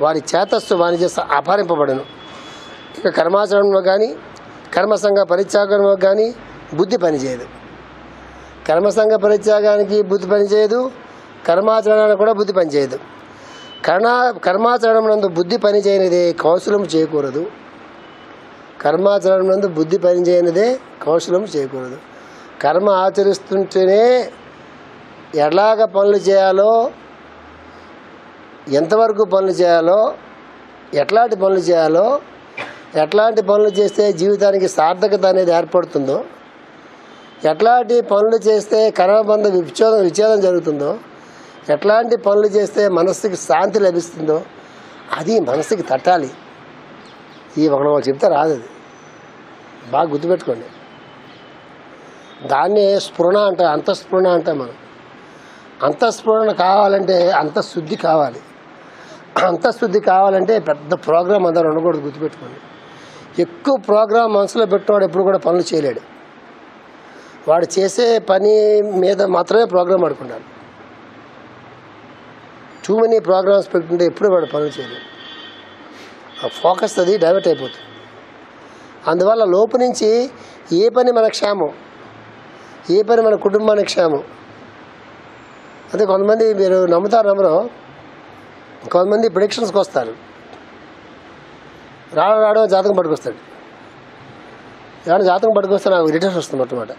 వారి చేతస్సు వారి చేత అపహరింపబడను. ఇక కర్మాచరణలో కానీ కర్మసంగ పరిత్యాగంలో కానీ బుద్ధి పనిచేయదు. కర్మసంగ పరిత్యాగానికి బుద్ధి పనిచేయదు, కర్మాచరణానికి కూడా బుద్ధి పనిచేయదు. కర్మాచరణం నందు బుద్ధి పనిచేయనిదే కౌశలము చేయకూడదు. కర్మాచరణం నందు బుద్ధి పనిచేయనిదే కౌశలము చేయకూడదు. కర్మ ఆచరిస్తుంటేనే ఎలాగ పనులు చేయాలో, ఎంతవరకు పనులు చేయాలో, ఎట్లాంటి పనులు చేయాలో, ఎట్లాంటి పనులు చేస్తే జీవితానికి సార్థకత అనేది ఏర్పడుతుందో, ఎట్లాంటి పనులు చేస్తే కర్మబంధ విచ్ఛేదం జరుగుతుందో, ఎట్లాంటి పనులు చేస్తే మనస్సుకి శాంతి లభిస్తుందో అది మనస్సుకి తట్టాలి. ఈ ఒకడు చెప్తే రాదు, అది బాగా గుర్తుపెట్టుకోండి. దాన్నే స్ఫురణ అంట, అంతఃస్ఫురణ అంటాం మనం. అంతఃస్ఫురణ కావాలంటే అంతఃశుద్ధి కావాలి. అంతఃశుద్ధి కావాలంటే పెద్ద ప్రోగ్రాం అందరూ ఉండకూడదు, గుర్తుపెట్టుకోండి. ఎక్కువ ప్రోగ్రాం మనసులో పెట్టినవాడు ఎప్పుడు కూడా పనులు చేయలేడు. వాడు చేసే పని మీద మాత్రమే ప్రోగ్రాం ఆడుకుంటాడు. టూ మెనీ ప్రోగ్రామ్స్ పెట్టుకుంటే ఎప్పుడు వాడు పనులు చేయలేడు. ఆ ఫోకస్ అది డైవర్ట్ అయిపోతుంది. అందువల్ల లోపు నుంచి ఏ పని మన క్షేమం, ఏ పని మన కుటుంబానికి క్షేమం. అదే కొంతమంది, మీరు నమ్ముతారు నమ్మరో, కొంతమంది ప్రిడిక్షన్స్కి వస్తారు. రావడం జాతకం పట్టుకొస్తాడు. ఎవరైనా జాతకం పట్టుకొస్తే నాకు రిటర్న్స్ వస్తుంది మొట్టమొదట.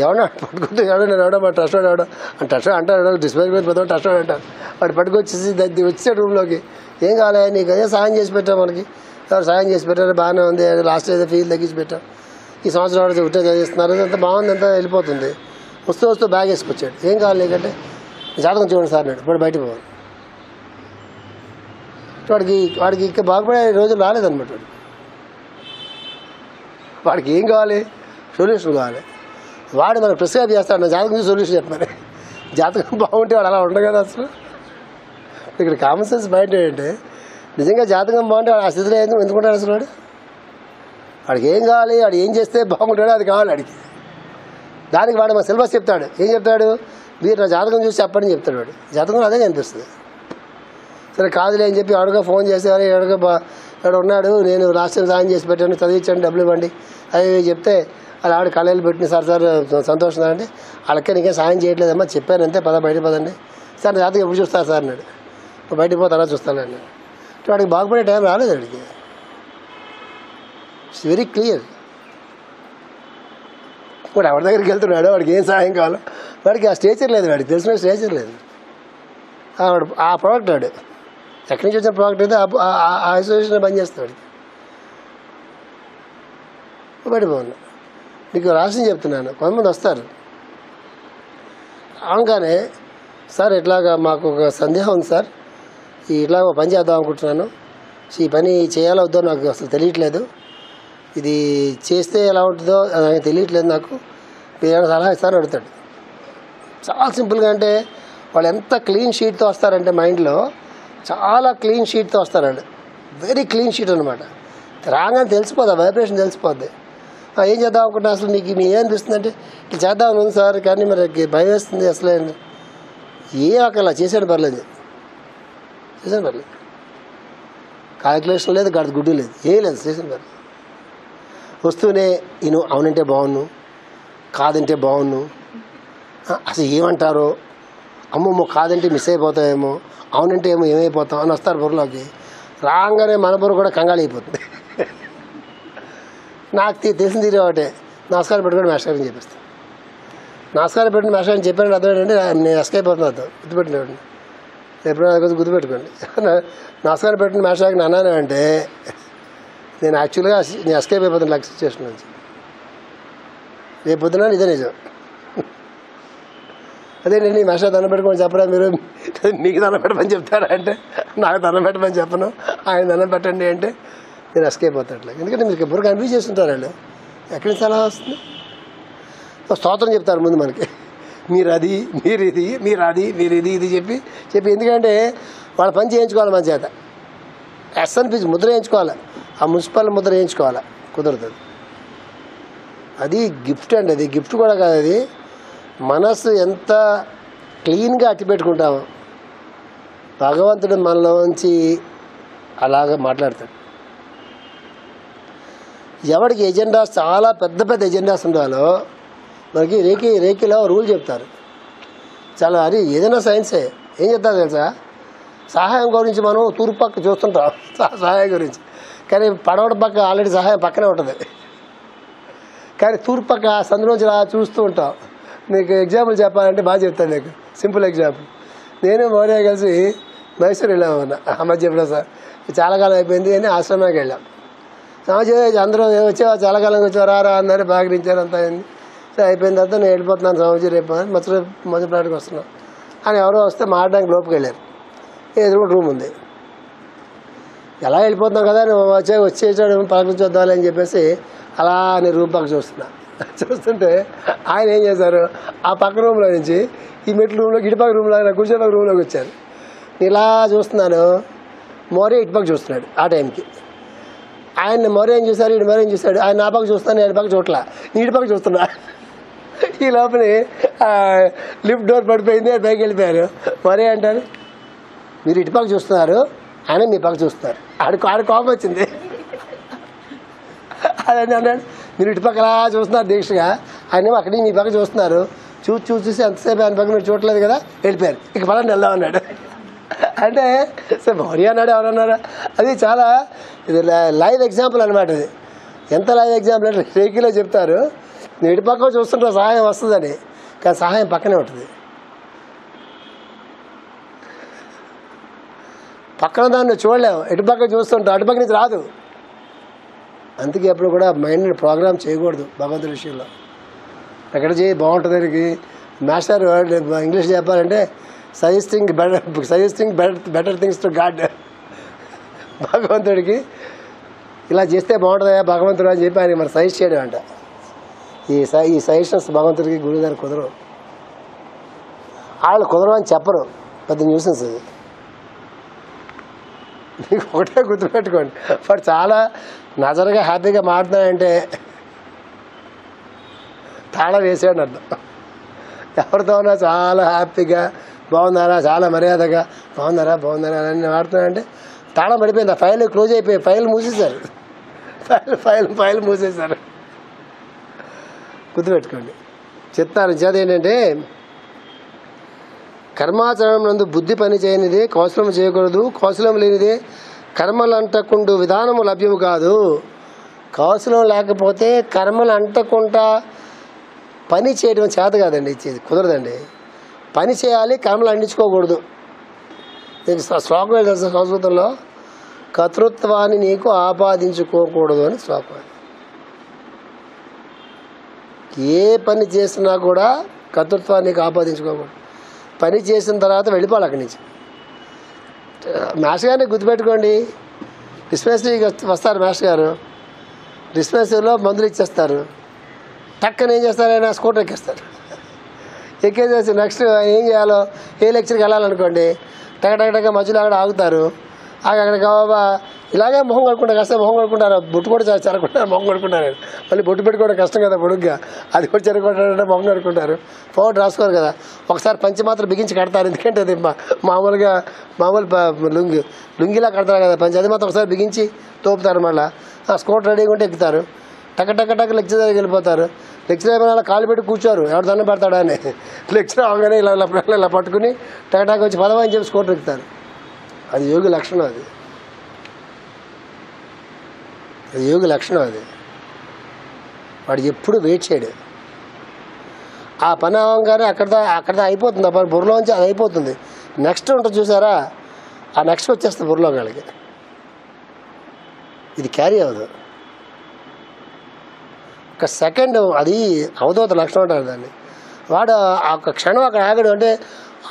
ఎవడన్నా పట్టుకుంటే ఎవడో మా ట్రస్ట్ వాడు ట్రస్ట్ అంటాడు, డిస్ప్లే మీద పెద్ద ట్రస్ట్ వాడు అంటారు. వాడు పట్టుకొచ్చేసి వచ్చే రూమ్లోకి, ఏం కావాలి నీకు, అదే సాయం చేసి పెట్టాం, మనకి ఎవరు సాయం చేసి పెట్టారు, బాగానే ఉంది, లాస్ట్ ఏదో ఫీజు తగ్గించి పెట్టాం, ఈ సంవత్సరం వాడు ఉట్టే చదివిస్తున్నారు, అంత బాగుంది, అంతా వెళ్ళిపోతుంది. వస్తూ బ్యాగ్ వేసుకొచ్చాడు. ఏం కావాలి నీకంటే, జాతకం చూడండి సార్ అన్నాడు. వాడు బయటకు పోవాలి. వాడికి ఇంకా బాగుపడే రోజులు రాలేదన్నమాట. వాడికి ఏం కావాలి, సొల్యూషన్ కావాలి. వాడు మనకు ప్రిస్క్రైబ్ చేస్తాడు, నా జాతకం చూసి సొల్యూషన్ చెప్పమని. జాతకం బాగుంటే వాడు అలా ఉండదు కదా. అసలు ఇక్కడ కామన్ సెన్స్ బయట ఏంటంటే, నిజంగా జాతకం బాగుంటే వాడు ఆ స్థితిలో ఎందుకుంటాడు అసలు. వాడికి ఏం కావాలి, వాడు ఏం చేస్తే బాగుంటాడో అది కావాలి వాడికి. దానికి వాడు మా సిలబస్ చెప్తాడు. ఏం చెప్తాడు, మీరు నా జాతకం చూసి చెప్పండి చెప్తాడు. వాడు జాతకం అదే కనిపిస్తుంది. సరే కాదులే అని చెప్పి ఎవరికో ఫోన్ చేసేవారు, ఎవడ ఉన్నాడు, నేను లాస్ట్ టైం సాయం చేసి పెట్టాను, చదివించండి, డబ్బులు ఇవ్వండి అవి చెప్తే అలా ఆవిడ కళ్ళలు పెట్టిన సార్ సంతోషం అంటే, వాళ్ళకే నీకేం సాయం చేయట్లేదమ్మా, చెప్పాను అంతే, బయట పదండి సార్, జాతకం ఎప్పుడు చూస్తారు సార్ అన్నాడు. బయటకు పోతే అలా చూస్తాను అన్నాడు. వాడికి బాగుపడే టైం రాలేదు. వాడికి ఇట్స్ వెరీ క్లియర్. వాడు ఎవరి దగ్గరికి వెళ్తున్నాడు, వాడికి ఏం సహాయం కావాలో వాడికి ఆ స్టేచర్ లేదు, వాడికి తెలిసిన స్టేచర్ లేదు. వాడు ఆ ప్రోడక్ట్, వాడు ఎక్కడి నుంచి వచ్చిన ప్రోడక్ట్ అయితే ఆ అసోసియేషన్ బంద్ చేస్తాడు. పడిపోను. నీకు రాసి చెప్తున్నాను, కొంతమంది వస్తారు అవగానే, సార్ ఇట్లాగా మాకు ఒక సందేహం ఉంది సార్, ఇట్లా ఒక పని చేద్దాం అనుకుంటున్నాను, ఈ పని చేయాలో వద్దో నాకు అసలు తెలియట్లేదు, ఇది చేస్తే ఎలా ఉంటుందో అది తెలియట్లేదు, నాకు మీరు ఏమైనా సలహా ఇస్తారని అడుగుతాడు. చాలా సింపుల్గా, అంటే వాళ్ళు ఎంత క్లీన్ షీట్తో వస్తారంటే మైండ్లో చాలా క్లీన్ షీట్తో వస్తారు వాళ్ళు. వెరీ క్లీన్ షీట్ అనమాట. రాగానే తెలిసిపోద్ది, వైబ్రేషన్ తెలిసిపోద్ది. ఏం చేద్దాం అనుకుంటున్నా అసలు నీకు ఏమనిపిస్తుంది అంటే ఇట్లా చేద్దామని ఉంది సార్, కానీ మరి భయం వేస్తుంది అసలే. ఏ అక్కలా చేసాడు పర్లేదు, చేసాను పర్లేదు, క్యాల్కులేషన్ లేదు, గడ గుడ్డు లేదు, ఏం లేదు, చేసాను పర్లేదు. వస్తూనే నేను అవునంటే బాగున్నాను, కాదంటే బాగున్నాను, అసలు ఏమంటారో, అమ్మమ్మో కాదంటే మిస్ అయిపోతామేమో, అవునంటే ఏమో ఏమైపోతాం అని వస్తారు బుర్రలోకి. రాగానే మన బుర్ర కూడా కంగాళి అయిపోతుంది. నాకు తెలిసిన తీరే ఒకటే, నమస్కారం పెట్టుకుని మాస్టర్ అని చెప్పేస్తాను. నమస్కారం పెట్టుకుని మాస్టర్ అని చెప్పాను అర్థం ఏంటంటే నేను ఎస్కేప్ అవుతున్నాను, అర్థం గుర్తుపెట్టినవాడిని. ఎప్పుడైనా కొంచెం గుర్తుపెట్టుకోండి. నమస్కారం పెట్టుకుని మాస్టర్ నేను అన్నాను అంటే నేను యాక్చువల్గా నేను ఎస్కేప్ అయిపోతాను లక్ సిచ్యువేషన్ నుంచి. రేపు పొద్దున ఇదే నిజం. అదేంటండి మాస్టర్ దండం పెట్టుకోమని చెప్పరా, మీరు మీకు దండం పెట్టమని చెప్తారా అంటే నాకు దండం పెట్టమని చెప్పను, ఆయన దండం పెట్టండి అంటే నేను ఎస్కేప్ అవుతాట్లే. ఎందుకంటే మీరు ఎప్పుడు కన్ఫ్యూజ్ చేస్తుంటారు వాళ్ళు. ఎక్కడి నుంచి అలా వస్తుంది? స్తోత్రం చెప్తారు ముందు మనకి, మీరు అది, మీరు ఇది, మీరు అది, మీరు ఇది ఇది చెప్పి ఎందుకంటే వాళ్ళ పని చేయించుకోవాలి మన చేత. ఎస్ఎన్పి ముద్ర వేయించుకోవాలి, ఆ మున్సిపల్ ముద్ర వేయించుకోవాలి, కుదరదు. అది గిఫ్ట్ అండి, అది గిఫ్ట్ కూడా కాదు. అది మనసు ఎంత క్లీన్గా అట్టి పెట్టుకుంటామో భగవంతుడు మనలోంచి అలాగ మాట్లాడతాడు. ఎవరికి ఎజెండాస్ చాలా పెద్ద పెద్ద ఎజెండాస్ ఉండాలో మనకి రేఖీలో రూల్ చెప్తారు. చాలా అది ఏదైనా సైన్సే. ఏం చెప్తారు తెలుసా? సహాయం గురించి మనం తూర్పు పక్క చూస్తుంటాం సహాయం గురించి, కానీ పడవడ పక్క ఆల్రెడీ సహాయం పక్కనే ఉంటుంది. కానీ తూర్పు పక్క సందులోంచి అలా చూస్తూ ఉంటాం. మీకు ఎగ్జాంపుల్ చెప్పాలంటే బాగా చెప్తాను మీకు, సింపుల్ ఎగ్జాంపుల్. నేను మౌర్య కలిసి మైసూర్ వెళ్ళామన్నా ఆ మధ్య సార్, చాలా కాలం అయిపోయింది అని ఆశ్రమానికి వెళ్ళాం. సమాజం అందరూ వచ్చేవా, చాలా కాలంగా వచ్చేవారు, రా అన్నారు, బాగా అంతా అయింది. సో అయిపోయిన తర్వాత నేను వెళ్ళిపోతున్నాను సమాజం, రేపు మొదటి ప్లాట్కి వస్తున్నాను అని ఎవరో వస్తే మాట్లాడడానికి లోపుకి వెళ్ళారు. ఎదురు రూమ్ ఉంది. ఎలా వెళ్ళిపోతున్నాం కదా, నువ్వు వచ్చేసాడు పలకరించి వద్దాలి అని చెప్పేసి అలా నేను రూమ్ పక్క చూస్తుంటే ఆయన ఏం చేశారు, ఆ పక్క రూమ్లో నుంచి ఈ మెట్ల రూమ్లోకి ఇటుపక్క రూమ్లో కూర్చోపక్క రూమ్లోకి వచ్చారు. నేను ఇలా చూస్తున్నాను, మోరే ఇటుపక్క చూస్తున్నాడు. ఆ టైంకి ఆయన మోరే ఏం చూశారు, ఇటు మోరే ఏం చూశాడు. ఆయన నా పక్క చూస్తాను, నేను పక్క చూడలా, ఇటు పక్క చూస్తున్నా. ఈ లోపల లిఫ్ట్ డోర్ పడిపోయింది, పైకి వెళ్ళిపోయారు. మోరే అంటారు, మీరు ఇటుపక్క చూస్తున్నారు, ఆయన మీ పక్క చూస్తున్నారు. ఆడ కోపం వచ్చింది. అదని అన్నాడు, మీరు ఇటుపక్క అలా చూస్తున్నారు దీక్షగా, ఆయన అక్కడి మీ పక్క చూస్తున్నారు, చూసి ఎంతసేపు ఆయన పక్క మీరు చూడలేదు కదా, వెళ్ళిపోయారు, ఇక పలాన్ని వెళ్దాం అన్నాడు. అంటే సార్ మౌర్య అన్నాడు, ఎవరన్నారా? అది చాలా ఇది లైవ్ ఎగ్జాంపుల్ అనమాట. అది ఎంత లైవ్ ఎగ్జాంపుల్ అంటే రేఖీలో చెప్తారు, నేను ఇటుపక్క చూస్తుంటా సహాయం వస్తుందని, కానీ సహాయం పక్కనే ఉంటుంది. పక్కన దాన్ని చూడలేము, ఇటుపక్క చూస్తుంటాం, అటుపక్క నుంచి రాదు. అందుకే ఎప్పుడు కూడా మైండ్ని ప్రోగ్రామ్ చేయకూడదు భగవంతుడి విషయంలో. ఎక్కడ చేయి బాగుంటుంది. దానికి మాస్టర్ ఇంగ్లీష్ చెప్పాలంటే suggesting better things to God. భగవంతుడికి ఇలా చేస్తే బాగుంటుందా భగవంతుడు అని చెప్పి ఆయన మరి సజెస్ట్ చేయడం అంట. ఈ సజెషన్స్ భగవంతుడికి గురువు గారు కుదరవు. వాళ్ళు కుదరవు అని చెప్పరు, పెద్ద న్యూసెన్స్ అది. మీకు ఒకటే గుర్తుపెట్టుకోండి, వాడు చాలా నజరగా హ్యాపీగా మాట్లాడుతున్నాడంటే తాళం వేసాడు అర్థం. ఎవరితో ఉన్నా చాలా హ్యాపీగా బాగున్నారా, చాలా మర్యాదగా బాగున్నారా అని మాట్లాడుతున్నాడంటే తాళం పడిపోయింది. ఆ ఫైల్ క్లోజ్ అయిపోయి ఫైల్ మూసేశారు. ఫైల్ మూసేశారు. గుర్తుపెట్టుకోండి. చెప్తాను చేత ఏంటంటే కర్మాచరణం నందు బుద్ధి పని చేయనిదే కౌశలం చేయకూడదు, కౌశలం లేనిదే కర్మలు అంటకుండు విధానము లభ్యము కాదు. కౌశలం లేకపోతే కర్మలు అంటకుండా పని చేయడం చేత కాదండి, ఇచ్చేది కుదరదండి. పని చేయాలి, కర్మలు అంటించుకోకూడదు. నీకు శ్లోకం తెలుసు సంస్కృతంలో, కర్తృత్వాన్ని నీకు ఆపాదించుకోకూడదు అని శ్లోకం. ఏ పని చేసినా కూడా కర్తృత్వాన్ని నీకు ఆపాదించుకోకూడదు. పని చేసిన తర్వాత వెళ్ళిపోవాలి అక్కడి నుంచి. మాస్టర్ గారిని గుర్తుపెట్టుకోండి, డిస్పెన్సరీకి వస్తారు మాస్టర్ గారు, డిస్పెన్సరీలో మందులు ఇచ్చేస్తారు, టక్కన ఏం చేస్తారు, ఆయన స్కూటర్ ఎక్కేస్తారు. ఎక్కేసేసి నెక్స్ట్ ఏం చేయాలో ఏ లెక్చర్కి వెళ్ళాలనుకోండి టక మధ్యలో అక్కడ ఆగుతారు. అక్కడికి బాబా ఇలాగే మొహం కడుకుంటారు, కాస్త మొహం కడుకుంటారు, బొట్టు కూడా చెరకుంటారు, మొహం కడుకుంటారు. మళ్ళీ బొట్టు పెట్టుకోవడం కష్టం కదా పొడుగ్గా, అది కూడా చెరకుంటారంటే మొహం కడుకుంటారు. పౌడర్ రాసుకోరు కదా. ఒకసారి పంచి మాత్రం బిగించి కడతారు, ఎందుకంటే అది మామూలు లుంగిలా కడతారు కదా పంచి, అది మాత్రం ఒకసారి బిగించి తోపుతారు. మళ్ళీ స్కూటర్ రెడీగా ఉంటే ఎక్కుతారు. టక లెక్చర్ దగ్గరికి వెళ్ళిపోతారు. లెక్చర్ అయిపోయిన కాలు పెట్టి కూర్చోరు, ఎవరు దండం పెడతాడా అని. లెక్చర్ అవగానే ఇలా పట్టుకుని టక వచ్చి పదవా అని చెప్పి స్కూటర్ ఎక్కుతారు. అది యోగి లక్షణం, అది యోగి లక్షణం. అది వాడు ఎప్పుడు వెయిట్ చేయడు. ఆ పని అవ్వగానే అక్కడ అయిపోతుంది, ఆ పని బుర్రలోంచి అది అయిపోతుంది. నెక్స్ట్ ఉంటుంది చూసారా, ఆ నెక్స్ట్ వచ్చేస్తుంది బుర్రలో వాళ్ళకి. ఇది క్యారీ అవ్వదు. ఒక సెకండ్ అది అవధూత లక్షణం అంటారు దాన్ని. వాడు ఆ క్షణం అక్కడ ఆగడు. అంటే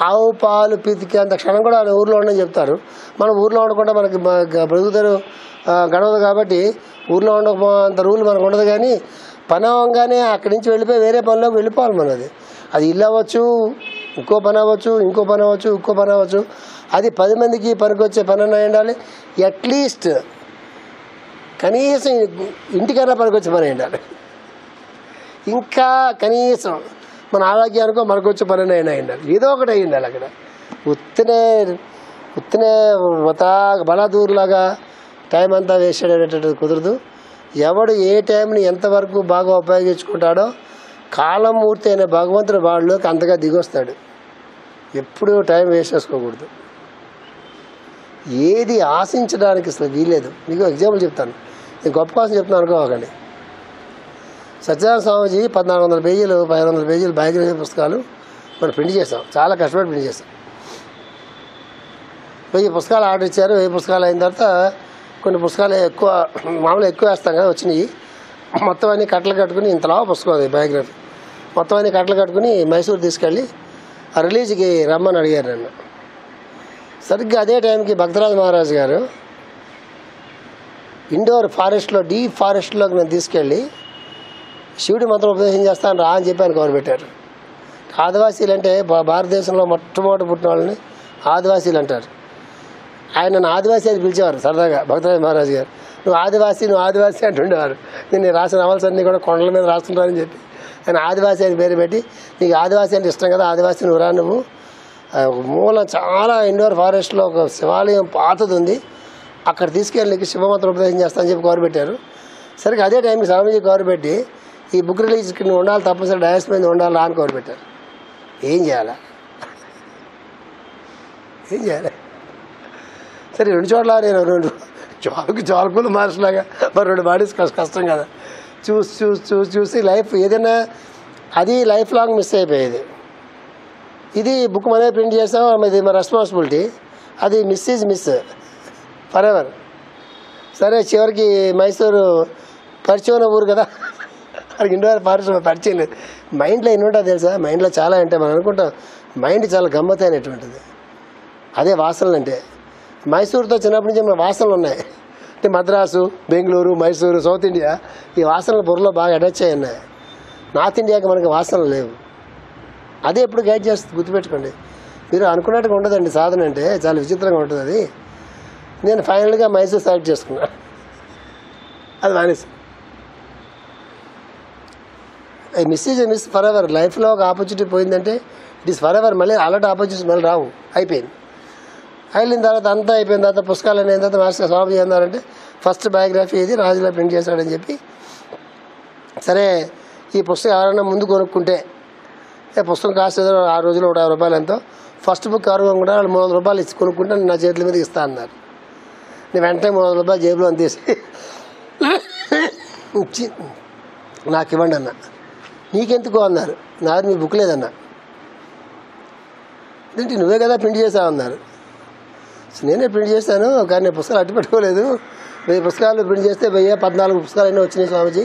ఆవు పాలు పితికి అంత క్షణం కూడా ఊర్లో ఉండని చెప్తారు. మనం ఊర్లో ఉండకుండా మనకి బ్రతుకుతారు గడవదు కాబట్టి ఊర్లో ఉండకపో రూల్ మనకు ఉండదు. కానీ పని అవ్వగానే అక్కడి నుంచి వెళ్ళిపోయి వేరే పనిలోకి వెళ్ళిపోవాలి మనది. అది ఇల్లు అవ్వచ్చు, ఇంకో పని అవ్వచ్చు, ఇంకో పని అవ్వచ్చు, ఇంకో పని అవ్వచ్చు. అది 10 మందికి పనికొచ్చే పని అన్నా ఉండాలి. అట్లీస్ట్ కనీసం ఇంటికన్నా పనికొచ్చే పని ఉండాలి. ఇంకా కనీసం మన ఆరోగ్యానికో మనకొచ్చే పని అయినా ఉండాలి. ఏదో ఒకటి అయి ఉండాలి. అక్కడ ఉత్తనే బలాదూరులాగా టైం అంతా వేస్ట్ అనేటట్టు కుదరదు. ఎవడు ఏ టైంని ఎంతవరకు బాగా ఉపయోగించుకుంటాడో కాలమూర్తి అయిన భగవంతుడు వాళ్ళలోకి అంతగా దిగొస్తాడు. ఎప్పుడు టైం వేస్ట్ చేసుకోకూడదు. ఏది ఆశించడానికి అసలు వీల్లేదు. మీకు ఎగ్జాంపుల్ చెప్తాను, నేను గొప్ప కోసం చెప్తున్నాను అనుకోకండి. సత్యనారాయణ స్వామీజీ 1400 పేజీలు 1500 పేజీలు బయోగ్రఫీ పుస్తకాలు మనం ప్రింట్ చేసాం. చాలా కష్టపడి ప్రింట్ చేసాం. 1000 పుస్తకాలు ఆర్డర్ ఇచ్చారు. 1000 పుస్తకాలు అయిన తర్వాత కొన్ని పుస్తకాలు మామూలుగా ఎక్కువ వేస్తాం కదా, వచ్చినాయి. మొత్తం అన్ని కట్టలు కట్టుకుని ఇంతలా పుస్తకం అది బయోగ్రఫీ మొత్తం అన్ని కట్టలు కట్టుకుని మైసూరు తీసుకెళ్ళి ఆ రిలీజ్కి రమ్మని అడిగారు నన్ను. సరిగ్గా అదే టైంకి భక్తరాజ మహారాజు గారు ఇండోర్ ఫారెస్ట్లో డీప్ ఫారెస్ట్లోకి నన్ను తీసుకెళ్ళి శివుడి మంత్రం ఉపదేశం చేస్తాను రా అని చెప్పి ఆయన కవర్ పెట్టారు. ఆదివాసీలు అంటే భారతదేశంలో మొట్టమొదటి పుట్టిన వాళ్ళని ఆదివాసీలు అంటారు. ఆయన నన్ను ఆదివాసీ అని పిలిచేవారు సరదాగా భక్తరాజ మహారాజు గారు. నువ్వు ఆదివాసీ అంటుండేవారు. నేను రాసిన నవల్స్ అన్నీ కూడా కొండల మీద రాస్తుంటానని చెప్పి ఆయన ఆదివాసీ అని పేరు పెట్టి, నీకు ఆదివాసీ అంటే ఇష్టం కదా, ఆదివాసీ నువ్వు రా. నువ్వు మూలం చాలా ఇండోర్ ఫారెస్ట్లో ఒక శివాలయం పాతది ఉంది, అక్కడ తీసుకెళ్ళి నీకు శివమంత్రం ఉపదేశం చేస్తానని చెప్పి కవర్ పెట్టారు. సరిగ్గా అదే టైంకి స్వామీజీ కవర్ పెట్టి ఈ బుక్ రిలీజ్కి నువ్వు ఉండాలి, తప్పనిసరి డయాస్ మీద ఉండాలి అని కవర్ పెట్టారు. ఏం చేయాలి సరే 2 చోట్ల నేను 2 జాలకులు మార్చులాగా మరి 2 బాడీస్ కష్టం కదా. చూసి లైఫ్ ఏదైనా అది లైఫ్ లాంగ్ మిస్ అయిపోయేది. ఇది బుక్ మనమే ప్రింట్ చేస్తాం, ఇది మన రెస్పాన్సిబిలిటీ. అది మిస్ ఫర్ ఎవర్. సరే చివరికి మైసూరు పరిచయం ఊరు కదా, అక్కడికి ఇండోర్ ఫారెస్ట్ పరిచయం లేదు. మైండ్లో ఎన్ని ఉంటుంది తెలుసా, మైండ్లో చాలా అంటే మనం అనుకుంటాం మైండ్ చాలా గమ్మత్తైనటువంటిది. అదే వాసనలు అంటే మైసూరుతో చిన్నప్పటి నుంచి మన వాసనలు ఉన్నాయి. అంటే మద్రాసు, బెంగళూరు, మైసూరు, సౌత్ ఇండియా ఈ వాసనలు బుర్రలో బాగా అటాచ్ అయ్యి ఉన్నాయి. నార్త్ ఇండియాకి మనకి వాసనలు లేవు. అదే ఎప్పుడు గైడ్ చేస్తుంది, గుర్తుపెట్టుకోండి. మీరు అనుకున్నట్టుగా ఉండదండి సాధన అంటే, చాలా విచిత్రంగా ఉంటుంది అది. నేను ఫైనల్గా మైసూర్ సెలెక్ట్ చేసుకున్నా, అది మానేసి. Miss for ever. లైఫ్లో ఒక ఆపర్చునిటీ పోయిందంటే ఇట్ ఈస్ ఫర్ ఎవర్. మళ్ళీ అలాంటి ఆపర్చునిటీస్ మళ్ళీ రావు. అయిపోయింది. అయిన తర్వాత అంతా అయిపోయిన తర్వాత పుస్తకాలు అయిన తర్వాత మాస్టర్ స్వామి అన్నారంటే ఫస్ట్ బయోగ్రఫీ ఇది రాజులో ప్రింట్ చేశాడని చెప్పి, సరే ఈ పుస్తకం ఎవరైనా ముందు కొనుక్కుంటే పుస్తకం కాస్ట్ ఏదో ఆ రోజులో 150 రూపాయలు ఎంతో, ఫస్ట్ బుక్ ఎవరు కొనుక్కుంటే వాళ్ళు 300 రూపాయలు ఇచ్చి కొనుక్కుంటే నా చేతుల మీద ఇస్తా అన్నారు. నేను వెంటనే 300 రూపాయలు జేబులో తీసి ఇచ్చి నాకు ఇవ్వండి అన్న. నీకెందుకు అన్నారు. నాకు మీ బుక్ లేదన్నా. ఏంటి నువ్వే కదా ప్రింట్ చేసావు అన్నారు. నేనే ప్రింట్ చేశాను, కానీ నేను పుస్తకాలు అట్టు పెట్టుకోలేదు. 1000 పుస్తకాలు ప్రింట్ చేస్తే 14 పుస్తకాలు అయినా వచ్చినాయి స్వామిజీ.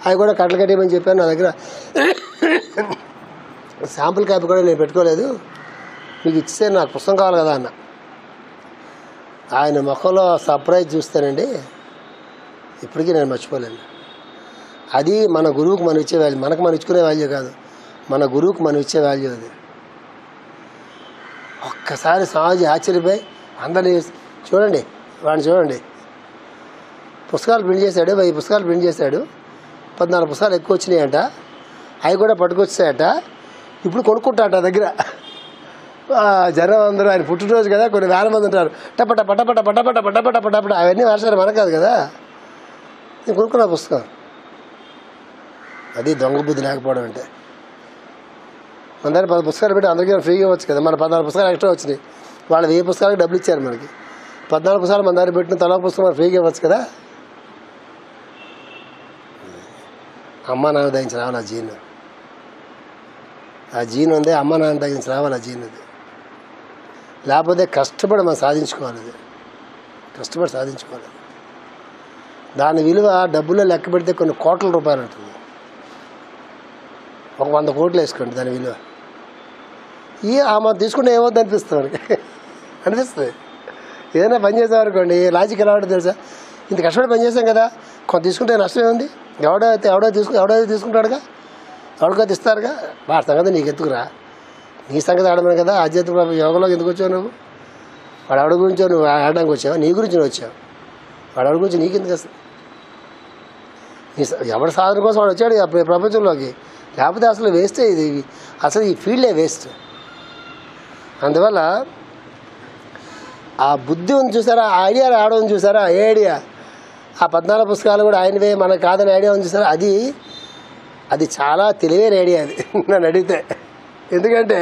అవి కూడా కట్టలు కట్టేయమని చెప్పాను. నా దగ్గర శాంపుల్ కాపీ కూడా నేను పెట్టుకోలేదు, మీకు ఇస్తే నాకు పుస్తకం కావాలి కదా అన్న. ఆయన ముఖంలో సర్ప్రైజ్ చూస్తానండి ఇప్పటికీ నేను మర్చిపోలేను. అది మన గురువుకు మనం ఇచ్చే వాల్యూ, మనకు మనం ఇచ్చుకునే వాల్యూ కాదు. మన గురువుకు మనం ఇచ్చే వాల్యూ అది. ఒక్కసారి స్వామీజీ ఆశ్చర్యపోయి అందరినీ చూడండి, వాడిని చూడండి, పుస్తకాలు ప్రింట్ చేశాడు, 1000 పుస్తకాలు ప్రింట్ చేశాడు, 14 పుస్తకాలు ఎక్కువ వచ్చినాయంట, అవి కూడా పట్టుకొచ్చాయట, ఇప్పుడు కొనుక్కుంటాట దగ్గర. జనం అందరూ ఆయన పుట్టినరోజు కదా, కొన్ని వేల మంది ఉంటారు, టపట పటపట పటపట పటపట పటపట, అవన్నీ వర్షాలు మనకు కాదు కదా, నేను కొనుక్కున్నా పుస్తకం. అది దొంగ బుద్ధి లేకపోవడం అంటే. మన దగ్గర 10 పుస్తకాలు పెట్టి అందరికీ ఫ్రీగా ఇవ్వచ్చు కదా, మన 14 పుస్తకాలు ఎక్స్ట్రా వచ్చినాయి, వాళ్ళు 1000 పుస్తకాలకు డబ్బులు ఇచ్చారు మనకి, 14 పుస్తకాలు మన దగ్గర పెట్టిన తలా పుస్తకం మనం ఫ్రీగా ఇవ్వచ్చు కదా. అమ్మ నాన్న తగ్గించి రావాలి ఆ జీన్ ఉంది, అమ్మ నాన్న తగ్గించి రావాలి ఆ జీన్. అది లేకపోతే కష్టపడి మనం సాధించుకోవాలి, అది కష్టపడి సాధించుకోవాలి. దాని విలువ డబ్బుల్లో లెక్క పెడితే కొన్ని కోట్ల రూపాయలు ఉంటుంది. ఒక 100 కోట్లు వేసుకోండి దాని విలువ. మనం తీసుకుంటే ఏమవుద్ది అనిపిస్తుంది మనకి, అనిపిస్తుంది. ఏదైనా పని చేసామనుకోండి, లాజిక్ ఎలా ఉంటుంది తెలుసా, ఇంత కష్టపడి పని చేసాం కదా, కొంత తీసుకుంటే నష్టం ఏముంది, ఎవడో తీసుకుంటాడుగా, ఎవరికైతే ఇస్తారుగా, వాడి సంగతి నీకు ఎత్తుకురా, నీ సంగతి ఆడమే కదా. ఆధ్యాత్మిక యోగంలోకి ఎందుకు వచ్చావు నువ్వు? వాడు ఎవడి గురించో నువ్వు ఆడడానికి వచ్చావు, నీ గురించి నువ్వు వచ్చావు, వాడు ఎవడి గురించి నీకు ఎందుకు వస్తుంది? ఎవరి సాధన కోసం వాడు వచ్చాడు ప్రపంచంలోకి, లేకపోతే అసలు వేస్టే ఇది, అసలు ఈ ఫీల్డే వేస్ట్. అందువల్ల ఆ బుద్ధి ఉంది చూసారా, ఆ ఐడియా రావడం చూసారా, ఏ ఐడియా, ఆ 14 పుస్తకాలు కూడా ఆయనవే మనకు కాదని ఐడియా ఉంది చూసారా, అది చాలా తెలివైన ఐడియా అది నన్ను అడిగితే. ఎందుకంటే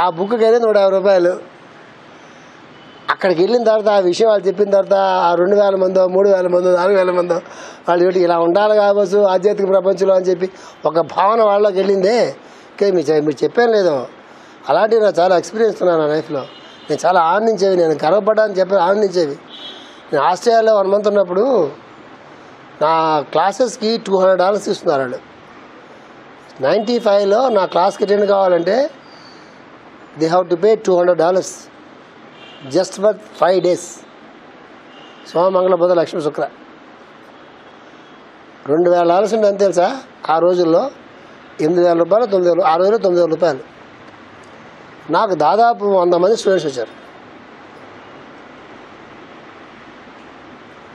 ఆ బుక్కి అయితే 150 రూపాయలు. అక్కడికి వెళ్ళిన తర్వాత ఆ విషయం వాళ్ళు చెప్పిన తర్వాత ఆ 2000 మందో 3000 మందో 4000 మందో వాళ్ళు చెప్పి ఇలా ఉండాలి కావచ్చు ఆధ్యాత్మిక ప్రపంచంలో అని చెప్పి ఒక భావన వాళ్ళకి వెళ్ళిందే. మీరు చెప్పాను లేదో, అలాంటివి నాకు చాలా ఎక్స్పీరియన్స్ ఉన్నాను నా లైఫ్లో. నేను చాలా ఆనందించేవి, నేను గర్వపడ్డాను చెప్పి ఆనందించేవి. నేను ఆస్ట్రేలియాలో 1 మంత్ ఉన్నప్పుడు నా క్లాసెస్కి $200 ఇస్తున్నారు వాళ్ళు. 95లో నా క్లాస్కి అటెండ్ కావాలంటే they have to pay $200 just for 5 days. సోమ మంగళ బుధ లక్ష్మి శుక్ర $2000 అంటే ఎంత తెలుసా? ఆ రోజుల్లో 8,000 రూపాయలు 9,000, ఆ రోజుల్లో 9,000 రూపాయలు. నాకు దాదాపు 100 మంది స్టూడెంట్స్ వచ్చారు.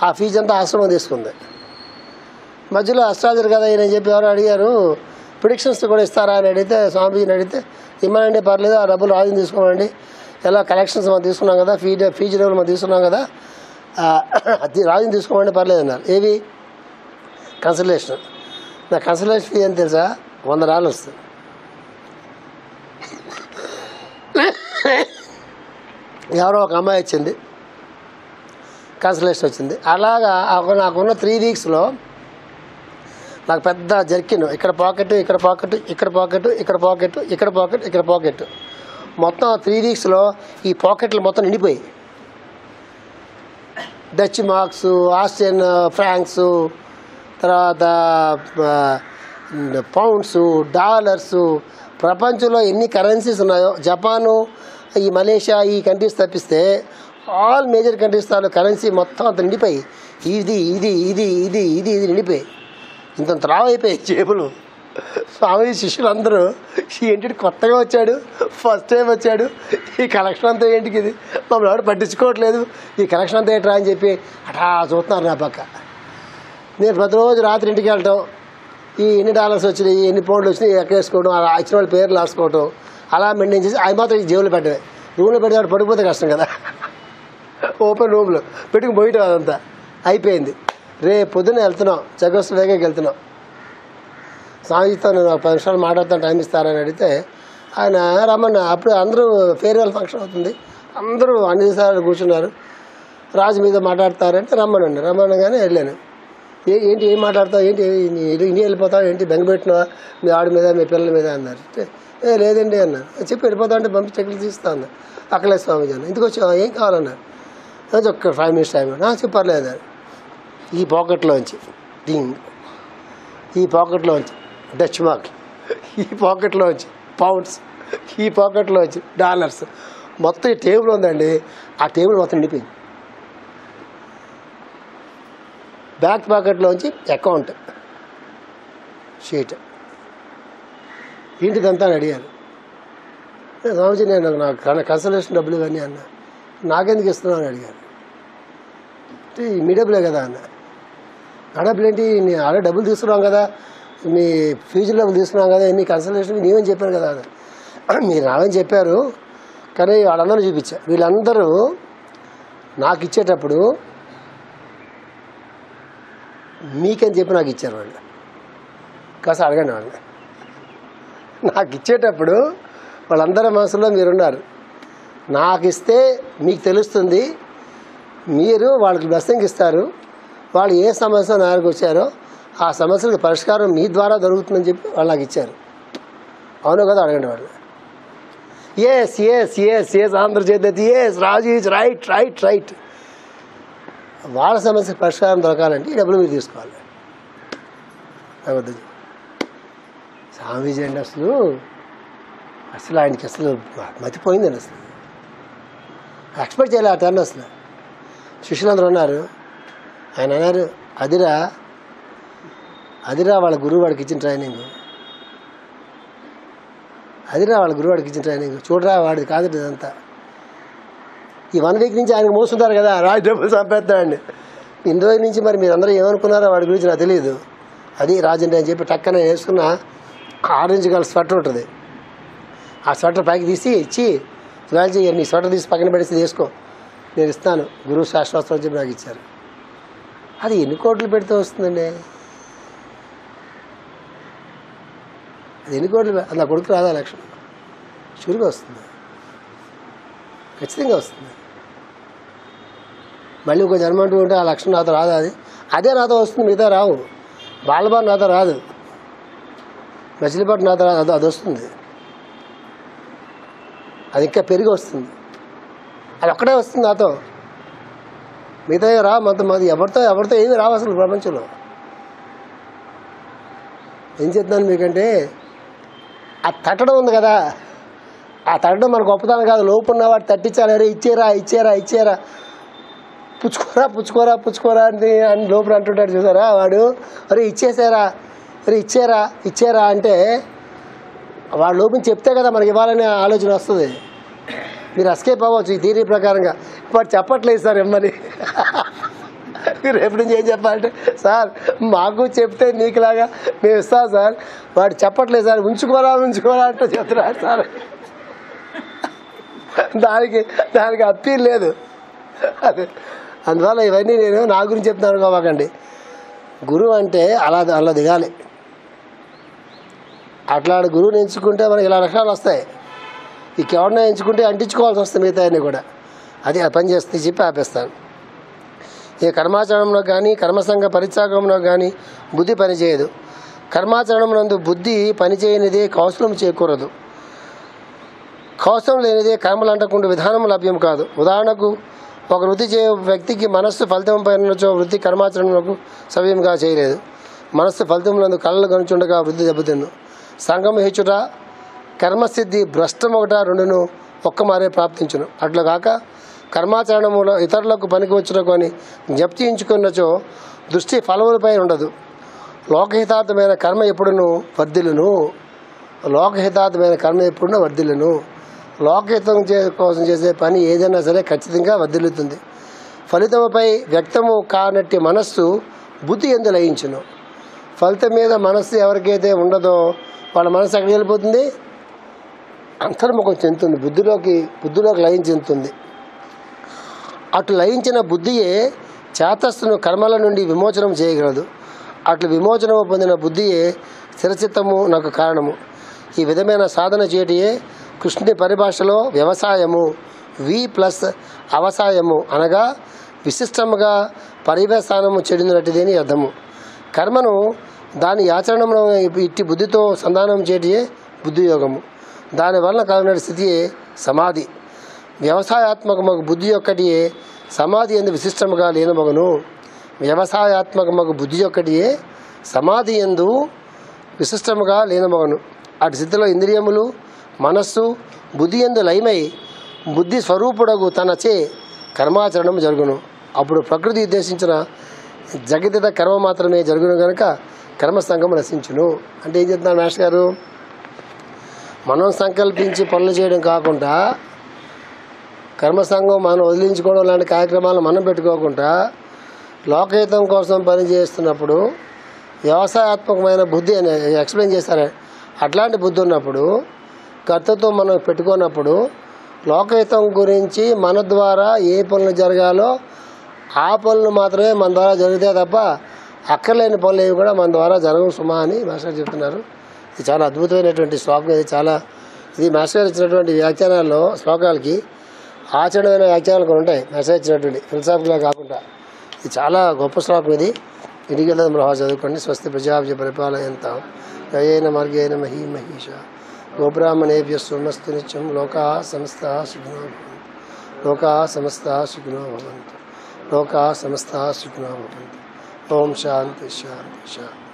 ఆ ఫీజు అంతా ఆశ్రమం తీసుకుంది. మధ్యలో అస్ట్రాలజర్ కదా అని చెప్పి ఎవరు అడిగారు, ప్రిడిక్షన్స్ కూడా ఇస్తారా అని అడిగితే, స్వామీజీని అడిగితే ఇమ్మనండి పర్లేదు, ఆ డబ్బులు రాజుని తీసుకోమండి, ఎలా కలెక్షన్స్ మనం తీసుకున్నాం కదా, ఫీజు డబ్బులు మనం తీసుకున్నాం కదా, అది రాజుని తీసుకోమండి పర్లేదు అన్నారు. ఏవి కన్సల్టేషన్. నా కన్సల్టేషన్ ఫీ అని తెలుసా? $100. ఎవరో ఒక అమ్మాయి వచ్చింది, కన్సల్టేషన్ వచ్చింది. అలాగా నాకున్న 3 వీక్స్లో నాకు పెద్ద జర్కిన్, ఇక్కడ పాకెట్, ఇక్కడ పాకెట్, ఇక్కడ పాకెట్, ఇక్కడ పాకెట్, ఇక్కడ పాకెట్, ఇక్కడ పాకెట్, మొత్తం 3 వీక్స్లో ఈ పాకెట్లు మొత్తం నిండిపోయి. డచ్ మార్క్స్, ఆస్ట్రియన్ ఫ్రాంక్స్, తర్వాత పౌండ్స్, డాలర్స్, ప్రపంచంలో ఎన్ని కరెన్సీస్ ఉన్నాయో, జపాను, ఈ మలేషియా, ఈ కంట్రీస్ తప్పిస్తే ఆల్ మేజర్ కంట్రీస్ తాలూ కరెన్సీ మొత్తం అంత నిండిపోయి, ఇది ఇది ఇది ఇది ఇది ఇది నిండిపోయి ఇంత త్రావ అయిపోయాయి జేబులు. స్వామి శిష్యులు అందరూ ఏంటి కొత్తగా వచ్చాడు, ఫస్ట్ టైం వచ్చాడు, ఈ కలెక్షన్ అంతా ఏంటికి, ఇది మమ్మల్ని ఎవరు పట్టించుకోవట్లేదు, ఈ కలెక్షన్ అంతా ఏంట్రా అని చెప్పి అటా చూస్తున్నారు నా పక్క. నేను ప్రతిరోజు రాత్రి ఇంటికి వెళ్ళటం, ఈ ఎన్ని డాలర్స్ వచ్చినాయి, ఎన్ని పౌండ్లు వచ్చినాయి ఎక్కడ వేసుకోవడం, అలా ఇచ్చిన వాళ్ళ పేర్లు రాసుకోవటం, అలా మెయింటైన్ చేసి అవి మాత్రం ఈ జేబులో పెట్టవే. రూమ్లో పెట్టేవాడు పడిపోతే కష్టం కదా, ఓపెన్ రూమ్లో పెట్టుకుని పోయటం అదంతా అయిపోయింది. రేపు పొద్దున్న వెళ్తున్నాం, చెకోస్లోవేకియాకి వెళ్తున్నాం. స్వామిజీతో నేను 10 నిమిషాలు మాట్లాడుతాను, టైం ఇస్తారని అడిగితే ఆయన రమ్మన్నా. అప్పుడు అందరూ ఫేర్వెల్ ఫంక్షన్ అవుతుంది, అందరూ అన్ని దేశాలు కూర్చున్నారు, రాజు మీద మాట్లాడతారంటే రమ్మనగానే వెళ్ళాను. ఏంటి ఏం మాట్లాడతావు, ఏంటి ఇండియా వెళ్ళిపోతావు, ఏంటి బెంగ పెట్టినావా మీ ఆవిడ మీద మీ పిల్లల మీద అన్నారు. లేదండి అన్నారు. చెప్పి వెళ్ళిపోతా అంటే పంపి చెక్కులు తీస్తా అన్నారు. అక్కలే స్వామిజీ అన్న, ఇంటికి వచ్చి ఏం కావాలన్నారు. ఒక్క 5 minutes టైం చెప్పర్లేదు. ఈ పాకెట్లోంచి డింగ్, ఈ పాకెట్లోంచి డచ్ మార్క్, ఈ పాకెట్లోంచి పౌండ్స్, ఈ పాకెట్లోంచి డాలర్స్, మొత్తం ఈ టేబుల్ ఉందండి, ఆ టేబుల్ మొత్తం నిండిపోయింది. బ్యాక్ పాకెట్లోంచి అకౌంట్ షీట్, ఏంటిదంతా అని అడిగారు. స్వామీజీ నేను నాకు కన్సల్టేషన్ డబ్బులు ఇవన్నీ అన్న. నాకెందుకు ఇస్తున్నావు అని అడిగారు. మీ డబ్బులే కదా అన్న. ఆ డబ్బులు ఏంటి, నేను ఆల్రెడీ డబ్బులు తీసుకున్నాం కదా, మీ ఫ్యూచర్ డబ్బులు తీసుకున్నాం కదా, మీ కన్సల్టేషన్ నేనేమని చెప్పాను కదా అన్న. మీరు నావేం చెప్పారు కానీ వాళ్ళందరూ చూపించా. వీళ్ళందరూ నాకు ఇచ్చేటప్పుడు మీకని చెప్పి నాకు ఇచ్చారు వాళ్ళు. కాస్త అడగండి వాళ్ళు. నాకు ఇచ్చేటప్పుడు వాళ్ళందరి మనసులో మీరున్నారు. నాకు ఇస్తే మీకు తెలుస్తుంది, మీరు వాళ్ళకి బ్లెస్సింగ్ ఇస్తారు, వాళ్ళు ఏ సమస్య నాకు వచ్చారో ఆ సమస్యలకు పరిష్కారం మీ ద్వారా దొరుకుతుందని చెప్పి వాళ్ళు నాకు ఇచ్చారు. అవును కదా, అడగండి వాళ్ళు. ఎస్ ఎస్ ఎస్ ఎస్ ఆంధ్రచేతి yes Raju is right right right. వాళ్ళ సమస్య పరిష్కారం దొరకాలంటే ఈ డబ్బులు మీరు తీసుకోవాలి. స్వామీజీ అండి అసలు ఆయనకి అసలు మతిపోయిందండి. అసలు ఎక్స్పెక్ట్ చేయలే ఆ టర్న్. అసలు శిష్యులందరూ ఉన్నారు. ఆయన అన్నారు, అదిరా వాళ్ళ గురువు వాడికి ఇచ్చిన ట్రైనింగ్, చూడరా వాడిది కాదు ఇదంతా. ఈ 1 వీక్ నుంచి ఆయనకు మోస్తుంటారు కదా, రాజు డబ్బులు సంపేస్తాడండి. ఇన్ని రోజుల నుంచి మరి మీరందరూ ఏమనుకున్నారో వాడి గురించి నాకు తెలియదు. అది రాజండి అని చెప్పి టక్కన వేసుకున్న ఆరెంజ్ కలర్ స్వెటర్ ఉంటుంది. ఆ స్వెటర్ పైకి తీసి ఇచ్చి, రాజు నీ స్వెటర్ తీసి పక్కన పెడితే వేసుకో, నేను ఇస్తాను, గురువు శాస్త్రోత్సవం చెప్పి నాకు ఇచ్చారు. అది ఎన్ని కోట్లు పెడితే వస్తుందండి? అది ఎన్ని కోట్లు? అది నా కొడుకు రాదా లక్షణం? షూర్గా వస్తుంది, ఖచ్చితంగా వస్తుంది. మళ్ళీ ఒక జన్మ అంటూ ఉంటే ఆ లక్షణం నాతో రాదు. అదే నాతో వస్తుంది, మిగతా రావు. బాలబాటు నాతో రాదు, మచిలీపాటు నాతో రాదు, అది వస్తుంది. అది ఇంకా పెరిగి వస్తుంది. అది ఒక్కడే వస్తుంది నాతో, మిగతా రా. మంది ఎవరితో ఏమీ రావు అసలు ప్రపంచంలో. ఏం చెప్తున్నాను మీకంటే, ఆ తట్టడం ఉంది కదా, ఆ తట్టడం మన గొప్పతనం కాదు. లోపున్న వాడు తట్టించాలి. అరే ఇచ్చేరా పుచ్చుకోరా అని లోపల అంటుంటాడు చూసారా వాడు. అరే ఇచ్చేరా అంటే వాడు లోపల చెప్తే కదా మనకి ఇవ్వాలనే ఆలోచన వస్తుంది. మీరు ఎస్కేప్ అవ్వచ్చు ఈ థియరీ ప్రకారంగా. వాడు చెప్పట్లేదు సార్ ఇమ్మని. మీరు ఎప్పటి నుంచి ఏం చెప్పాలంటే, సార్ మాకు చెప్తే నీకులాగా మేము ఇస్తాం సార్, వాడు చెప్పట్లేదు సార్, ఉంచుకోరా అంటే చెప్తున్నారు సార్. దానికి అప్పీల్ లేదు. అదే అందువల్ల ఇవన్నీ నేను నా గురించి చెప్తున్నాను అనుకోమాకండి. గురువు అంటే అలా దిగాలి. అట్లాంటి గురువుని ఎంచుకుంటే మనకి ఇలా లక్షణాలు వస్తాయి. ఎవరినైనా ఎంచుకుంటే అంటించుకోవాల్సి వస్తుంది మిగతా అన్నీ కూడా. అది పని చేస్తే చెప్పి ఆపేస్తాను. ఈ కర్మాచరణంలో కానీ కర్మసంగ పరిత్యాగంలో కానీ బుద్ధి పనిచేయదు. కర్మాచరణం నందు బుద్ధి పనిచేయనిదే కౌశలం చేకూరదు. కౌశలం లేనిదే కర్మలు అంటకుండా విధానం లభ్యం కాదు. ఉదాహరణకు ఒక వృత్తి చే వ్యక్తికి మనస్సు ఫలితం పైనచో వృత్తి కర్మాచరణకు సవ్యంగా చేయలేదు. మనస్సు ఫలితములందు కళలు గనుచుండగా వృద్ధి దెబ్బతిన్ను. సంగము హెచ్చుట కర్మసిద్ధి భ్రష్టం ఒకట రెండును ఒక్క మారే ప్రాప్తించును. అట్లా కాక కర్మాచరణములో ఇతరులకు పనికి వచ్చుటకు అని జ్ఞప్తించుకున్నచో దృష్టి ఫలములపై ఉండదు. లోకహితార్థమైన కర్మ ఎప్పుడును వర్ధిల్లును. లోకహితం కోసం చేసే పని ఏదైనా సరే ఖచ్చితంగా వర్ధిల్లుతుంది. ఫలితముపై వ్యక్తము కానట్టి మనస్సు బుద్ధి ఎందు లయించును. ఫలితం మీద మనస్సు ఎవరికైతే ఉండదో వాళ్ళ మనస్సు ఎక్కడికి వెళ్ళిపోతుంది? అంతర్ముఖం చెందుతుంది, బుద్ధిలోకి లయం చెందుతుంది. అటు లయించిన బుద్ధియే చేతస్సును కర్మల నుండి విమోచనం చేయగలదు. అట్లు విమోచనము పొందిన బుద్ధియే స్థిరచిత్తము నాకు కారణము. ఈ విధమైన సాధన చేయటయే కృష్ణుని పరిభాషలో వ్యవసాయము వి+ అవసాయము అనగా విశిష్టముగా పరివేశానము చెందినట్టుదేని అర్థము. కర్మను దాని ఆచరణలో ఇట్టి బుద్ధితో సంధానం చేయటయే బుద్ధియోగము. దానివల్ల కలిగిన స్థితియే సమాధి. వ్యవసాయాత్మకమగు బుద్ధి ఒక్కటియే సమాధి ఎందు విశిష్టముగా లీనమగును. వ్యవసాయాత్మకమగు బుద్ధి ఒక్కటియే సమాధి ఎందు విశిష్టముగా లీనమగును. అటు స్థితిలో ఇంద్రియములు మనస్సు బుద్ధి ఎందు లయమై బుద్ధి స్వరూపుడగు తనచే కర్మాచరణం జరుగును. అప్పుడు ప్రకృతి ఉద్దేశించిన జగతిత కర్మ మాత్రమే జరుగును కనుక కర్మసంగం నశించును. అంటే ఏం చెప్తున్నారు మాస్టర్ గారు? మనం సంకల్పించి పనులు చేయడం కాకుండా కర్మసంఘం మనం వదిలించుకోవడం లాంటి కార్యక్రమాలు మనం పెట్టుకోకుండా లోకహితం కోసం పనిచేస్తున్నప్పుడు వ్యవసాయాత్మకమైన బుద్ధి అని ఎక్స్ప్లెయిన్ చేస్తారు. అట్లాంటి బుద్ధి ఉన్నప్పుడు కర్తృత్వం మనం పెట్టుకున్నప్పుడు లోకహితం గురించి మన ద్వారా ఏ పనులు జరగాలో ఆ పనులు మాత్రమే మన ద్వారా జరుగుతాయి తప్ప అక్కర్లేని పనులు ఏవి కూడా మన ద్వారా జరగవు సుమా అని మాస్టర్ చెప్తున్నారు. ఇది చాలా అద్భుతమైనటువంటి శ్లోకం. ఇది మాస్టర్ గారు ఇచ్చినటువంటి వ్యాఖ్యానాల్లో శ్లోకాలకి ఆచరణమైన వ్యాఖ్యానాలు కొన్ని ఉంటాయి. మాస్టర్ ఇచ్చినటువంటి ఫిలసాఫికల్గా కాకుండా ఇది చాలా గొప్ప శ్లోకం. ఇది ఇంటికి వెళ్ళదు మనం చదువుకోండి. స్వస్తి ప్రజాభ్య పరిపాలయంతాం యయేన మార్గేణ మహీమహీష గోబ్రాహ్మణేభ్యः శుభమస్తు నిత్యం. లోకాः సమస్తాः సుఖినో భవంతు. లోకాः సమస్తాः సుఖినో భవంతు. లోకాः సమస్తాः సుఖినో భవంతు. ఓం శాంతి శాంతి శాంతి.